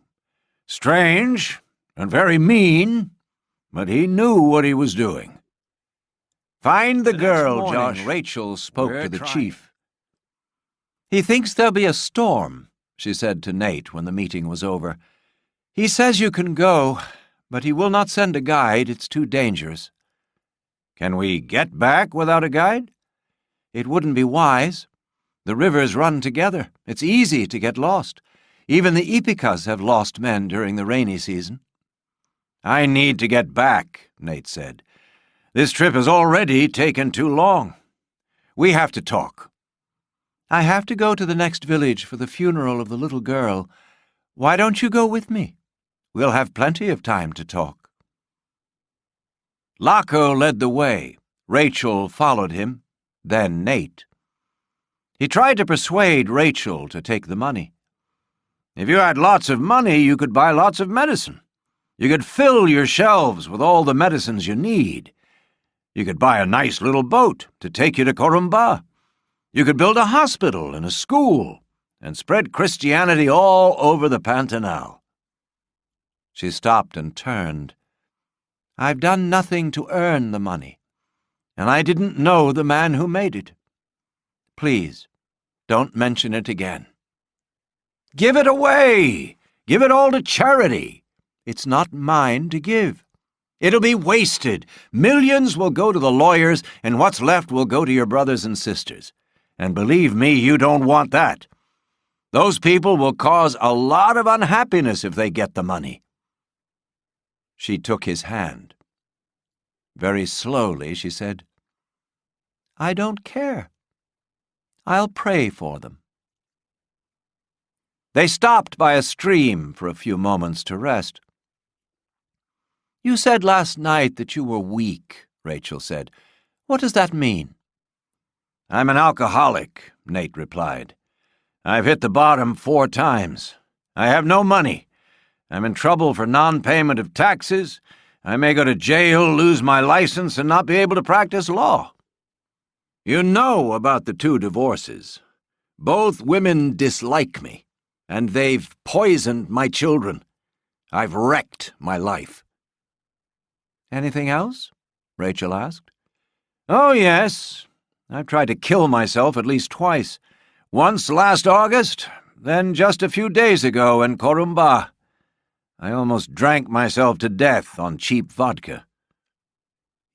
Strange and very mean, but he knew what he was doing. Find the girl, Josh. Rachel spoke to the chief. He thinks there'll be a storm, she said to Nate when the meeting was over. He says you can go, but he will not send a guide. It's too dangerous. Can we get back without a guide? It wouldn't be wise. The rivers run together. It's easy to get lost. Even the Ipikas have lost men during the rainy season. I need to get back, Nate said. This trip has already taken too long. We have to talk. I have to go to the next village for the funeral of the little girl. Why don't you go with me? We'll have plenty of time to talk. Laco led the way. Rachel followed him, then Nate. He tried to persuade Rachel to take the money. If you had lots of money, you could buy lots of medicine. You could fill your shelves with all the medicines you need. You could buy a nice little boat to take you to Corumba. You could build a hospital and a school and spread Christianity all over the Pantanal. She stopped and turned. I've done nothing to earn the money, and I didn't know the man who made it. Please, don't mention it again. Give it away! Give it all to charity! It's not mine to give. It'll be wasted. Millions will go to the lawyers, and what's left will go to your brothers and sisters. And believe me, you don't want that. Those people will cause a lot of unhappiness if they get the money. She took his hand. Very slowly, she said, I don't care. I'll pray for them. They stopped by a stream for a few moments to rest. You said last night that you were weak, Rachel said. What does that mean? I'm an alcoholic, Nate replied. I've hit the bottom 4 times. I have no money. I'm in trouble for non-payment of taxes. I may go to jail, lose my license, and not be able to practice law. You know about the 2 divorces. Both women dislike me, and they've poisoned my children. I've wrecked my life. Anything else? Rachel asked. Oh, yes. I've tried to kill myself at least twice. Once last August, then just a few days ago in Corumba. I almost drank myself to death on cheap vodka.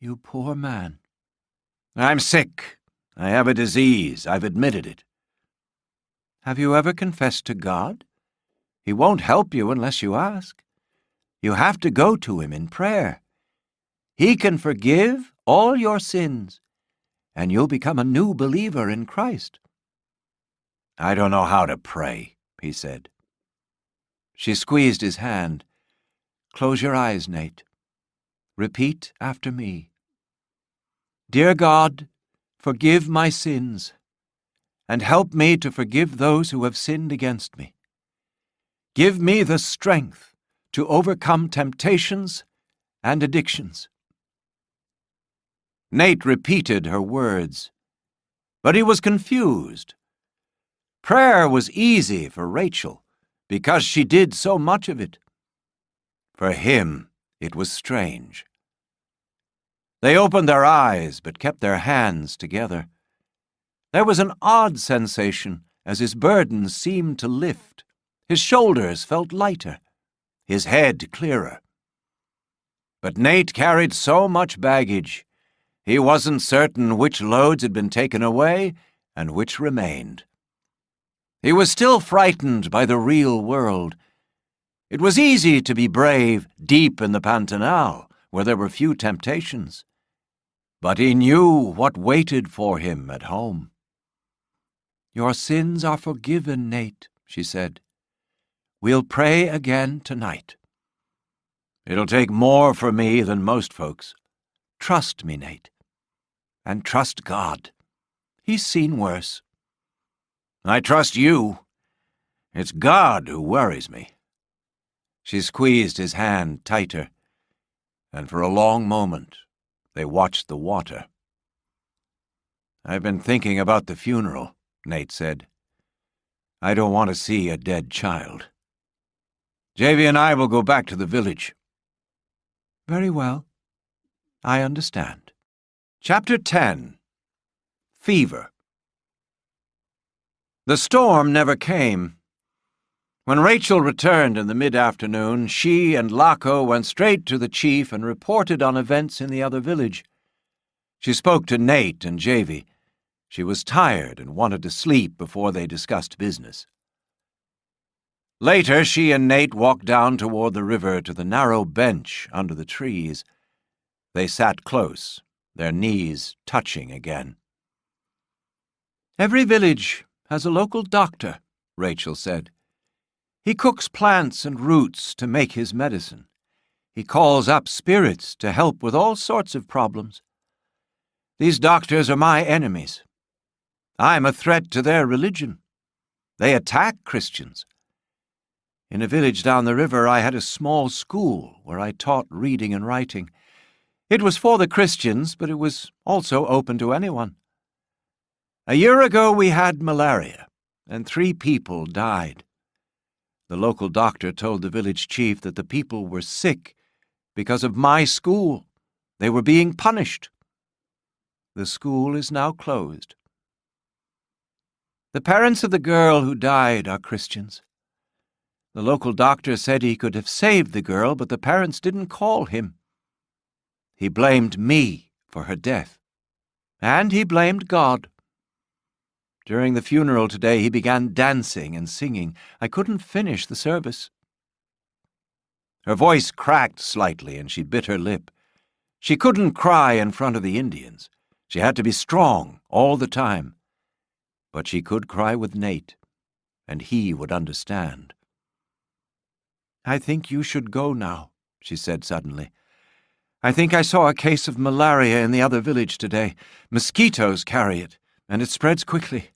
You poor man. I'm sick. I have a disease. I've admitted it. Have you ever confessed to God? He won't help you unless you ask. You have to go to him in prayer. He can forgive all your sins, and you'll become a new believer in Christ. I don't know how to pray, he said. She squeezed his hand. Close your eyes, Nate. Repeat after me. Dear God, forgive my sins, and help me to forgive those who have sinned against me. Give me the strength to overcome temptations and addictions. Nate repeated her words, but he was confused. Prayer was easy for Rachel, because she did so much of it. For him, it was strange. They opened their eyes, but kept their hands together. There was an odd sensation as his burden seemed to lift. His shoulders felt lighter, his head clearer. But Nate carried so much baggage, he wasn't certain which loads had been taken away and which remained. He was still frightened by the real world. It was easy to be brave deep in the Pantanal, where there were few temptations. But he knew what waited for him at home. Your sins are forgiven, Nate, she said. We'll pray again tonight. It'll take more for me than most folks. Trust me, Nate. And trust God. He's seen worse. I trust you. It's God who worries me. She squeezed his hand tighter, and for a long moment they watched the water. I've been thinking about the funeral, Nate said. I don't want to see a dead child. Javy and I will go back to the village. Very well. I understand. Chapter 10. Fever. The storm never came. When Rachel returned in the mid-afternoon, she and Laco went straight to the chief and reported on events in the other village. She spoke to Nate and Javy. She was tired and wanted to sleep before they discussed business. Later, she and Nate walked down toward the river to the narrow bench under the trees. They sat close, their knees touching again. "Every village has a local doctor," Rachel said. "He cooks plants and roots to make his medicine. He calls up spirits to help with all sorts of problems. These doctors are my enemies. I'm a threat to their religion. They attack Christians. In a village down the river, I had a small school where I taught reading and writing. It was for the Christians, but it was also open to anyone. A year ago, we had malaria, and 3 people died. The local doctor told the village chief that the people were sick because of my school. They were being punished. The school is now closed. The parents of the girl who died are Christians. The local doctor said he could have saved the girl, but the parents didn't call him. He blamed me for her death, and he blamed God. During the funeral today, he began dancing and singing. I couldn't finish the service." Her voice cracked slightly, and she bit her lip. She couldn't cry in front of the Indians. She had to be strong all the time. But she could cry with Nate, and he would understand. "I think you should go now," she said suddenly. "I think I saw a case of malaria in the other village today. Mosquitoes carry it, and it spreads quickly.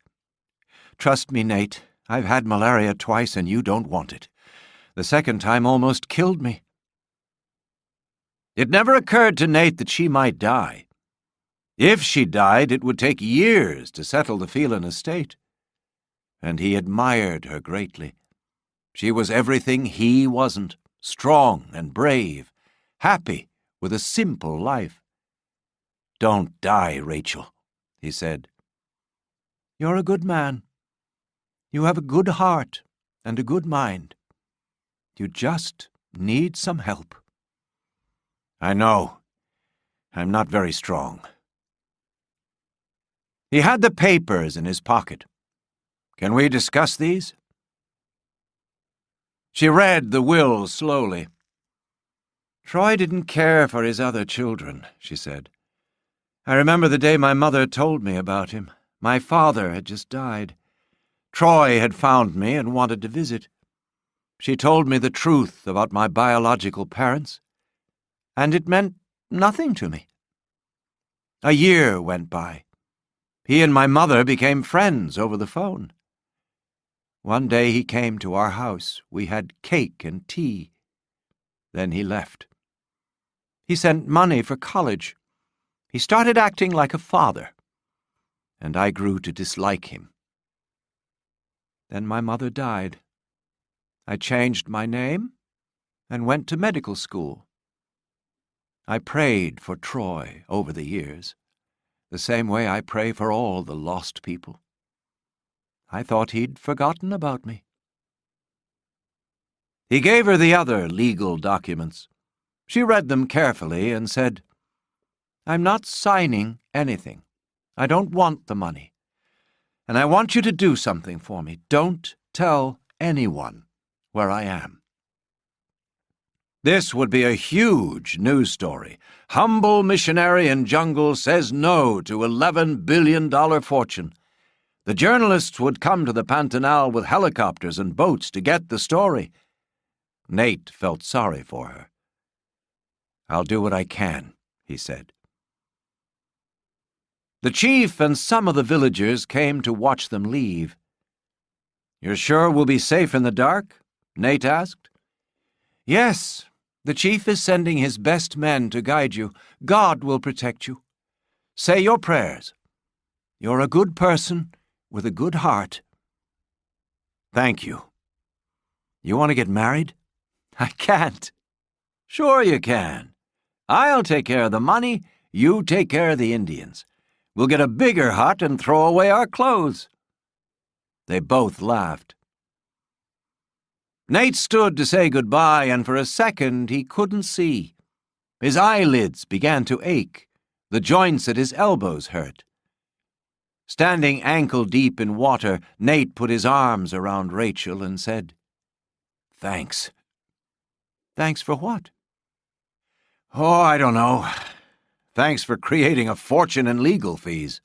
Trust me, Nate, I've had malaria twice and you don't want it. The second time almost killed me." It never occurred to Nate that she might die. If she died, it would take years to settle the Phelan estate. And he admired her greatly. She was everything he wasn't, strong and brave, happy with a simple life. "Don't die, Rachel," he said. "You're a good man. You have a good heart and a good mind. You just need some help." "I know. I'm not very strong." He had the papers in his pocket. "Can we discuss these?" She read the will slowly. "Troy didn't care for his other children," she said. "I remember the day my mother told me about him. My father had just died. Troy had found me and wanted to visit. She told me the truth about my biological parents, and it meant nothing to me. A year went by. He and my mother became friends over the phone. One day he came to our house. We had cake and tea. Then he left. He sent money for college. He started acting like a father, and I grew to dislike him. Then my mother died. I changed my name and went to medical school. I prayed for Troy over the years, the same way I pray for all the lost people. I thought he'd forgotten about me." He gave her the other legal documents. She read them carefully and said, "I'm not signing anything. I don't want the money. And I want you to do something for me. Don't tell anyone where I am." This would be a huge news story. Humble missionary in jungle says no to $11 billion fortune. The journalists would come to the Pantanal with helicopters and boats to get the story. Nate felt sorry for her. "I'll do what I can," he said. The chief and some of the villagers came to watch them leave. "You're sure we'll be safe in the dark?" Nate asked. "Yes, the chief is sending his best men to guide you. God will protect you. Say your prayers. You're a good person with a good heart." "Thank you. You want to get married?" "I can't." "Sure you can. I'll take care of the money, you take care of the Indians. We'll get a bigger hut and throw away our clothes." They both laughed. Nate stood to say goodbye, and for a second he couldn't see. His eyelids began to ache. The joints at his elbows hurt. Standing ankle-deep in water, Nate put his arms around Rachel and said, "Thanks." "Thanks for what?" "Oh, I don't know. Thanks for creating a fortune in legal fees."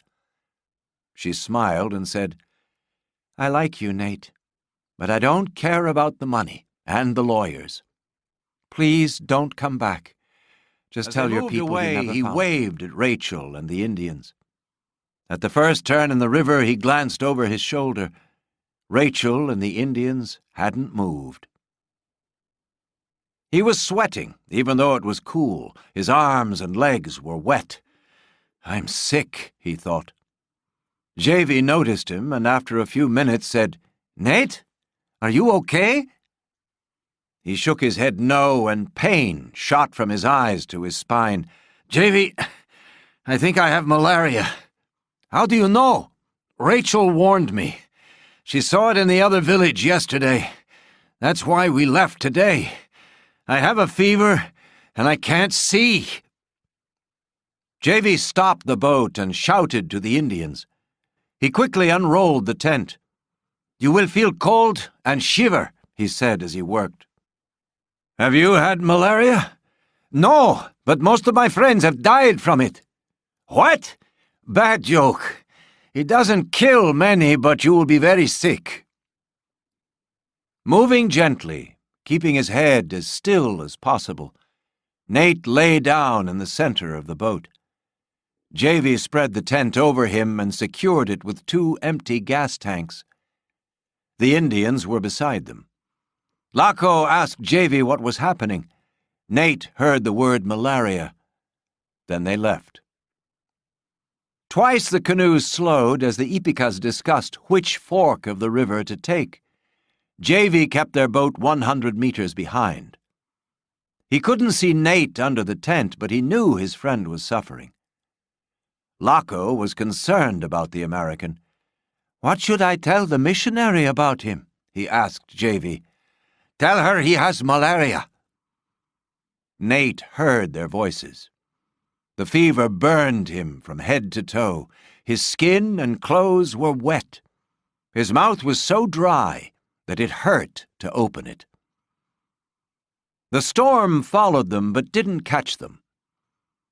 She smiled and said, "I like you, Nate, but I don't care about the money and the lawyers. Please don't come back. Just tell your people you never found me." He waved at Rachel and the Indians. At the first turn in the river, he glanced over his shoulder. Rachel and the Indians hadn't moved. He was sweating, even though it was cool. His arms and legs were wet. "I'm sick," he thought. Javy noticed him, and after a few minutes said, "Nate, are you okay?" He shook his head no, and pain shot from his eyes to his spine. "Javy, I think I have malaria." "How do you know?" "Rachel warned me. She saw it in the other village yesterday. That's why we left today. I have a fever, and I can't see." Javy stopped the boat and shouted to the Indians. He quickly unrolled the tent. "You will feel cold and shiver," he said as he worked. "Have you had malaria?" "No, but most of my friends have died from it." "What? Bad joke. It doesn't kill many, but you will be very sick." Moving gently, keeping his head as still as possible, Nate lay down in the center of the boat. Javy spread the tent over him and secured it with 2 empty gas tanks. The Indians were beside them. Laco asked Javy what was happening. Nate heard the word malaria. Then they left. Twice the canoes slowed as the Ipicas discussed which fork of the river to take. Javy kept their boat 100 meters behind. He couldn't see Nate under the tent, but he knew his friend was suffering. Laco was concerned about the American. "What should I tell the missionary about him?" he asked Javy. "Tell her he has malaria." Nate heard their voices. The fever burned him from head to toe. His skin and clothes were wet. His mouth was so dry that it hurt to open it. The storm followed them but didn't catch them.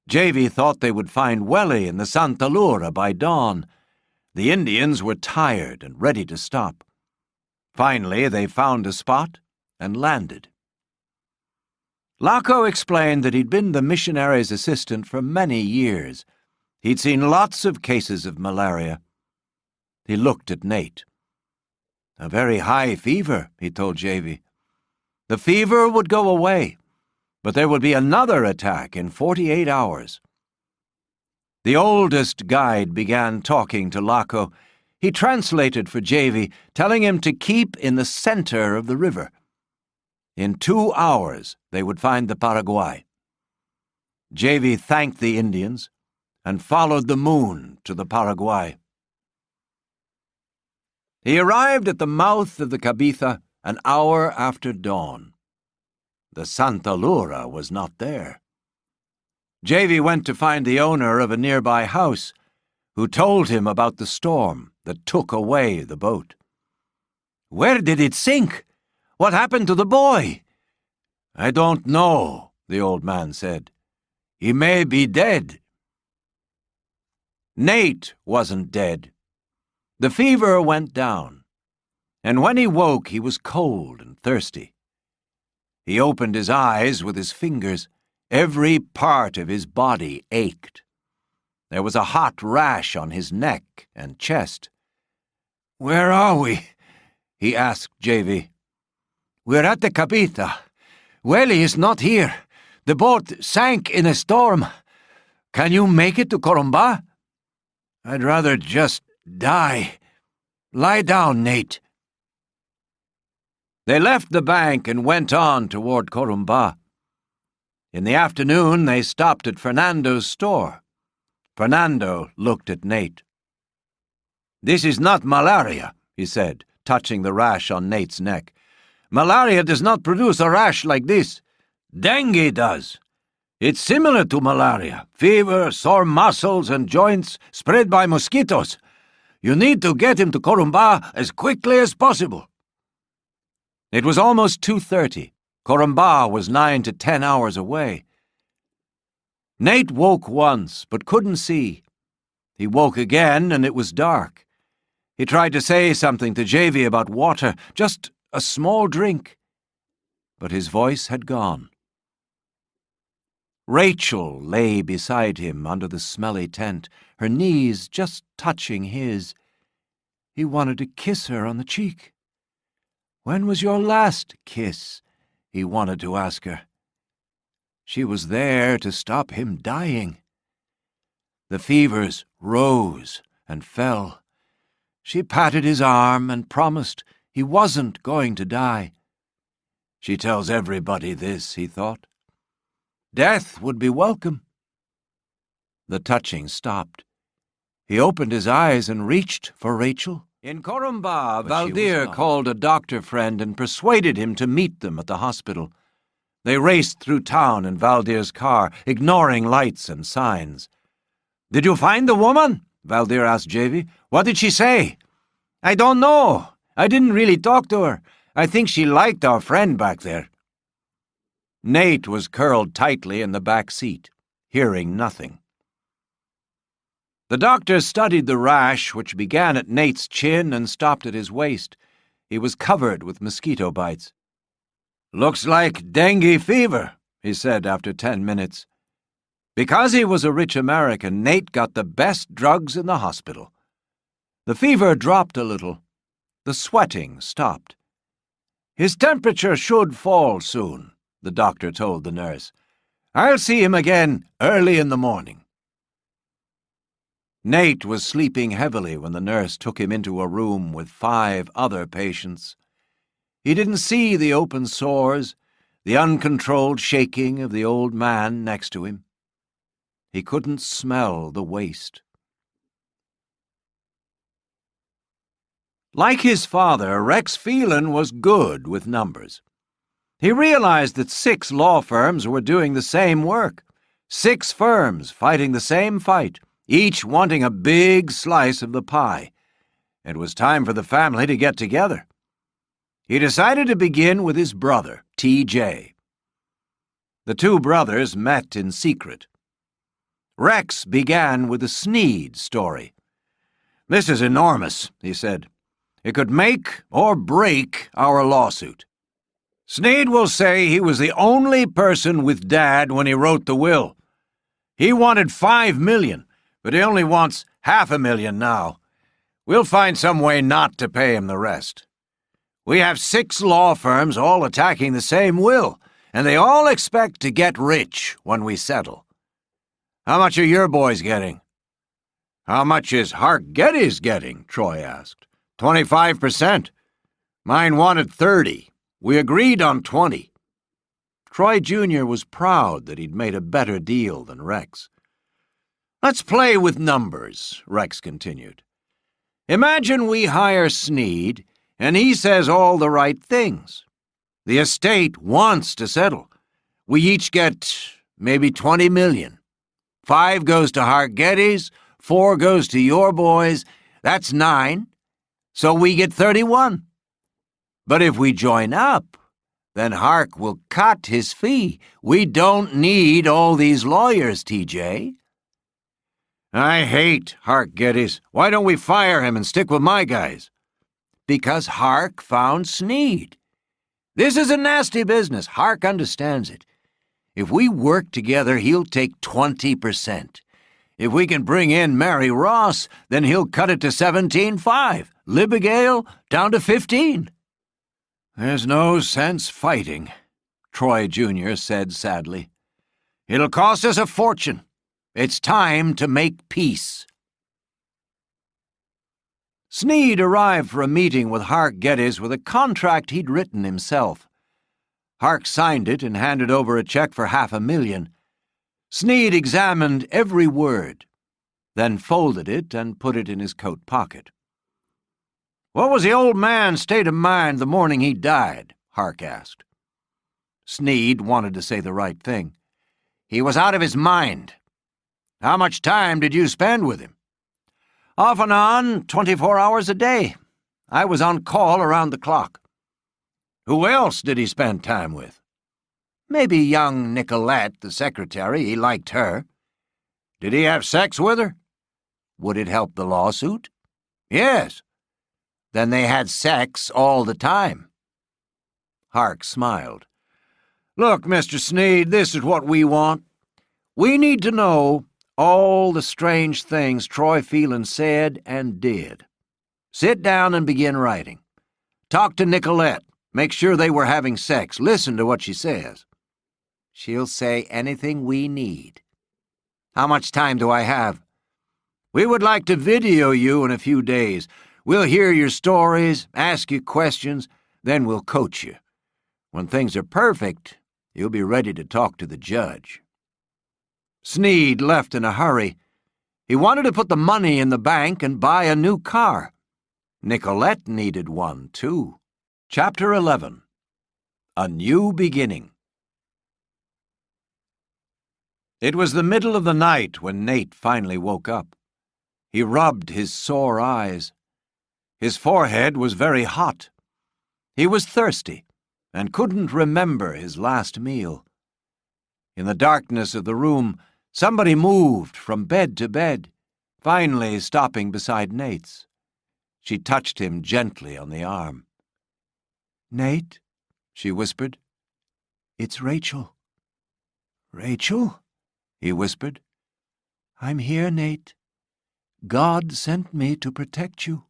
Javy thought they would find Welly in the Santa Lura by dawn. The Indians were tired and ready to stop. Finally, they found a spot and landed. Laco explained that he'd been the missionary's assistant for many years. He'd seen lots of cases of malaria. He looked at Nate. "A very high fever," he told Javy. "The fever would go away, but there would be another attack in 48 hours. The oldest guide began talking to Laco. He translated for Javy, telling him to keep in the center of the river. In 2 hours, they would find the Paraguay. Javy thanked the Indians and followed the moon to the Paraguay. He arrived at the mouth of the Cabeza an hour after dawn. The Santa Lura was not there. Javy went to find the owner of a nearby house, who told him about the storm that took away the boat. "Where did it sink? What happened to the boy?" "I don't know," the old man said. "He may be dead." Nate wasn't dead. The fever went down, and when he woke he was cold and thirsty. He opened his eyes with his fingers. Every part of his body ached. There was a hot rash on his neck and chest. "Where are we?" he asked Javy. "We're at the Cabeza. Welly is not here. The boat sank in a storm. Can you make it to Corumbá?" "I'd rather just die. Lie down, Nate." They left the bank and went on toward Corumbá. In the afternoon, they stopped at Fernando's store. Fernando looked at Nate. "This is not malaria," he said, touching the rash on Nate's neck. Malaria does not produce a rash like this. Dengue does. It's similar to malaria. Fever, sore muscles and joints spread by mosquitoes. You need to get him to Corumba as quickly as possible. It was almost 2:30. Corumba was 9 to 10 hours away. Nate woke once, but couldn't see. He woke again, and it was dark. He tried to say something to Javy about water, just a small drink. But his voice had gone. Rachel lay beside him under the smelly tent, her knees just touching his. He wanted to kiss her on the cheek. "When was your last kiss?" he wanted to ask her. She was there to stop him dying. The fevers rose and fell. She patted his arm and promised he wasn't going to die. She tells everybody this, he thought. Death would be welcome. The touching stopped. He opened his eyes and reached for Rachel. In Corumba, Valdir called a doctor friend and persuaded him to meet them at the hospital. They raced through town in Valdir's car, ignoring lights and signs. "Did you find the woman?" Valdir asked Javy. "What did she say?" "I don't know. I didn't really talk to her. I think she liked our friend back there." Nate was curled tightly in the back seat, hearing nothing. The doctor studied the rash, which began at Nate's chin and stopped at his waist. He was covered with mosquito bites. "Looks like dengue fever," he said after 10 minutes. Because he was a rich American, Nate got the best drugs in the hospital. The fever dropped a little. The sweating stopped. "His temperature should fall soon," the doctor told the nurse. "I'll see him again early in the morning." Nate was sleeping heavily when the nurse took him into a room with 5 other patients. He didn't see the open sores, the uncontrolled shaking of the old man next to him. He couldn't smell the waste. Like his father, Rex Phelan was good with numbers. He realized that 6 law firms were doing the same work, 6 firms fighting the same fight, each wanting a big slice of the pie. It was time for the family to get together. He decided to begin with his brother, T.J. The 2 brothers met in secret. Rex began with the Sneed story. "This is enormous," he said. "It could make or break our lawsuit. Sneed will say he was the only person with Dad when he wrote the will. He wanted $5 million, but he only wants $500,000 now. We'll find some way not to pay him the rest. We have 6 law firms all attacking the same will, and they all expect to get rich when we settle. How much are your boys getting?" "How much is Hark Geddes getting?" Troy asked. 25%. Mine wanted 30. We agreed on 20. Troy Jr. was proud that he'd made a better deal than Rex. "Let's play with numbers," Rex continued. "Imagine we hire Sneed, and he says all the right things. The estate wants to settle. We each get maybe $20 million. 5 goes to Hark Geddes, 4 goes to your boys. That's 9. So we get 31. But if we join up, then Hark will cut his fee. We don't need all these lawyers, TJ." "I hate Hark Geddes. Why don't we fire him and stick with my guys?" "Because Hark found Sneed. This is a nasty business. Hark understands it. If we work together, he'll take 20%. If we can bring in Mary Ross, then he'll cut it to 17.5. Libigale down to 15. "There's no sense fighting," Troy Jr. said sadly. "It'll cost us a fortune. It's time to make peace." Sneed arrived for a meeting with Hark Geddes with a contract he'd written himself. Hark signed it and handed over a check for $500,000. Sneed examined every word, then folded it and put it in his coat pocket. "What was the old man's state of mind the morning he died?" Hark asked. Sneed wanted to say the right thing. He was out of his mind. How much time did you spend with him? Off and on, 24 hours a day. I was on call around the clock. Who else did he spend time with? Maybe young Nicolette, the secretary. He liked her. Did he have sex with her? Would it help the lawsuit? Yes. Then they had sex all the time. Hark smiled. Look, Mr. Sneed, this is what we want. We need to know all the strange things Troy Phelan said and did. Sit down and begin writing. Talk to Nicolette. Make sure they were having sex. Listen to what she says. She'll say anything we need. How much time do I have? We would like to video you in a few days. We'll hear your stories, ask you questions, then we'll coach you. When things are perfect, you'll be ready to talk to the judge. Sneed left in a hurry. He wanted to put the money in the bank and buy a new car. Nicolette needed one, too. Chapter 11. A New Beginning. It was the middle of the night when Nate finally woke up. He rubbed his sore eyes. His forehead was very hot. He was thirsty and couldn't remember his last meal. In the darkness of the room, somebody moved from bed to bed, finally stopping beside Nate's. She touched him gently on the arm. "Nate," she whispered, "it's Rachel." "Rachel?" he whispered. "I'm here, Nate. God sent me to protect you."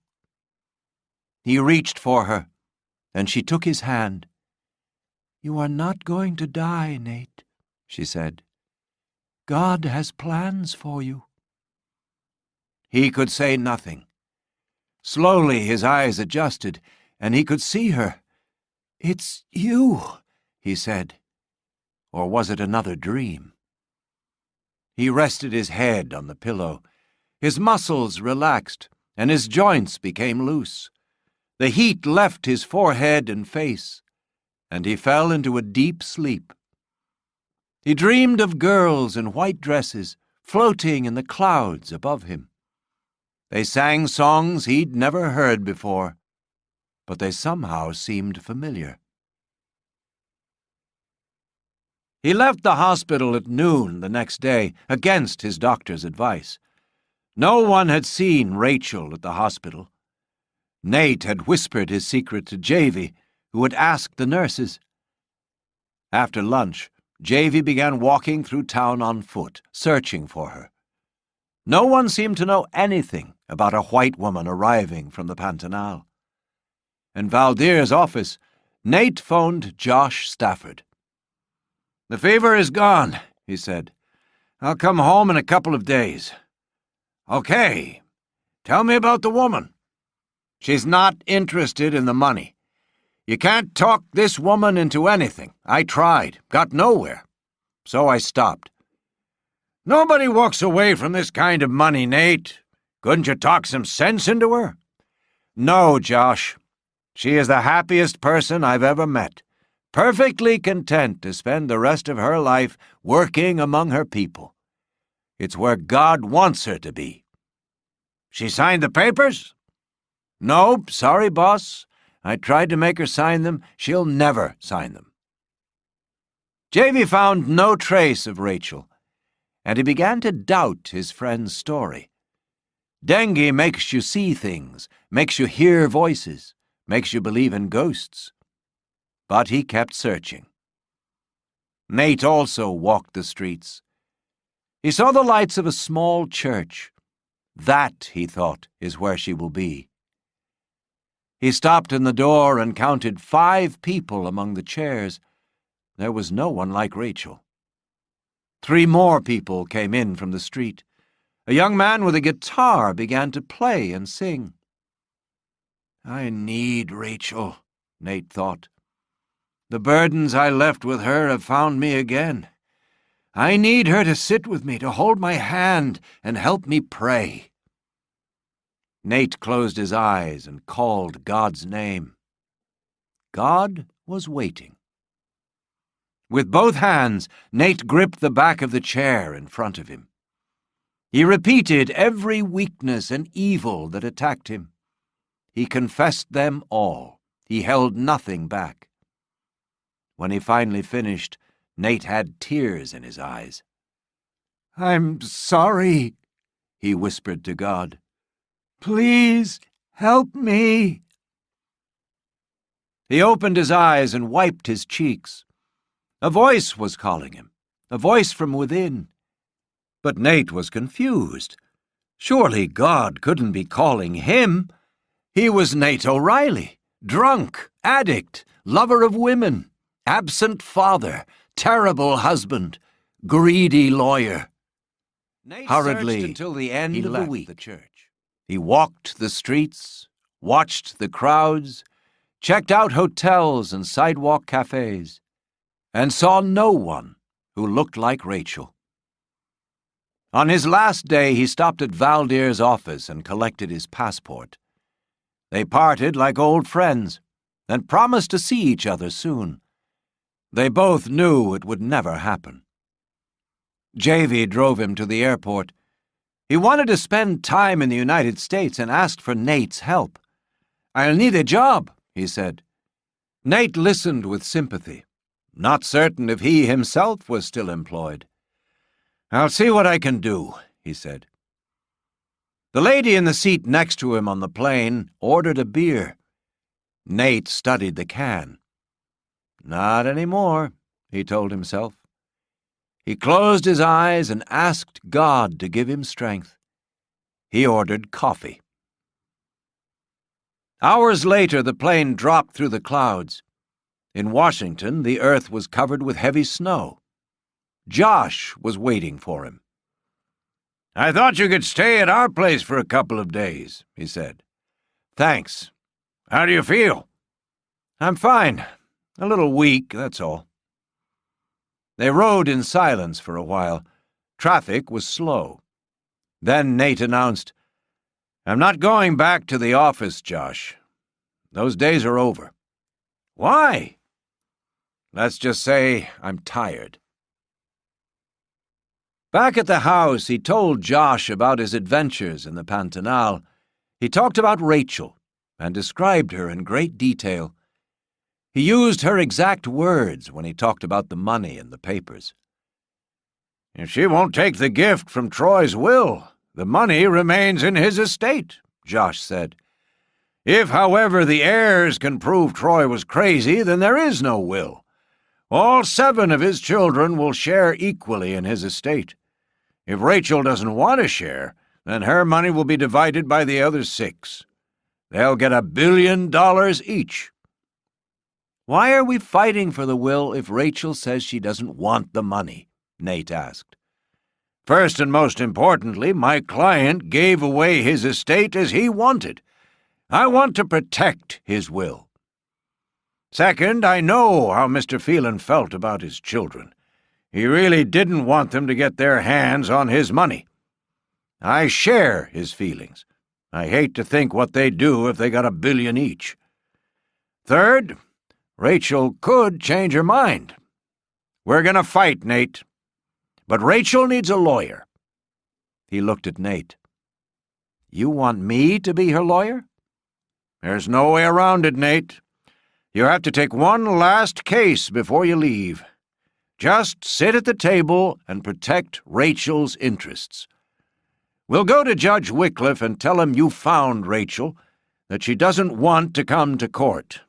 He reached for her, and she took his hand. "You are not going to die, Nate," she said. "God has plans for you." He could say nothing. Slowly his eyes adjusted, and he could see her. "It's you," he said. Or was it another dream? He rested his head on the pillow. His muscles relaxed, and his joints became loose. The heat left his forehead and face, and he fell into a deep sleep. He dreamed of girls in white dresses floating in the clouds above him. They sang songs he'd never heard before, but they somehow seemed familiar. He left the hospital at noon the next day, against his doctor's advice. No one had seen Rachel at the hospital. Nate had whispered his secret to Javy, who had asked the nurses. After lunch, Javy began walking through town on foot, searching for her. No one seemed to know anything about a white woman arriving from the Pantanal. In Valdir's office, Nate phoned Josh Stafford. "The fever is gone," he said. "I'll come home in a couple of days." "Okay. Tell me about the woman." "She's not interested in the money. You can't talk this woman into anything. I tried, got nowhere. So I stopped." "Nobody walks away from this kind of money, Nate. Couldn't you talk some sense into her?" "No, Josh. She is the happiest person I've ever met. Perfectly content to spend the rest of her life working among her people. It's where God wants her to be." "She signed the papers?" "Nope, sorry, boss. I tried to make her sign them. She'll never sign them." Javy found no trace of Rachel, and he began to doubt his friend's story. Dengue makes you see things, makes you hear voices, makes you believe in ghosts. But he kept searching. Nate also walked the streets. He saw the lights of a small church. That, he thought, is where she will be. He stopped in the door and counted 5 people among the chairs. There was no one like Rachel. 3 more people came in from the street. A young man with a guitar began to play and sing. "I need Rachel," Nate thought. "The burdens I left with her have found me again. I need her to sit with me, to hold my hand and help me pray." Nate closed his eyes and called God's name. God was waiting. With both hands, Nate gripped the back of the chair in front of him. He repeated every weakness and evil that attacked him. He confessed them all. He held nothing back. When he finally finished, Nate had tears in his eyes. "I'm sorry," he whispered to God. "Please help me." He opened his eyes and wiped his cheeks. A voice was calling him, a voice from within. But Nate was confused. Surely God couldn't be calling him. He was Nate O'Reilly, drunk, addict, lover of women, absent father, terrible husband, greedy lawyer. Nate hurriedly, until the end of the week, the church. He walked the streets, watched the crowds, checked out hotels and sidewalk cafes, and saw no one who looked like Rachel. On his last day, he stopped at Valdir's office and collected his passport. They parted like old friends and promised to see each other soon. They both knew it would never happen. Javy drove him to the airport. He wanted to spend time in the United States and asked for Nate's help. "I'll need a job," he said. Nate listened with sympathy, not certain if he himself was still employed. "I'll see what I can do," he said. The lady in the seat next to him on the plane ordered a beer. Nate studied the can. Not anymore, he told himself. He closed his eyes and asked God to give him strength. He ordered coffee. Hours later, the plane dropped through the clouds. In Washington, the earth was covered with heavy snow. Josh was waiting for him. "I thought you could stay at our place for a couple of days," he said. "Thanks. How do you feel?" "I'm fine. A little weak, that's all." They rode in silence for a while. Traffic was slow. Then Nate announced, "I'm not going back to the office, Josh. Those days are over." "Why?" "Let's just say I'm tired." Back at the house, he told Josh about his adventures in the Pantanal. He talked about Rachel and described her in great detail. He used her exact words when he talked about the money and the papers. "If she won't take the gift from Troy's will, the money remains in his estate," Josh said. "If, however, the heirs can prove Troy was crazy, then there is no will. All 7 of his children will share equally in his estate. If Rachel doesn't want to share, then her money will be divided by the other 6. They'll get $1 billion each." "Why are we fighting for the will if Rachel says she doesn't want the money?" Nate asked. "First and most importantly, my client gave away his estate as he wanted. I want to protect his will. Second, I know how Mr. Phelan felt about his children. He really didn't want them to get their hands on his money. I share his feelings. I hate to think what they'd do if they got $1 billion each. Third, Rachel could change her mind. We're going to fight, Nate. But Rachel needs a lawyer." He looked at Nate. "You want me to be her lawyer?" "There's no way around it, Nate. You have to take one last case before you leave. Just sit at the table and protect Rachel's interests. We'll go to Judge Wycliffe and tell him you found Rachel, that she doesn't want to come to court.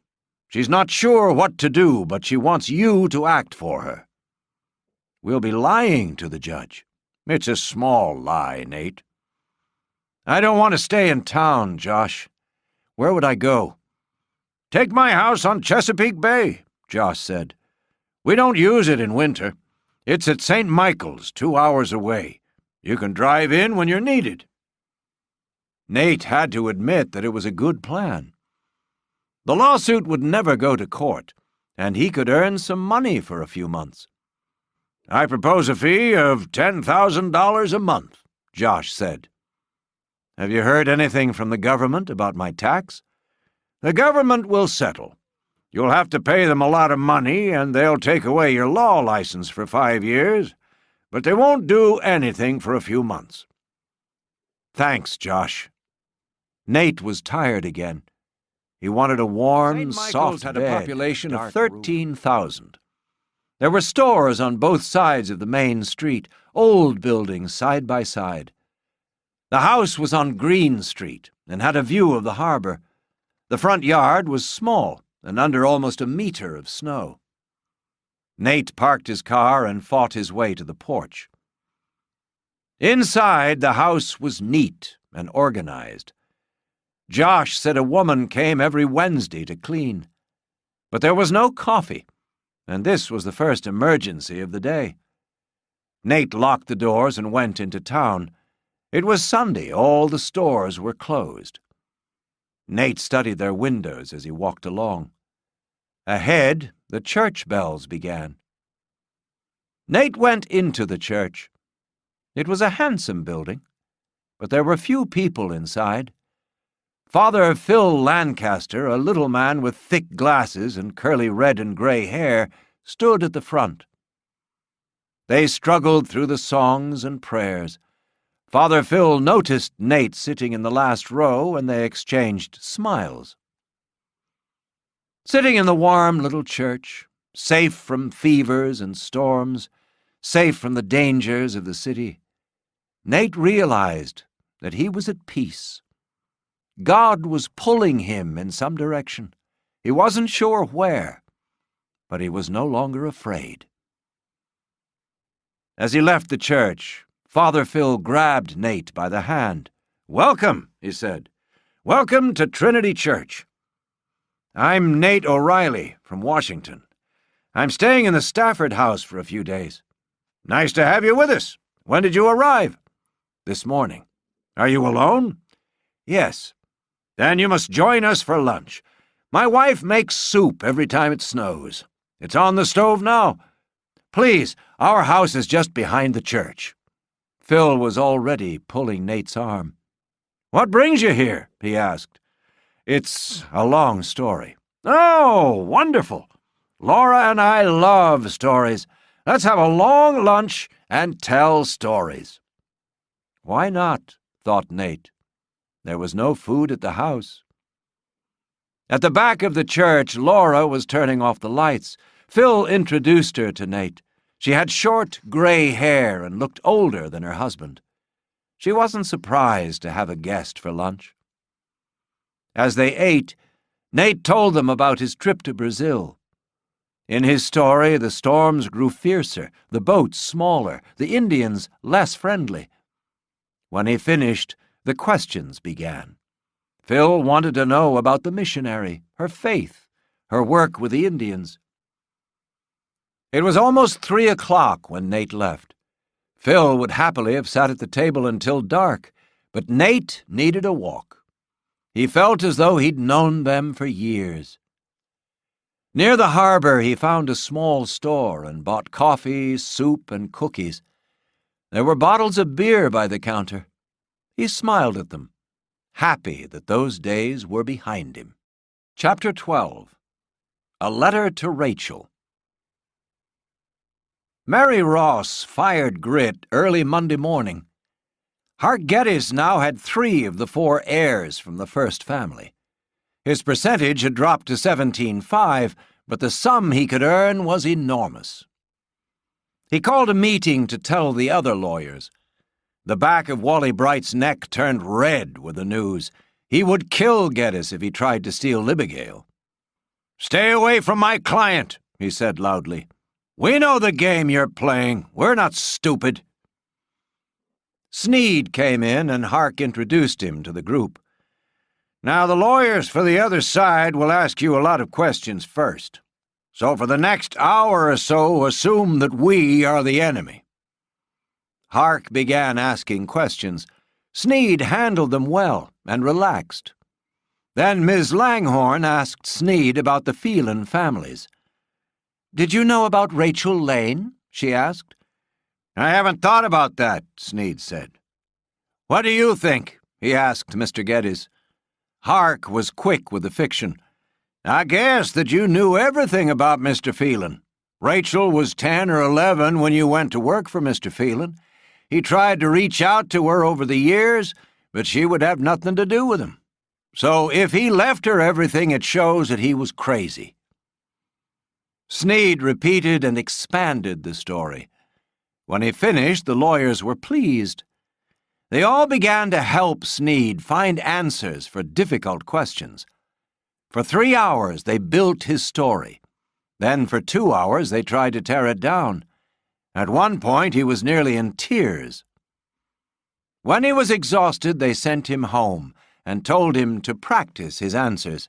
She's not sure what to do, but she wants you to act for her." "We'll be lying to the judge." "It's a small lie, Nate." "I don't want to stay in town, Josh. Where would I go?" "Take my house on Chesapeake Bay," Josh said. "We don't use it in winter. It's at St. Michael's, 2 hours away. You can drive in when you're needed." Nate had to admit that it was a good plan. The lawsuit would never go to court, and he could earn some money for a few months. "I propose a fee of $10,000 a month," Josh said. "Have you heard anything from the government about my tax?" "The government will settle. You'll have to pay them a lot of money, and they'll take away your law license for 5 years, but they won't do anything for a few months." "Thanks, Josh." Nate was tired again. He wanted a warm, soft bed. St. Michael's had a population of 13,000. There were stores on both sides of the main street, old buildings side by side. The house was on Green Street and had a view of the harbor. The front yard was small and under almost a meter of snow. Nate parked his car and fought his way to the porch. Inside, the house was neat and organized. Josh said a woman came every Wednesday to clean. But there was no coffee, and this was the first emergency of the day. Nate locked the doors and went into town. It was Sunday. All the stores were closed. Nate studied their windows as he walked along. Ahead, the church bells began. Nate went into the church. It was a handsome building, but there were few people inside. Father Phil Lancaster, a little man with thick glasses and curly red and gray hair, stood at the front. They struggled through the songs and prayers. Father Phil noticed Nate sitting in the last row, and they exchanged smiles. Sitting in the warm little church, safe from fevers and storms, safe from the dangers of the city, Nate realized that he was at peace. God was pulling him in some direction. He wasn't sure where, but he was no longer afraid. As he left the church, Father Phil grabbed Nate by the hand. "Welcome," he said. "Welcome to Trinity Church. I'm Nate O'Reilly from Washington. I'm staying in the Stafford house for a few days." "Nice to have you with us. When did you arrive?" "This morning." "Are you alone?" "Yes." "Then you must join us for lunch. My wife makes soup every time it snows. It's on the stove now. Please, our house is just behind the church." Phil was already pulling Nate's arm. "What brings you here?" he asked. "It's a long story." "Oh, wonderful. Laura and I love stories. Let's have a long lunch and tell stories." Why not? Thought Nate. There was no food at the house. At the back of the church, Laura was turning off the lights. Phil introduced her to Nate. She had short, gray hair and looked older than her husband. She wasn't surprised to have a guest for lunch. As they ate, Nate told them about his trip to Brazil. In his story, the storms grew fiercer, the boats smaller, the Indians less friendly. When he finished, the questions began. Phil wanted to know about the missionary, her faith, her work with the Indians. It was almost 3 o'clock when Nate left. Phil would happily have sat at the table until dark, but Nate needed a walk. He felt as though he'd known them for years. Near the harbor, he found a small store and bought coffee, soup, and cookies. There were bottles of beer by the counter. He smiled at them, happy that those days were behind him. Chapter 12. A Letter to Rachel. Mary Ross fired Grit early Monday morning. Hark Geddes now had 3 of the 4 heirs from the first family. His percentage had dropped to 17.5, but the sum he could earn was enormous. He called a meeting to tell the other lawyers. The back of Wally Bright's neck turned red with the news. He would kill Geddes if he tried to steal Libigale. "Stay away from my client," he said loudly. "We know the game you're playing. We're not stupid." Sneed came in and Hark introduced him to the group. "Now the lawyers for the other side will ask you a lot of questions first. So for the next hour or so, assume that we are the enemy." Hark began asking questions. Sneed handled them well and relaxed. Then Ms. Langhorne asked Sneed about the Phelan families. "Did you know about Rachel Lane?" she asked. "I haven't thought about that," Sneed said. "What do you think?" he asked Mr. Geddes. Hark was quick with the fiction. I guess that you knew everything about Mr. Phelan. Rachel was 10 or 11 when you went to work for Mr. Phelan. He tried to reach out to her over the years, but she would have nothing to do with him. So if he left her everything, it shows that he was crazy. Sneed repeated and expanded the story. When he finished, the lawyers were pleased. They all began to help Sneed find answers for difficult questions. For 3 hours, they built his story. Then for 2 hours, they tried to tear it down. At one point, he was nearly in tears. When he was exhausted, they sent him home and told him to practice his answers.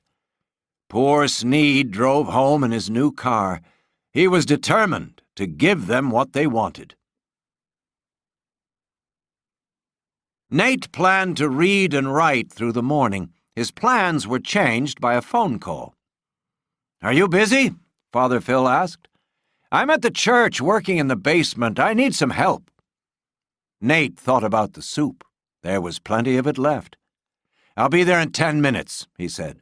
Poor Sneed drove home in his new car. He was determined to give them what they wanted. Nate planned to read and write through the morning. His plans were changed by a phone call. "Are you busy?" Father Phil asked. "I'm at the church working in the basement. I need some help." Nate thought about the soup. There was plenty of it left. "I'll be there in 10 minutes," he said.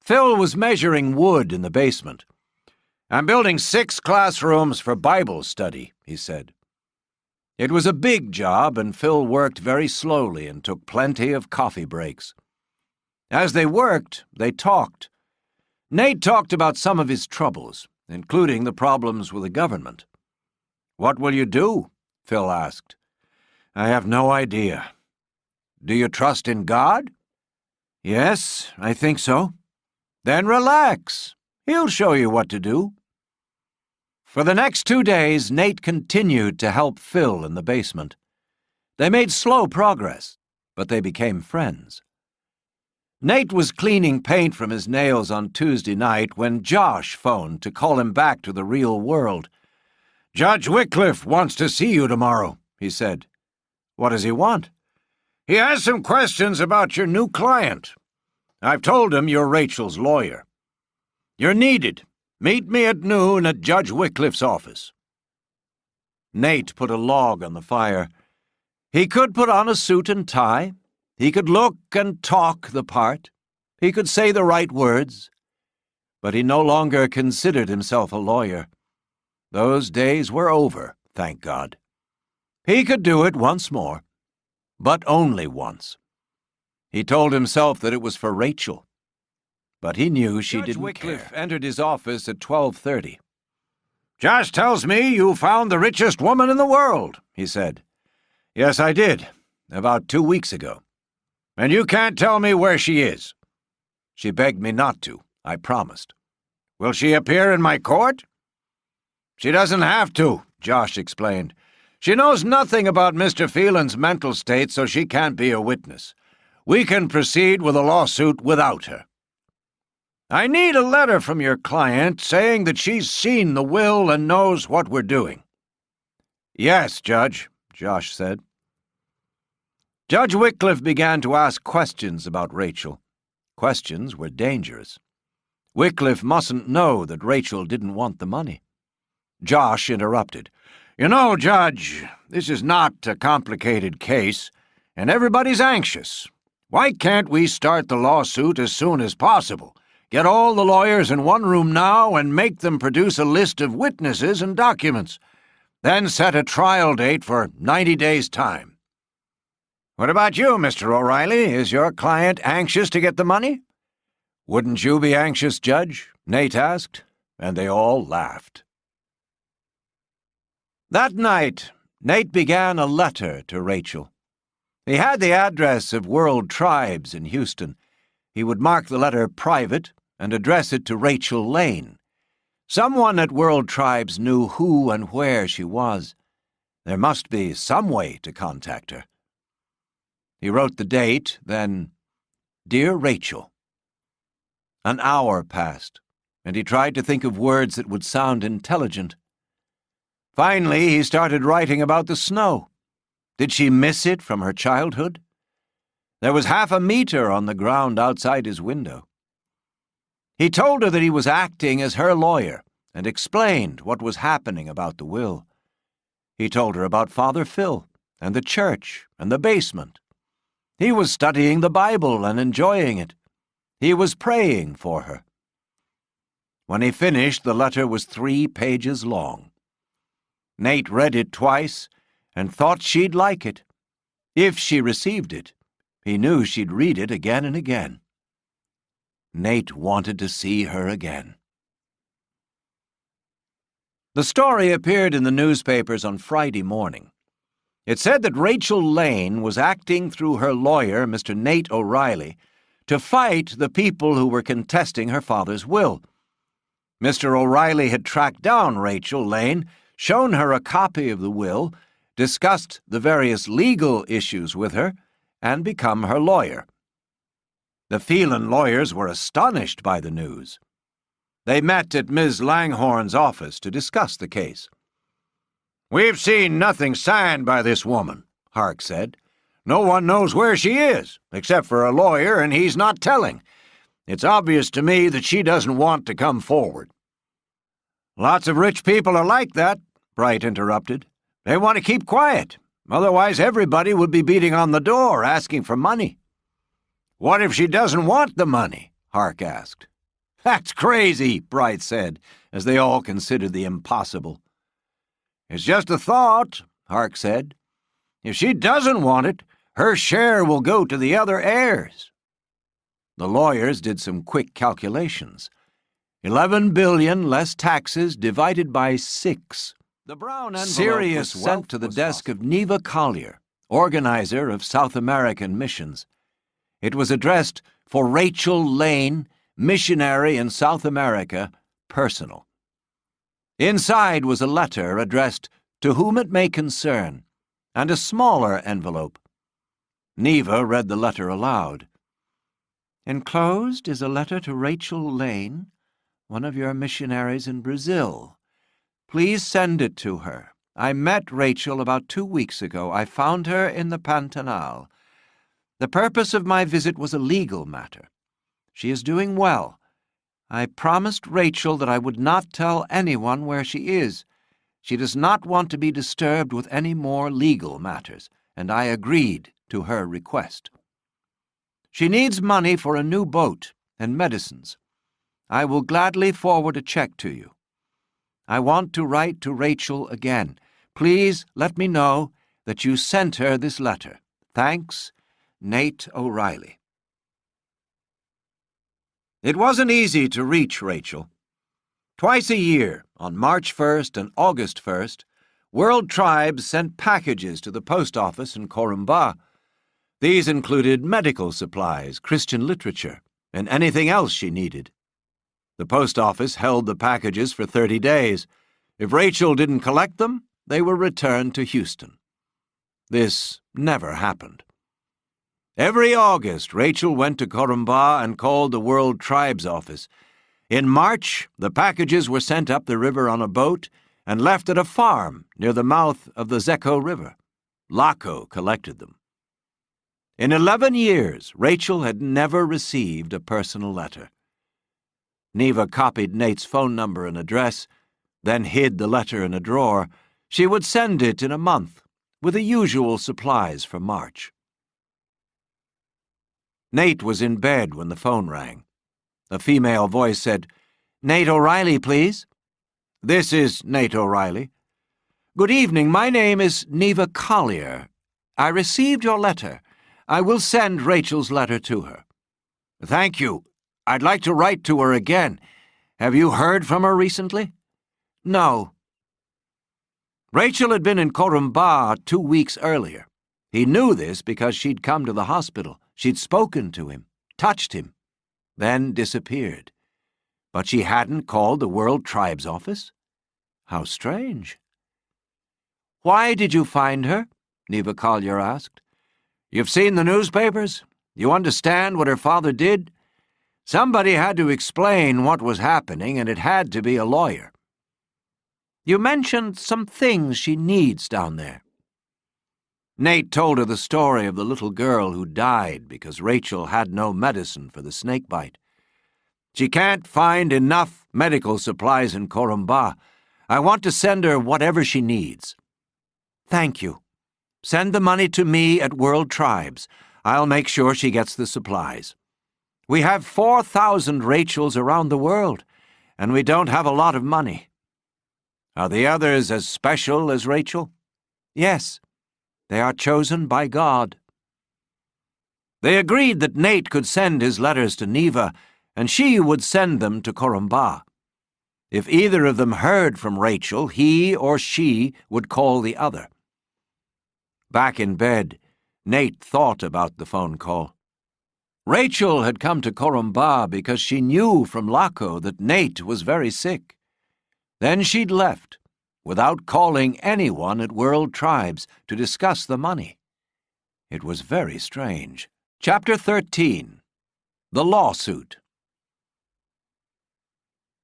Phil was measuring wood in the basement. "I'm building 6 classrooms for Bible study," he said. It was a big job, and Phil worked very slowly and took plenty of coffee breaks. As they worked, they talked. Nate talked about some of his troubles, including the problems with the government. "What will you do?" Phil asked. "I have no idea." "Do you trust in God?" "Yes, I think so." "Then relax. He'll show you what to do." For the next 2 days, Nate continued to help Phil in the basement. They made slow progress, but they became friends. Nate was cleaning paint from his nails on Tuesday night when Josh phoned to call him back to the real world. "Judge Wycliffe wants to see you tomorrow," he said. "What does he want?" "He has some questions about your new client. I've told him you're Rachel's lawyer. You're needed. Meet me at noon at Judge Wycliffe's office." Nate put a log on the fire. He could put on a suit and tie. He could look and talk the part. He could say the right words. But he no longer considered himself a lawyer. Those days were over, thank God. He could do it once more, but only once. He told himself that it was for Rachel. But he knew she Judge didn't Wycliffe care. Entered his office at 12:30. "Josh tells me you found the richest woman in the world," he said. "Yes, I did, about 2 weeks ago. And you can't tell me where she is." "She begged me not to. I promised." "Will she appear in my court?" "She doesn't have to," Josh explained. "She knows nothing about Mr. Phelan's mental state, so she can't be a witness. We can proceed with a lawsuit without her. I need a letter from your client saying that she's seen the will and knows what we're doing." "Yes, Judge," Josh said. Judge Wycliffe began to ask questions about Rachel. Questions were dangerous. Wycliffe mustn't know that Rachel didn't want the money. Josh interrupted. "You know, Judge, this is not a complicated case, and everybody's anxious. Why can't we start the lawsuit as soon as possible? Get all the lawyers in one room now and make them produce a list of witnesses and documents. Then set a trial date for 90 days' time." "What about you, Mr. O'Reilly? Is your client anxious to get the money?" "Wouldn't you be anxious, Judge?" Nate asked, and they all laughed. That night, Nate began a letter to Rachel. He had the address of World Tribes in Houston. He would mark the letter private and address it to Rachel Lane. Someone at World Tribes knew who and where she was. There must be some way to contact her. He wrote the date, then, "Dear Rachel." An hour passed, and he tried to think of words that would sound intelligent. Finally, he started writing about the snow. Did she miss it from her childhood? There was 1/2 meter on the ground outside his window. He told her that he was acting as her lawyer and explained what was happening about the will. He told her about Father Phil and the church and the basement. He was studying the Bible and enjoying it. He was praying for her. When he finished, the letter was 3 pages long. Nate read it twice and thought she'd like it. If she received it, he knew she'd read it again and again. Nate wanted to see her again. The story appeared in the newspapers on Friday morning. It said that Rachel Lane was acting through her lawyer, Mr. Nate O'Reilly, to fight the people who were contesting her father's will. Mr. O'Reilly had tracked down Rachel Lane, shown her a copy of the will, discussed the various legal issues with her, and become her lawyer. The Phelan lawyers were astonished by the news. They met at Ms. Langhorne's office to discuss the case. "We've seen nothing signed by this woman," Hark said. "No one knows where she is, except for a lawyer, and he's not telling. It's obvious to me that she doesn't want to come forward." "Lots of rich people are like that," Bright interrupted. "They want to keep quiet. Otherwise everybody would be beating on the door asking for money." "What if she doesn't want the money?" Hark asked. "That's crazy," Bright said, as they all considered the impossible. "It's just a thought," Hark said. "If she doesn't want it, her share will go to the other heirs." The lawyers did some quick calculations. 11 billion less taxes divided by 6. The brown envelope Sirius was sent to the desk of Neva Collier, organizer of South American missions. It was addressed for Rachel Lane, missionary in South America, personal. Inside was a letter addressed to whom it may concern, and a smaller envelope. Neva read the letter aloud. "Enclosed is a letter to Rachel Lane, one of your missionaries in Brazil. Please send it to her. I met Rachel about 2 weeks ago. I found her in the Pantanal. The purpose of my visit was a legal matter. She is doing well. I promised Rachel that I would not tell anyone where she is. She does not want to be disturbed with any more legal matters, and I agreed to her request. She needs money for a new boat and medicines. I will gladly forward a check to you. I want to write to Rachel again. Please let me know that you sent her this letter. Thanks, Nate O'Reilly." It wasn't easy to reach Rachel. Twice a year, on March 1st and August 1st, World Tribes sent packages to the post office in Corumba. These included medical supplies, Christian literature, and anything else she needed. The post office held the packages for 30 days. If Rachel didn't collect them, they were returned to Houston. This never happened. Every August, Rachel went to Corumba and called the World Tribes office. In March, the packages were sent up the river on a boat and left at a farm near the mouth of the Zeco River. Laco collected them. In 11 years, Rachel had never received a personal letter. Neva copied Nate's phone number and address, then hid the letter in a drawer. She would send it in a month, with the usual supplies for March. Nate was in bed when the phone rang. A female voice said, "Nate O'Reilly, please." "This is Nate O'Reilly." "Good evening. My name is Neva Collier. I received your letter. I will send Rachel's letter to her." "Thank you. I'd like to write to her again. Have you heard from her recently?" "No." Rachel had been in Corumba 2 weeks earlier. He knew this because she'd come to the hospital. She'd spoken to him, touched him, then disappeared. But she hadn't called the World Tribes office? How strange. "Why did you find her?" Neva Collier asked. "You've seen the newspapers? You understand what her father did? Somebody had to explain what was happening, and it had to be a lawyer." "You mentioned some things she needs down there." Nate told her the story of the little girl who died because Rachel had no medicine for the snakebite. "She can't find enough medical supplies in Corumba. I want to send her whatever she needs." "Thank you. Send the money to me at World Tribes. I'll make sure she gets the supplies." We have 4,000 Rachels around the world, and we don't have a lot of money. Are the others as special as Rachel? Yes, they are chosen by God. They agreed that Nate could send his letters to Neva, and she would send them to Corumba. If either of them heard from Rachel, he or she would call the other. Back in bed, Nate thought about the phone call. Rachel had come to Corumba because she knew from Laco that Nate was very sick. Then she'd left, without calling anyone at World Tribes to discuss the money. It was very strange. Chapter 13. The Lawsuit.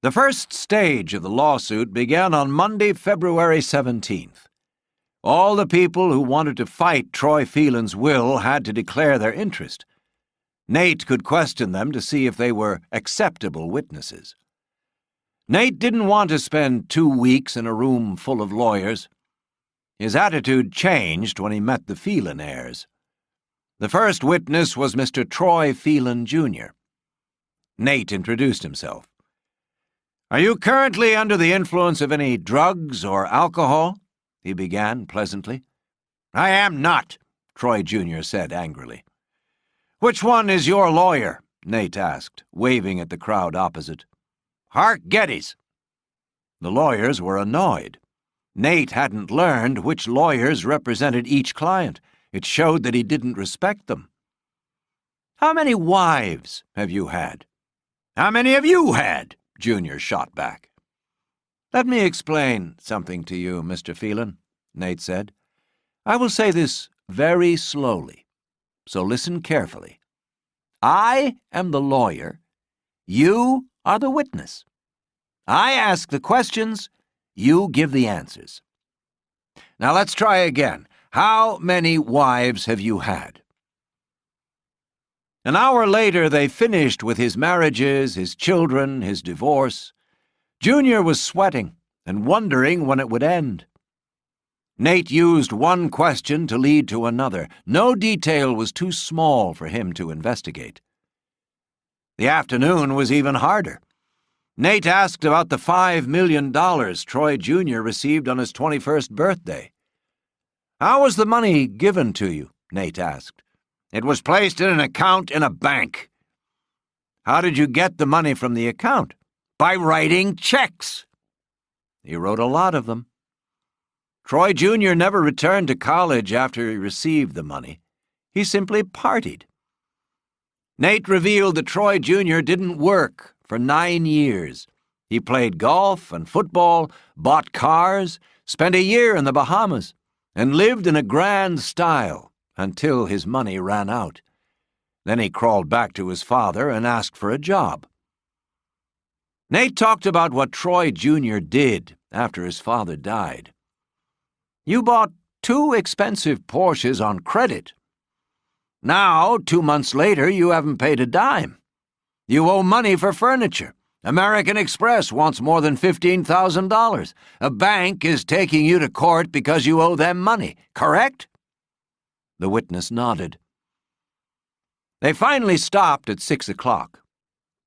The first stage of the lawsuit began on Monday, February 17th. All the people who wanted to fight Troy Phelan's will had to declare their interest. Nate could question them to see if they were acceptable witnesses. Nate didn't want to spend 2 weeks in a room full of lawyers. His attitude changed when he met the Phelan heirs. The first witness was Mr. Troy Phelan, Jr. Nate introduced himself. "Are you currently under the influence of any drugs or alcohol?" he began pleasantly. "I am not," Troy Jr. said angrily. "Which one is your lawyer?" Nate asked, waving at the crowd opposite. "Hark Geddes." The lawyers were annoyed. Nate hadn't learned which lawyers represented each client. It showed that he didn't respect them. "How many wives have you had?" "How many have you had?" Junior shot back. "Let me explain something to you, Mr. Phelan," Nate said. "I will say this very slowly, so listen carefully. I am the lawyer. You are the witness. I ask the questions. You give the answers. Now let's try again. How many wives have you had?" An hour later, they finished with his marriages, his children, his divorce. Junior was sweating and wondering when it would end. Nate used one question to lead to another. No detail was too small for him to investigate. The afternoon was even harder. Nate asked about the $5 million Troy Jr. received on his 21st birthday. "How was the money given to you?" Nate asked. "It was placed in an account in a bank." "How did you get the money from the account?" "By writing checks." "He wrote a lot of them." Troy Jr. never returned to college after he received the money. He simply partied. Nate revealed that Troy Jr. didn't work for 9 years. He played golf and football, bought cars, spent a year in the Bahamas, and lived in a grand style until his money ran out. Then he crawled back to his father and asked for a job. Nate talked about what Troy Jr. did after his father died. "You bought 2 expensive Porsches on credit. Now, 2 months later, you haven't paid a dime. You owe money for furniture. American Express wants more than $15,000. A bank is taking you to court because you owe them money, correct?" The witness nodded. They finally stopped at 6 o'clock.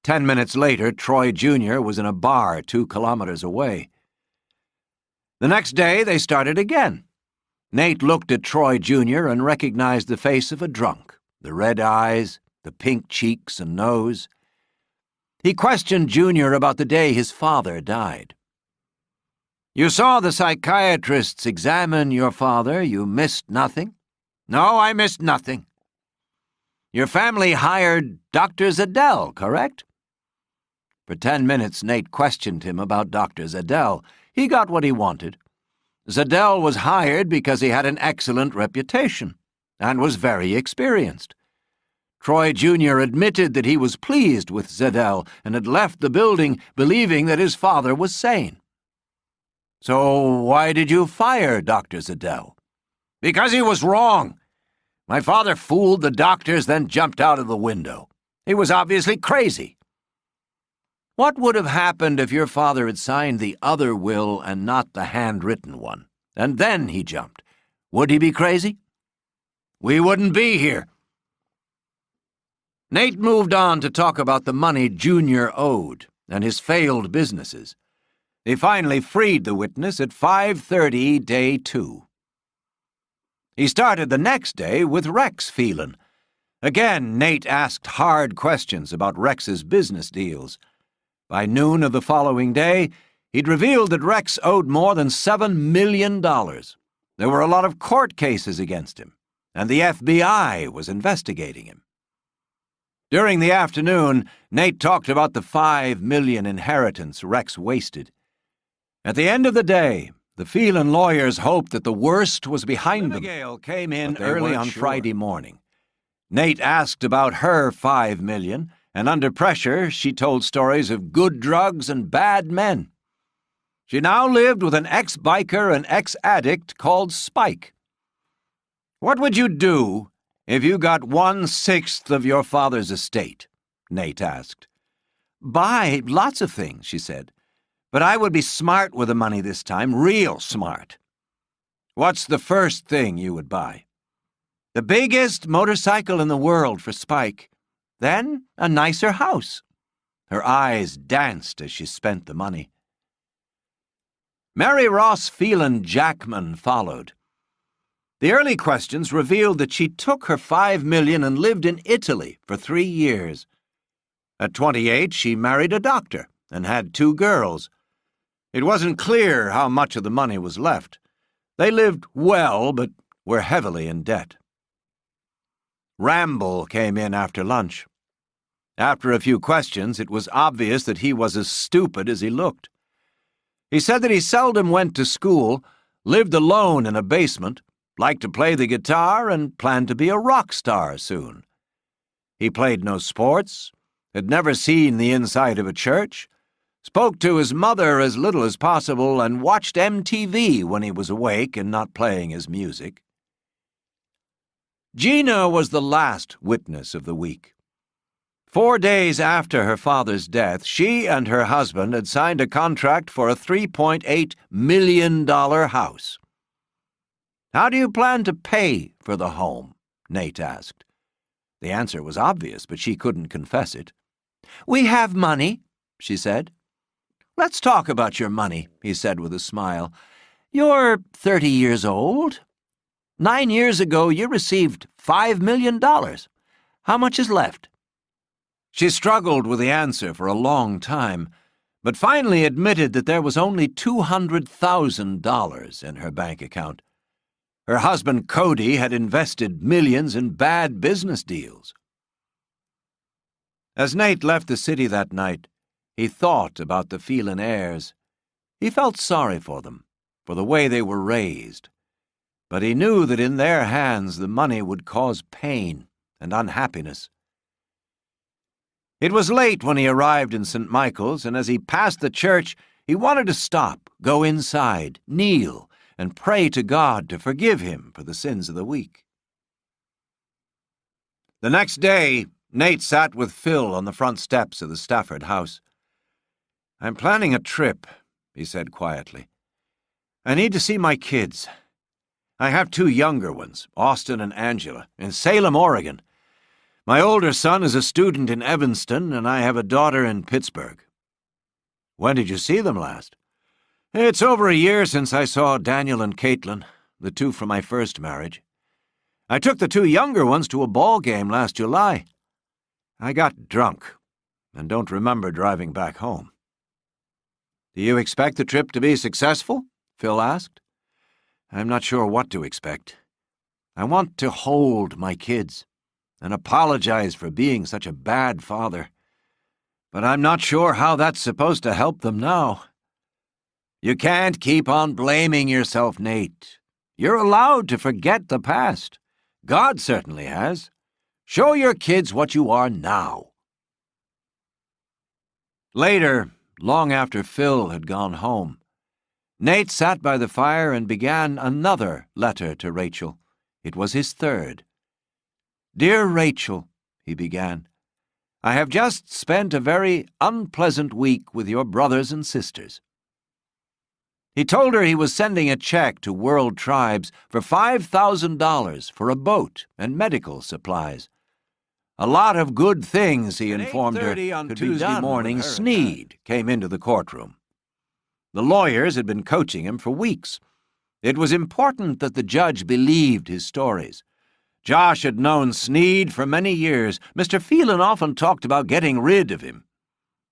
10 minutes later, Troy Jr. was in a bar 2 kilometers away. The next day, they started again. Nate looked at Troy Jr. and recognized the face of a drunk, the red eyes, the pink cheeks and nose. He questioned Junior about the day his father died. "You saw the psychiatrists examine your father. You missed nothing?" "No, I missed nothing." "Your family hired Dr. Zadell, correct?" For 10 minutes, Nate questioned him about Dr. Zadell. He got what he wanted. Zadell was hired because he had an excellent reputation and was very experienced. Troy Jr. admitted that he was pleased with Zadell and had left the building believing that his father was sane. "So why did you fire Dr. Zadell?" "Because he was wrong. My father fooled the doctors, then jumped out of the window. He was obviously crazy." "What would have happened if your father had signed the other will and not the handwritten one, and then he jumped? Would he be crazy?" "We wouldn't be here." Nate moved on to talk about the money Junior owed and his failed businesses. They finally freed the witness at 5:30, day 2. He started the next day with Rex Phelan. Again, Nate asked hard questions about Rex's business deals. By noon of the following day, he'd revealed that Rex owed more than $7 million. There were a lot of court cases against him, and the FBI was investigating him. During the afternoon, Nate talked about the $5 million inheritance Rex wasted. At the end of the day, the Phelan lawyers hoped that the worst was behind them. Abigail came in early on Friday morning. Nate asked about her $5 million, and under pressure, she told stories of good drugs and bad men. She now lived with an ex-biker and ex-addict called Spike. "What would you do if you got 1/6 of your father's estate?" Nate asked. "Buy lots of things," she said. "But I would be smart with the money this time, real smart." "What's the first thing you would buy?" "The biggest motorcycle in the world for Spike. Then a nicer house." Her eyes danced as she spent the money. Mary Ross Phelan Jackman followed. The early questions revealed that she took her $5 million and lived in Italy for 3 years. At 28, she married a doctor and had 2 girls. It wasn't clear how much of the money was left. They lived well, but were heavily in debt. Ramble came in after lunch. After a few questions, it was obvious that he was as stupid as he looked. He said that he seldom went to school, lived alone in a basement, liked to play the guitar, and planned to be a rock star soon. He played no sports, had never seen the inside of a church, spoke to his mother as little as possible, and watched MTV when he was awake and not playing his music. Gina was the last witness of the week. 4 days after her father's death, she and her husband had signed a contract for a $3.8 million house. "How do you plan to pay for the home?" Nate asked. The answer was obvious, but she couldn't confess it. "We have money," she said. "Let's talk about your money," he said with a smile. "You're 30 years old. 9 years ago, you received $5 million. How much is left?" She struggled with the answer for a long time, but finally admitted that there was only $200,000 in her bank account. Her husband Cody had invested millions in bad business deals. As Nate left the city that night, he thought about the Phelan heirs. He felt sorry for them, for the way they were raised. But he knew that in their hands the money would cause pain and unhappiness. It was late when he arrived in St. Michael's, and as he passed the church, he wanted to stop, go inside, kneel, and pray to God to forgive him for the sins of the week. The next day, Nate sat with Phil on the front steps of the Stafford house. "I'm planning a trip," he said quietly. "I need to see my kids. I have 2 younger ones, Austin and Angela, in Salem, Oregon. My older son is a student in Evanston, and I have a daughter in Pittsburgh." "When did you see them last?" "It's over a year since I saw Daniel and Caitlin, the 2 from my first marriage. I took the 2 younger ones to a ball game last July. I got drunk and don't remember driving back home." "Do you expect the trip to be successful?" Phil asked. "I'm not sure what to expect. I want to hold my kids and apologize for being such a bad father. But I'm not sure how that's supposed to help them now." "You can't keep on blaming yourself, Nate. You're allowed to forget the past. God certainly has. Show your kids what you are now." Later, long after Phil had gone home, Nate sat by the fire and began another letter to Rachel. It was his 3rd. "Dear Rachel," he began, "I have just spent a very unpleasant week with your brothers and sisters." He told her he was sending a check to World Tribes for $5,000 for a boat and medical supplies. A lot of good things, he informed her, on could Tuesday be done morning, with her Sneed came into the courtroom. The lawyers had been coaching him for weeks. It was important that the judge believed his stories. Josh had known Sneed for many years. Mr. Phelan often talked about getting rid of him.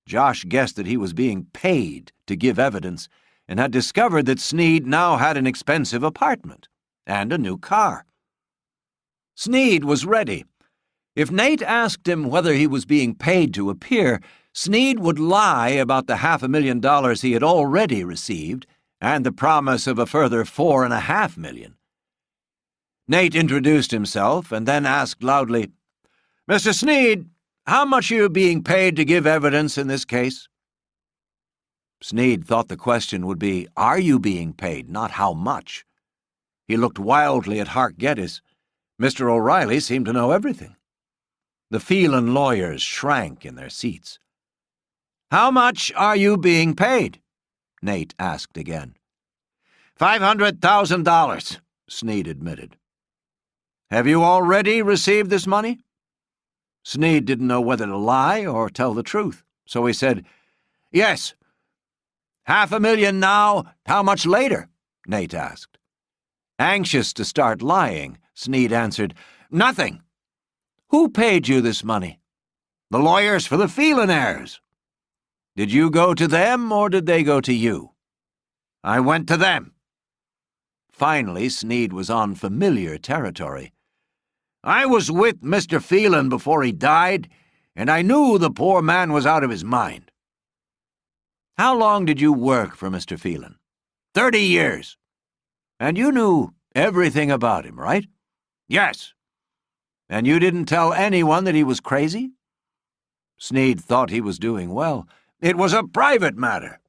Josh guessed that he was being paid to give evidence and had discovered that Sneed now had an expensive apartment and a new car. Sneed was ready. If Nate asked him whether he was being paid to appear, Sneed would lie about the $500,000 he had already received and the promise of a further $4.5 million. Nate introduced himself and then asked loudly, "Mr. Sneed, how much are you being paid to give evidence in this case?" Sneed thought the question would be, "Are you being paid?" not "how much." He looked wildly at Hark Geddes. Mr. O'Reilly seemed to know everything. The Phelan lawyers shrank in their seats. "How much are you being paid?" Nate asked again. $500,000, Sneed admitted. "Have you already received this money?" Sneed didn't know whether to lie or tell the truth, so he said, "Yes." $500,000 now, how much later?" Nate asked. Anxious to start lying, Sneed answered, "Nothing." "Who paid you this money?" "The lawyers for the Phelan heirs." "Did you go to them or did they go to you?" "I went to them." Finally, Sneed was on familiar territory. "I was with Mr. Phelan before he died, and I knew the poor man was out of his mind." "How long did you work for Mr. Phelan?" 30 years. "And you knew everything about him, right?" "Yes." "And you didn't tell anyone that he was crazy?" Sneed thought he was doing well. "It was a private matter."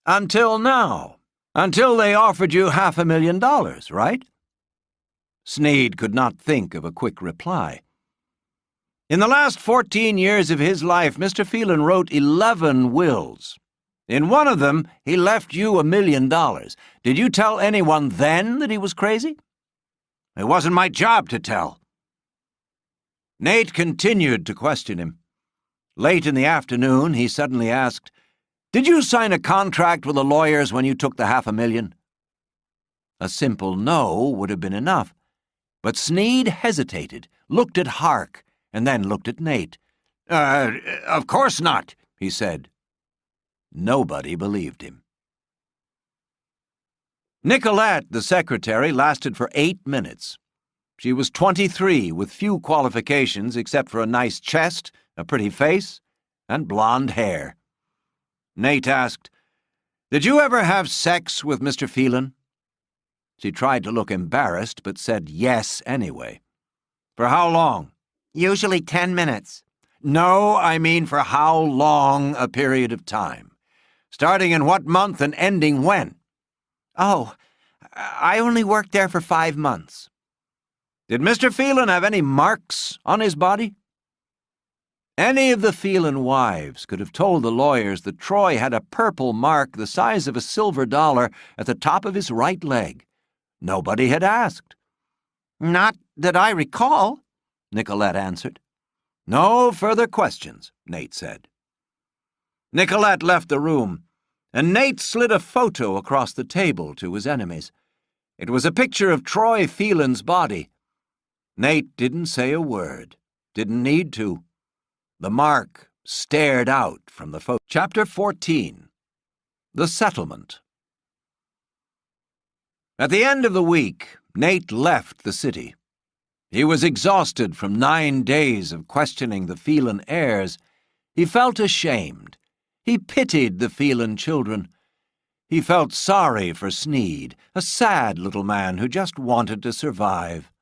"Until now. Until they offered you $500,000, right?" Sneed could not think of a quick reply. "In the last 14 years of his life, Mr. Phelan wrote 11 wills. In one of them, he left you $1 million. Did you tell anyone then that he was crazy?" "It wasn't my job to tell." Nate continued to question him. Late in the afternoon, he suddenly asked, "Did you sign a contract with the lawyers when you took the $500,000? A simple no would have been enough, but Sneed hesitated, looked at Hark, and then looked at Nate. Of course not," he said. Nobody believed him. Nicolette, the secretary, lasted for 8 minutes. She was 23, with few qualifications except for a nice chest, a pretty face, and blonde hair. Nate asked, "Did you ever have sex with Mr. Phelan?" She tried to look embarrassed, but said yes anyway. "For how long?" "Usually 10 minutes. "No, I mean for how long a period of time? Starting in what month and ending when?" "Oh, I only worked there for 5 months. "Did Mr. Phelan have any marks on his body?" Any of the Phelan wives could have told the lawyers that Troy had a purple mark the size of a silver dollar at the top of his right leg. Nobody had asked. "Not that I recall," Nicolette answered. "No further questions," Nate said. Nicolette left the room, and Nate slid a photo across the table to his enemies. It was a picture of Troy Phelan's body. Nate didn't say a word, didn't need to. The mark stared out from the photo. Chapter 14. The Settlement. At the end of the week, Nate left the city. He was exhausted from 9 days of questioning the Phelan heirs. He felt ashamed. He pitied the Phelan children. He felt sorry for Sneed, a sad little man who just wanted to survive.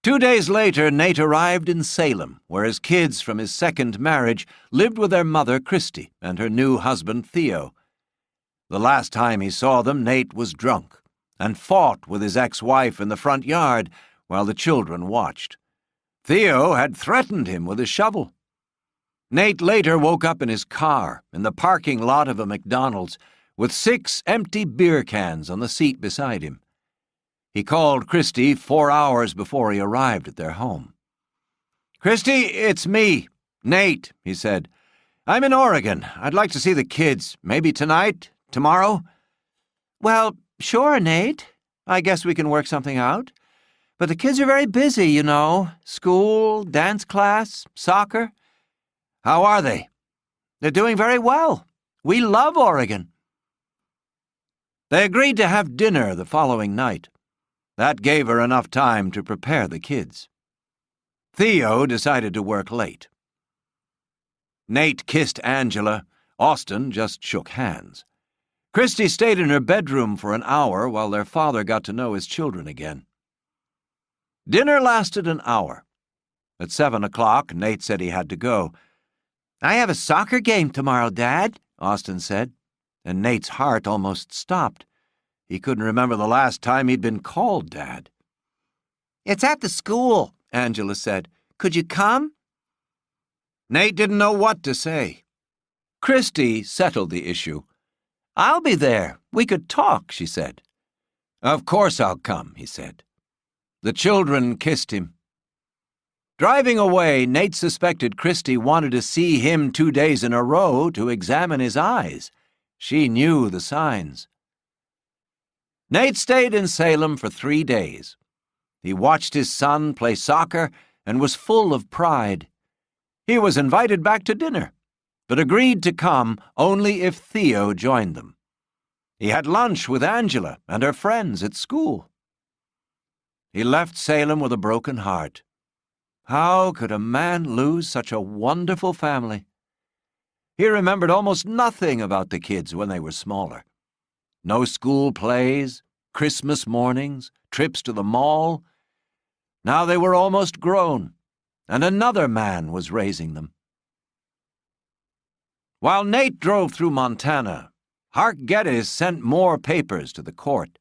2 days later, Nate arrived in Salem, where his kids from his second marriage lived with their mother, Christy, and her new husband, Theo. The last time he saw them, Nate was drunk and fought with his ex-wife in the front yard while the children watched. Theo had threatened him with a shovel. Nate later woke up in his car in the parking lot of a McDonald's with 6 empty beer cans on the seat beside him. He called Christy 4 hours before he arrived at their home. "Christy, it's me, Nate," he said. "I'm in Oregon. I'd like to see the kids. Maybe tonight? Tomorrow?" "Well, sure, Nate. I guess we can work something out. But the kids are very busy, you know. School, dance class, soccer." "How are they?" "They're doing very well. We love Oregon." They agreed to have dinner the following night. That gave her enough time to prepare the kids. Theo decided to work late. Nate kissed Angela. Austin just shook hands. Christy stayed in her bedroom for an hour while their father got to know his children again. Dinner lasted an hour. At 7 o'clock, Nate said he had to go. "I have a soccer game tomorrow, Dad," Austin said, and Nate's heart almost stopped. He couldn't remember the last time he'd been called Dad. "It's at the school," Angela said. "Could you come?" Nate didn't know what to say. Christy settled the issue. "I'll be there. We could talk," she said. "Of course I'll come," he said. The children kissed him. Driving away, Nate suspected Christy wanted to see him 2 days in a row to examine his eyes. She knew the signs. Nate stayed in Salem for 3 days. He watched his son play soccer and was full of pride. He was invited back to dinner, but agreed to come only if Theo joined them. He had lunch with Angela and her friends at school. He left Salem with a broken heart. How could a man lose such a wonderful family? He remembered almost nothing about the kids when they were smaller. No school plays, Christmas mornings, trips to the mall. Now they were almost grown, and another man was raising them. While Nate drove through Montana, Hark Geddes sent more papers to the court.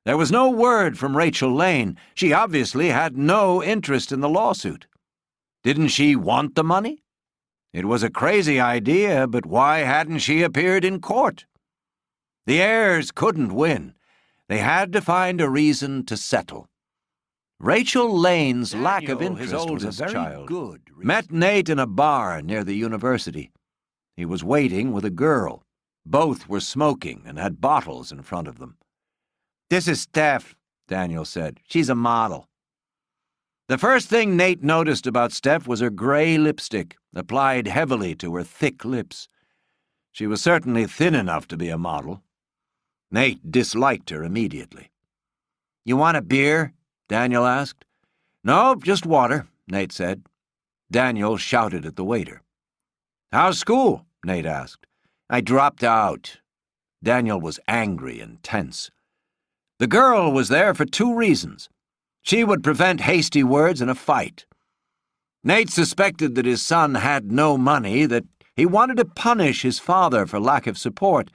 There was no word from Rachel Lane. She obviously had no interest in the lawsuit. Didn't she want the money? It was a crazy idea, but why hadn't she appeared in court? The heirs couldn't win. They had to find a reason to settle. Rachel Lane's lack of interest was a very good reason. Met Nate in a bar near the university. He was waiting with a girl. Both were smoking and had bottles in front of them. "This is Steph," Daniel said. "She's a model." The first thing Nate noticed about Steph was her gray lipstick, applied heavily to her thick lips. She was certainly thin enough to be a model. Nate disliked her immediately. "You want a beer?" Daniel asked. "No, just water," Nate said. Daniel shouted at the waiter. "How's school?" Nate asked. "I dropped out." Daniel was angry and tense. The girl was there for 2 reasons. She would prevent hasty words and a fight. Nate suspected that his son had no money, that he wanted to punish his father for lack of support.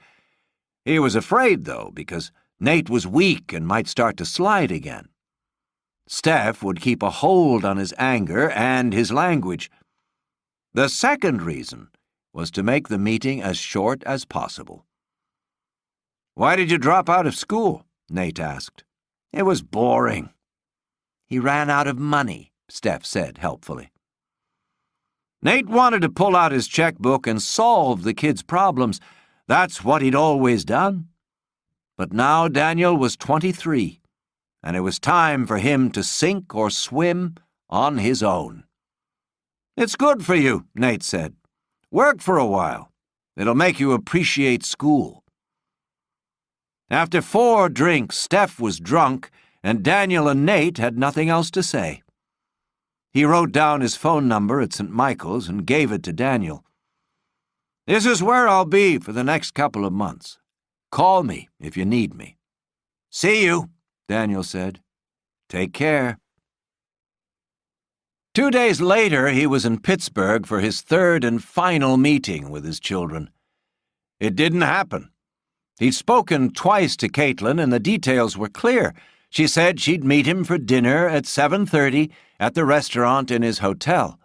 He was afraid, though, because Nate was weak and might start to slide again. Steph would keep a hold on his anger and his language. The second reason was to make the meeting as short as possible. "Why did you drop out of school?" Nate asked. "It was boring." "He ran out of money," Steph said helpfully. Nate wanted to pull out his checkbook and solve the kids' problems. That's what he'd always done. But now Daniel was 23, and it was time for him to sink or swim on his own. "It's good for you," Nate said. "Work for a while. It'll make you appreciate school." After 4 drinks, Steph was drunk, and Daniel and Nate had nothing else to say. He wrote down his phone number at St. Michael's and gave it to Daniel. "This is where I'll be for the next couple of months. Call me if you need me." "See you," Daniel said. "Take care." 2 days later, he was in Pittsburgh for his 3rd and final meeting with his children. It didn't happen. He'd spoken twice to Caitlin, and the details were clear. She said she'd meet him for dinner at 7:30 at the restaurant in his hotel.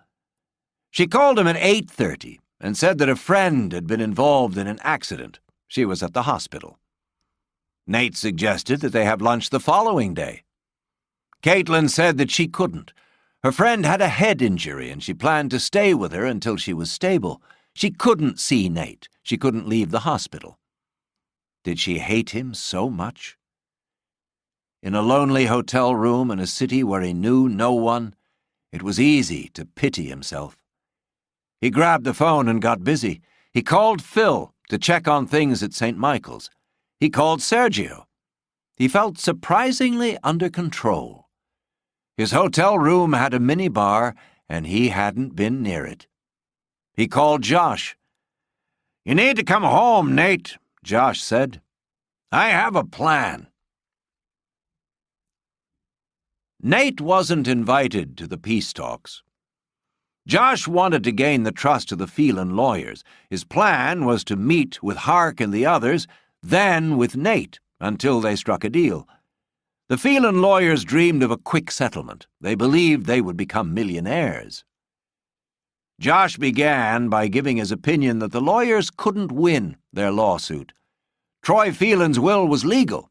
She called him at 8:30 and said that a friend had been involved in an accident. She was at the hospital. Nate suggested that they have lunch the following day. Caitlin said that she couldn't. Her friend had a head injury, and she planned to stay with her until she was stable. She couldn't see Nate. She couldn't leave the hospital. Did she hate him so much? In a lonely hotel room in a city where he knew no one, it was easy to pity himself. He grabbed the phone and got busy. He called Phil to check on things at St. Michael's. He called Sergio. He felt surprisingly under control. His hotel room had a minibar, and he hadn't been near it. He called Josh. "You need to come home, Nate," Josh said. "I have a plan." Nate wasn't invited to the peace talks. Josh wanted to gain the trust of the Phelan lawyers. His plan was to meet with Hark and the others, then with Nate, until they struck a deal. The Phelan lawyers dreamed of a quick settlement. They believed they would become millionaires. Josh began by giving his opinion that the lawyers couldn't win their lawsuit. Troy Phelan's will was legal.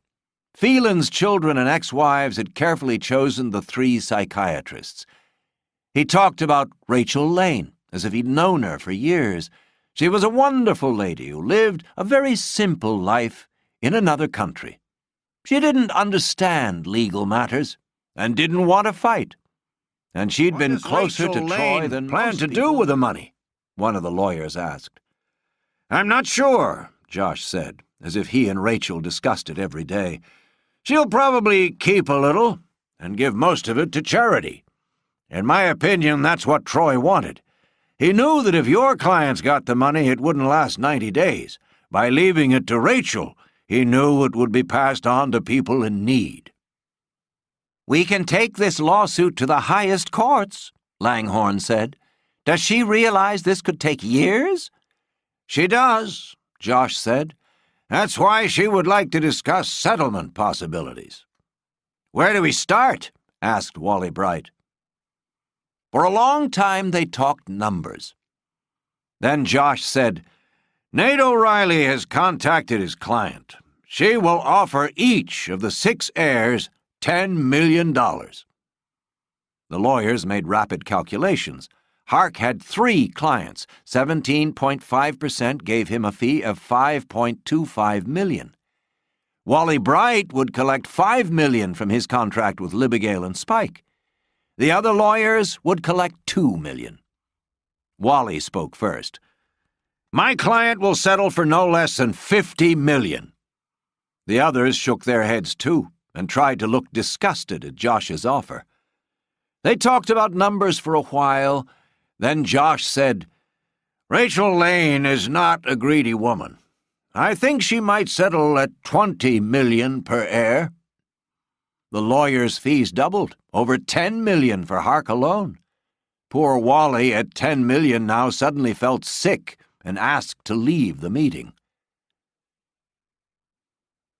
Phelan's children and ex-wives had carefully chosen the 3 psychiatrists. He talked about Rachel Lane, as if he'd known her for years. She was a wonderful lady who lived a very simple life in another country. She didn't understand legal matters and didn't want to fight. And she'd been closer to Troy than plan to do with the money? One of the lawyers asked. "I'm not sure," Josh said, as if he and Rachel discussed it every day. "She'll probably keep a little and give most of it to charity. In my opinion, that's what Troy wanted. He knew that if your clients got the money, it wouldn't last 90 days. By leaving it to Rachel, he knew it would be passed on to people in need." "We can take this lawsuit to the highest courts," Langhorne said. "Does she realize this could take years?" "She does," Josh said. "That's why she would like to discuss settlement possibilities." "Where do we start?" asked Wally Bright. For a long time they talked numbers. Then Josh said, "Nate O'Reilly has contacted his client. She will offer each of the 6 heirs $10 million. The lawyers made rapid calculations. Hark had 3 clients. 17.5% gave him a fee of $5.25 million. Wally Bright would collect $5 million from his contract with Libigale and Spike. The other lawyers would collect $2 million. Wally spoke first. "My client will settle for no less than $50 million. The others shook their heads too and tried to look disgusted at Josh's offer. They talked about numbers for a while. Then Josh said, "Rachel Lane is not a greedy woman. I think she might settle at $20 million per heir." The lawyers' fees doubled, over $10 million for Hark alone. Poor Wally at $10 million now suddenly felt sick and asked to leave the meeting.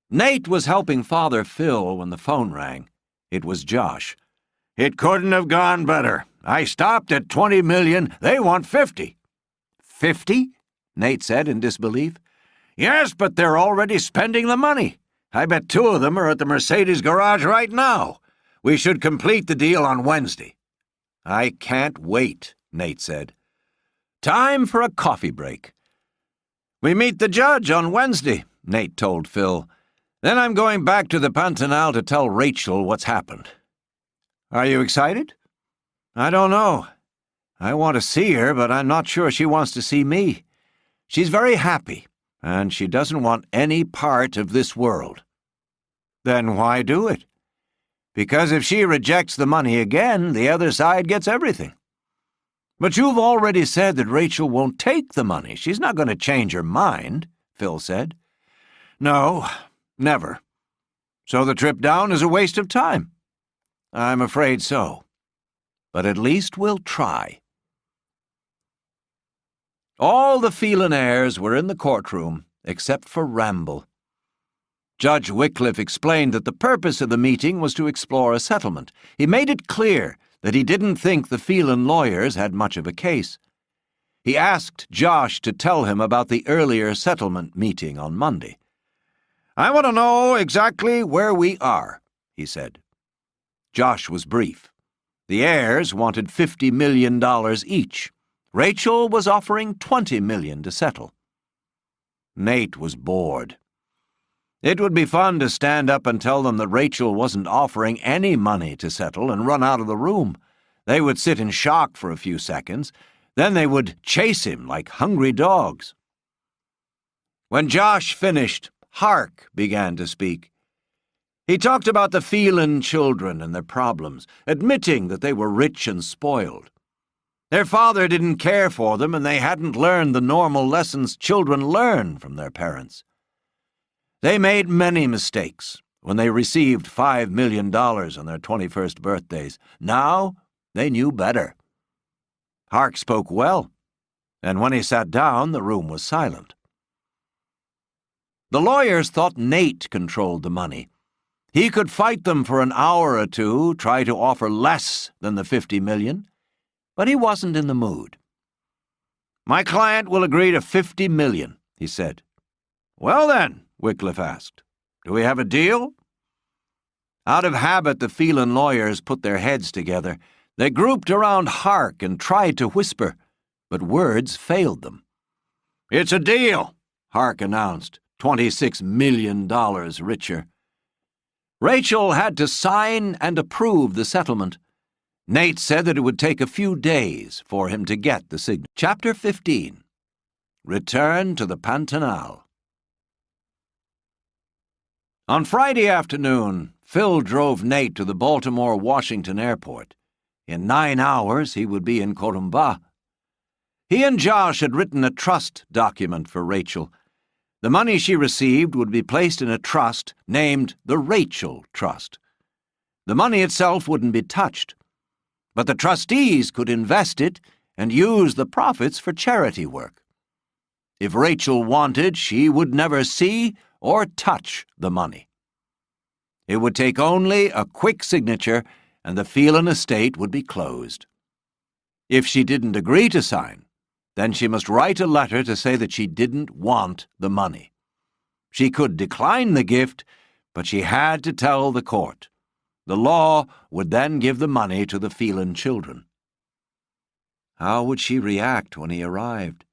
Nate was helping Father Phil when the phone rang. It was Josh. "It couldn't have gone better. I stopped at $20 million. They want $50. $50? Nate said in disbelief. "Yes, but they're already spending the money. I bet 2 of them are at the Mercedes garage right now. We should complete the deal on Wednesday." "I can't wait," Nate said. "Time for a coffee break." "We meet the judge on Wednesday," Nate told Phil. "Then I'm going back to the Pantanal to tell Rachel what's happened." "Are you excited?" "I don't know. I want to see her, but I'm not sure she wants to see me. She's very happy, and she doesn't want any part of this world." "Then why do it?" "Because if she rejects the money again, the other side gets everything." "But you've already said that Rachel won't take the money. She's not going to change her mind," Phil said. "No, never. So the trip down is a waste of time." "I'm afraid so. But at least we'll try." All the Phelan heirs were in the courtroom, except for Ramble. Judge Wycliffe explained that the purpose of the meeting was to explore a settlement. He made it clear that he didn't think the Phelan lawyers had much of a case. He asked Josh to tell him about the earlier settlement meeting on Monday. "I want to know exactly where we are," he said. Josh was brief. The heirs wanted $50 million each. Rachel was offering $20 million to settle. Nate was bored. It would be fun to stand up and tell them that Rachel wasn't offering any money to settle and run out of the room. They would sit in shock for a few seconds. Then they would chase him like hungry dogs. When Josh finished, Hark began to speak. He talked about the Phelan children and their problems, admitting that they were rich and spoiled. Their father didn't care for them, and they hadn't learned the normal lessons children learn from their parents. They made many mistakes when they received $5 million on their 21st birthdays. Now they knew better. Hark spoke well, and when he sat down, the room was silent. The lawyers thought Nate controlled the money. He could fight them for an hour or two, try to offer less than the $50 million, but he wasn't in the mood. "My client will agree to $50 million, he said. "Well then," Wycliffe asked, "do we have a deal?" Out of habit, the Phelan lawyers put their heads together. They grouped around Hark and tried to whisper, but words failed them. "It's a deal," Hark announced, $26 million richer. Rachel had to sign and approve the settlement. Nate said that it would take a few days for him to get the signature. Chapter 15. Return to the Pantanal. On Friday afternoon, Phil drove Nate to the Baltimore-Washington airport. In 9 hours, he would be in Corumbá. He and Josh had written a trust document for Rachel. The money she received would be placed in a trust named the Rachel Trust. The money itself wouldn't be touched, but the trustees could invest it and use the profits for charity work. If Rachel wanted, she would never see or touch the money. It would take only a quick signature, and the Phelan estate would be closed. If she didn't agree to sign, then she must write a letter to say that she didn't want the money. She could decline the gift, but she had to tell the court. The law would then give the money to the Phelan children. How would she react when he arrived?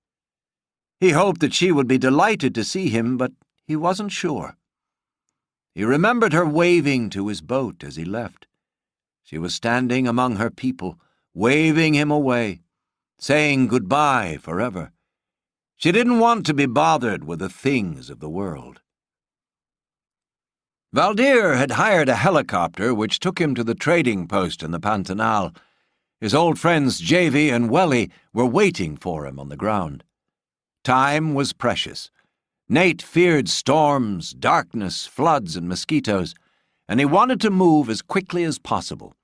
He hoped that she would be delighted to see him, but he wasn't sure. He remembered her waving to his boat as he left. She was standing among her people, waving him away, saying goodbye forever. She didn't want to be bothered with the things of the world. Valdir had hired a helicopter which took him to the trading post in the Pantanal. His old friends Javy and Welly were waiting for him on the ground. Time was precious. Nate feared storms, darkness, floods, and mosquitoes, and he wanted to move as quickly as possible.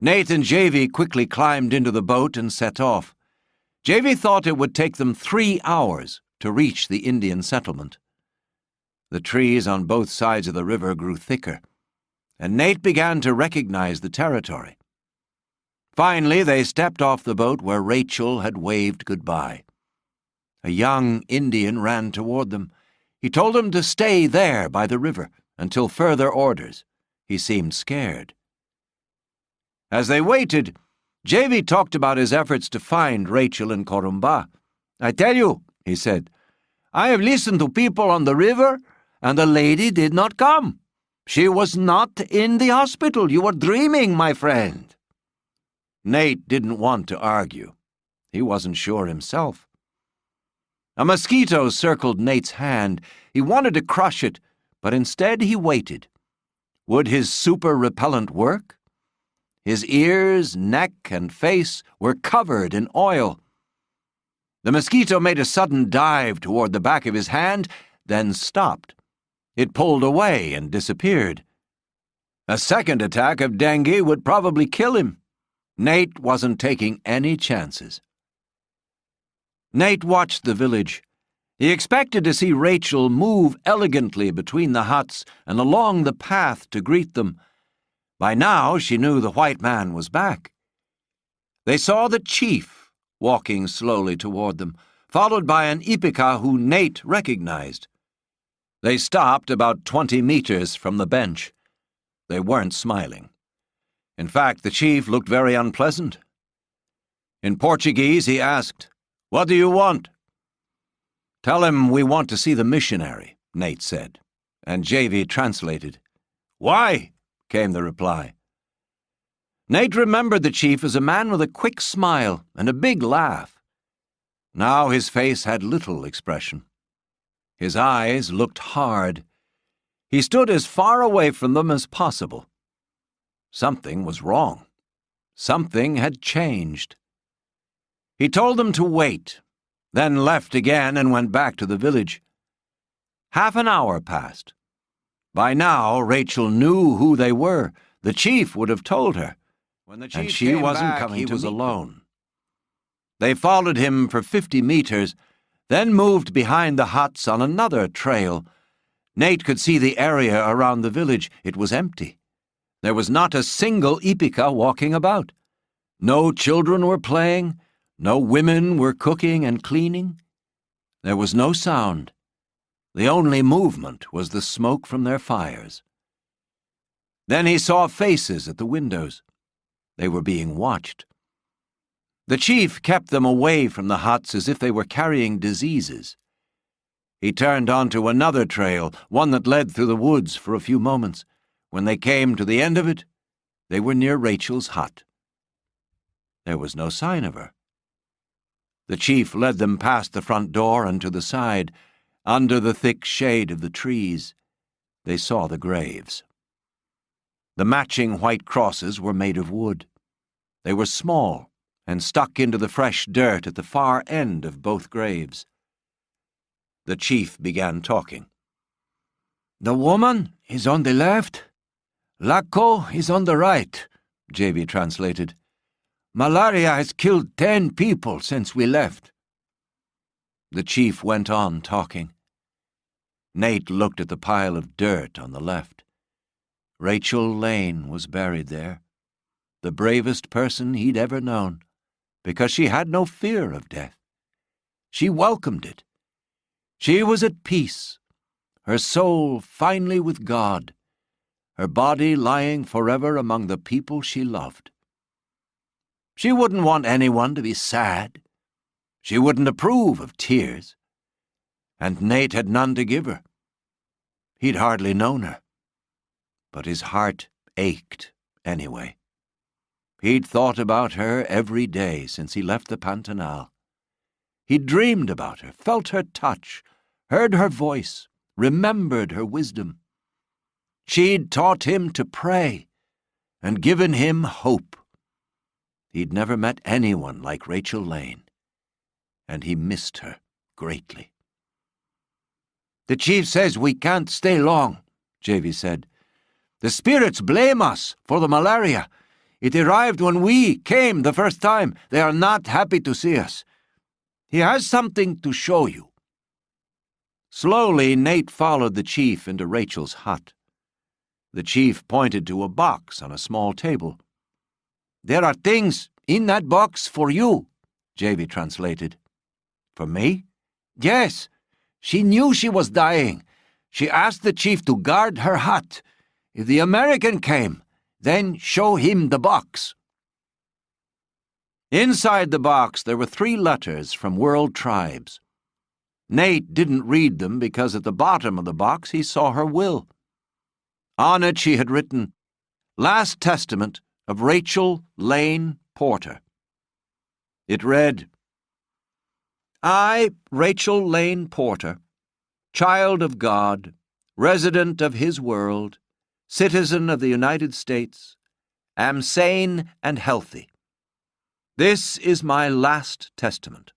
Nate and Javy quickly climbed into the boat and set off. Javy thought it would take them 3 hours to reach the Indian settlement. The trees on both sides of the river grew thicker, and Nate began to recognize the territory. Finally, they stepped off the boat where Rachel had waved goodbye. A young Indian ran toward them. He told them to stay there by the river until further orders. He seemed scared. As they waited, Javy talked about his efforts to find Rachel in Corumbá. "I tell you," he said, "I have listened to people on the river, and the lady did not come. She was not in the hospital. You were dreaming, my friend." Nate didn't want to argue. He wasn't sure himself. A mosquito circled Nate's hand. He wanted to crush it, but instead he waited. Would his super-repellent work? His ears, neck, and face were covered in oil. The mosquito made a sudden dive toward the back of his hand, then stopped. It pulled away and disappeared. A second attack of dengue would probably kill him. Nate wasn't taking any chances. Nate watched the village. He expected to see Rachel move elegantly between the huts and along the path to greet them. By now, she knew the white man was back. They saw the chief walking slowly toward them, followed by an Ipika who Nate recognized. They stopped about 20 meters from the bench. They weren't smiling. In fact, the chief looked very unpleasant. In Portuguese, he asked, "What do you want?" "Tell him we want to see the missionary," Nate said, and JV translated. "Why?" came the reply. Nate remembered the chief as a man with a quick smile and a big laugh. Now his face had little expression. His eyes looked hard. He stood as far away from them as possible. Something was wrong. Something had changed. He told them to wait, then left again and went back to the village. Half an hour passed. By now, Rachel knew who they were. The chief would have told her. And she wasn't coming to meet them. Alone. They followed him for 50 meters, then moved behind the huts on another trail. Nate could see the area around the village. It was empty. There was not a single Ipika walking about. No children were playing. No women were cooking and cleaning. There was no sound. The only movement was the smoke from their fires. Then he saw faces at the windows. They were being watched. The chief kept them away from the huts as if they were carrying diseases. He turned onto another trail, one that led through the woods, for a few moments. When they came to the end of it, they were near Rachel's hut. There was no sign of her. The chief led them past the front door and to the side. Under the thick shade of the trees, they saw the graves. The matching white crosses were made of wood. They were small and stuck into the fresh dirt at the far end of both graves. The chief began talking. "The woman is on the left. Lako is on the right," JV translated. "Malaria has killed 10 people since we left." The chief went on talking. Nate looked at the pile of dirt on the left. Rachel Lane was buried there, the bravest person he'd ever known, because she had no fear of death. She welcomed it. She was at peace, her soul finally with God, her body lying forever among the people she loved. She wouldn't want anyone to be sad. She wouldn't approve of tears. And Nate had none to give her. He'd hardly known her. But his heart ached anyway. He'd thought about her every day since he left the Pantanal. He'd dreamed about her, felt her touch, heard her voice, remembered her wisdom. She'd taught him to pray and given him hope. He'd never met anyone like Rachel Lane, and he missed her greatly. "The chief says we can't stay long," JV said. "The spirits blame us for the malaria. It arrived when we came the first time. They are not happy to see us. He has something to show you." Slowly, Nate followed the chief into Rachel's hut. The chief pointed to a box on a small table. "There are things in that box for you," JV translated. "For me?" "Yes. She knew she was dying. She asked the chief to guard her hut. If the American came, then show him the box." Inside the box there were 3 letters from world tribes. Nate didn't read them because at the bottom of the box he saw her will. On it she had written, "Last Testament of Rachel Lane Porter." It read, "I, Rachel Lane Porter, child of God, resident of His world, citizen of the United States, am sane and healthy. This is my last testament.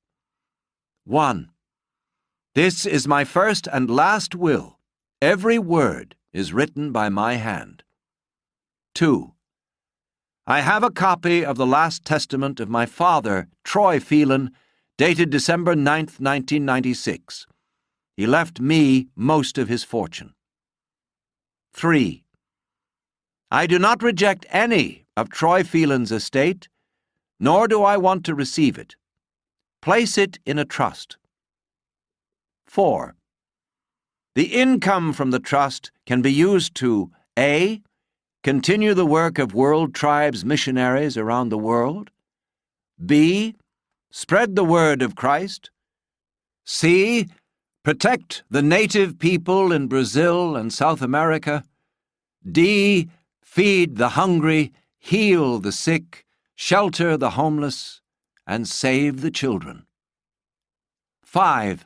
1. This is my first and last will. Every word is written by my hand. 2. I have a copy of the last testament of my father, Troy Phelan, dated December 9th, 1996. He left me most of his fortune. 3. I do not reject any of Troy Phelan's estate, nor do I want to receive it. Place it in a trust. 4. The income from the trust can be used to A. Continue the work of World Tribes missionaries around the world. B. Spread the word of Christ. C. Protect the native people in Brazil and South America. D. Feed the hungry, heal the sick, shelter the homeless, and save the children. 5.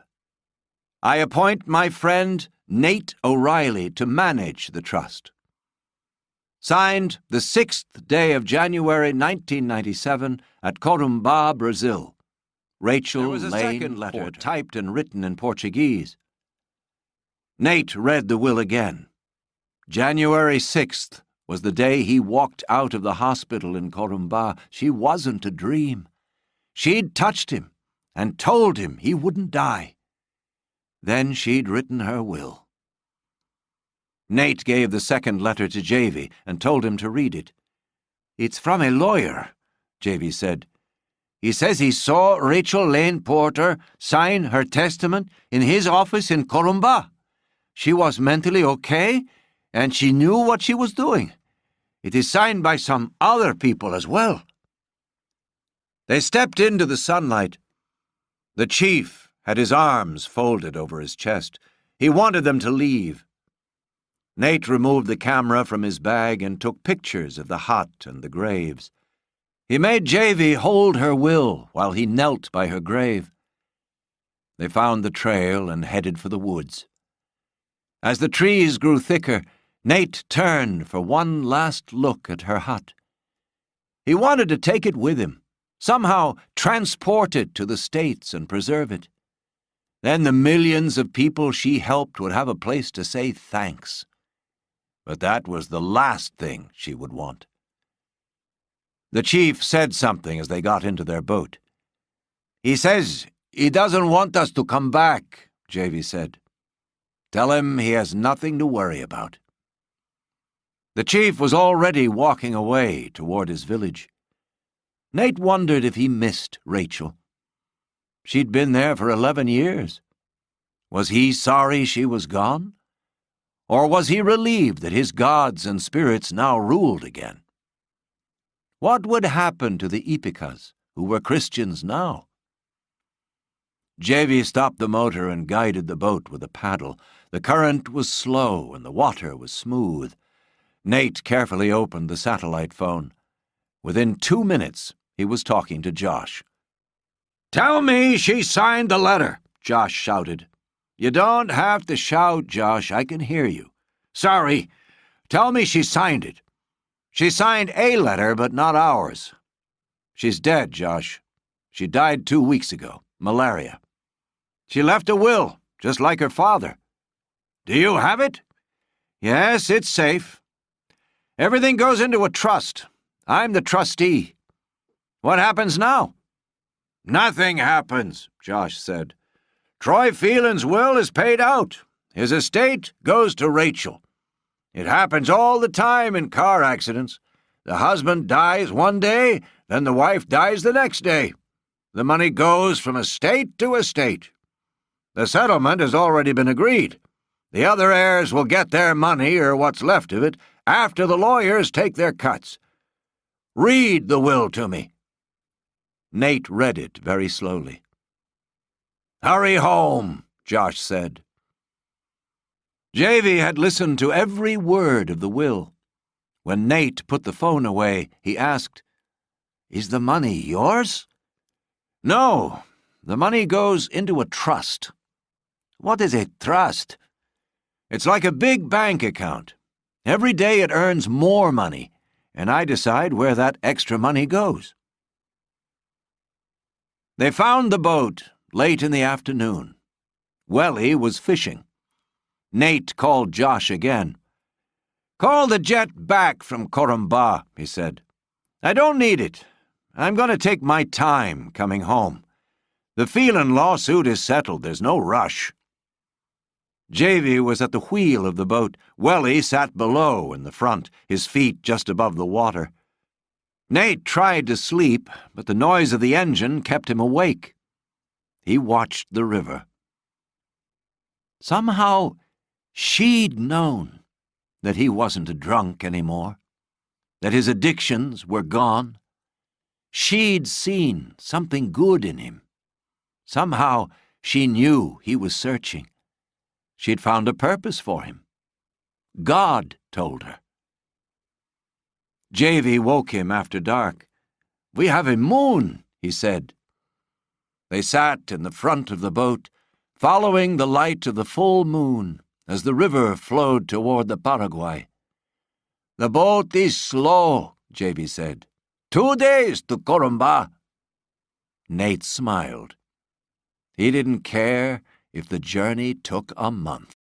I appoint my friend Nate O'Reilly to manage the trust. Signed the 6th day of January 1997 at Corumbá, Brazil. Rachel There was a Lane second letter Porter. Typed and written in Portuguese. Nate read the will again. January 6th was the day he walked out of the hospital in Corumbá. She wasn't a dream. She'd touched him and told him he wouldn't die. Then she'd written her will. Nate gave the second letter to Javy and told him to read it. "It's from a lawyer," Javy said. "He says he saw Rachel Lane Porter sign her testament in his office in Corumbá. She was mentally okay, and she knew what she was doing. It is signed by some other people as well." They stepped into the sunlight. The chief had his arms folded over his chest. He wanted them to leave. Nate removed the camera from his bag and took pictures of the hut and the graves. He made Javy hold her will while he knelt by her grave. They found the trail and headed for the woods. As the trees grew thicker, Nate turned for one last look at her hut. He wanted to take it with him, somehow transport it to the States and preserve it. Then the millions of people she helped would have a place to say thanks. But that was the last thing she would want. The chief said something as they got into their boat. "He says he doesn't want us to come back," Javy said. "Tell him he has nothing to worry about." The chief was already walking away toward his village. Nate wondered if he missed Rachel. She'd been there for 11 years. Was he sorry she was gone? Or was he relieved that his gods and spirits now ruled again? What would happen to the Ipicas, who were Christians now? Javy stopped the motor and guided the boat with a paddle. The current was slow and the water was smooth. Nate carefully opened the satellite phone. Within 2 minutes, he was talking to Josh. "Tell me she signed the letter," Josh shouted. "You don't have to shout, Josh. I can hear you." "Sorry. Tell me she signed it." "She signed a letter, but not ours." "She's dead, Josh. She died 2 weeks ago. Malaria. She left a will, just like her father." "Do you have it?" "Yes, it's safe. Everything goes into a trust. I'm the trustee." "What happens now?" "Nothing happens," Josh said. "Troy Phelan's will is paid out. His estate goes to Rachel. It happens all the time in car accidents. The husband dies one day, then the wife dies the next day. The money goes from estate to estate. The settlement has already been agreed. The other heirs will get their money, or what's left of it, after the lawyers take their cuts. Read the will to me." Nate read it very slowly. "Hurry home," Josh said. Javy had listened to every word of the will. When Nate put the phone away, he asked, "Is the money yours?" "No, the money goes into a trust." "What is a trust?" "It's like a big bank account. Every day it earns more money, and I decide where that extra money goes." They found the boat late in the afternoon. Welly was fishing. Nate called Josh again. "Call the jet back from Corumbá," he said. "I don't need it. I'm going to take my time coming home. The Phelan lawsuit is settled. There's no rush." Javy was at the wheel of the boat. Welly sat below in the front, his feet just above the water. Nate tried to sleep, but the noise of the engine kept him awake. He watched the river. Somehow, she'd known that he wasn't a drunk anymore. that his addictions were gone. She'd seen something good in him. Somehow she knew he was searching. She'd found a purpose for him. God told her. Javy woke him after dark. "We have a moon," he said. They sat in the front of the boat, following the light of the full moon as the river flowed toward the Paraguay. "The boat is slow," Javy said. 2 days to Corumbá." Nate smiled. He didn't care if the journey took a month.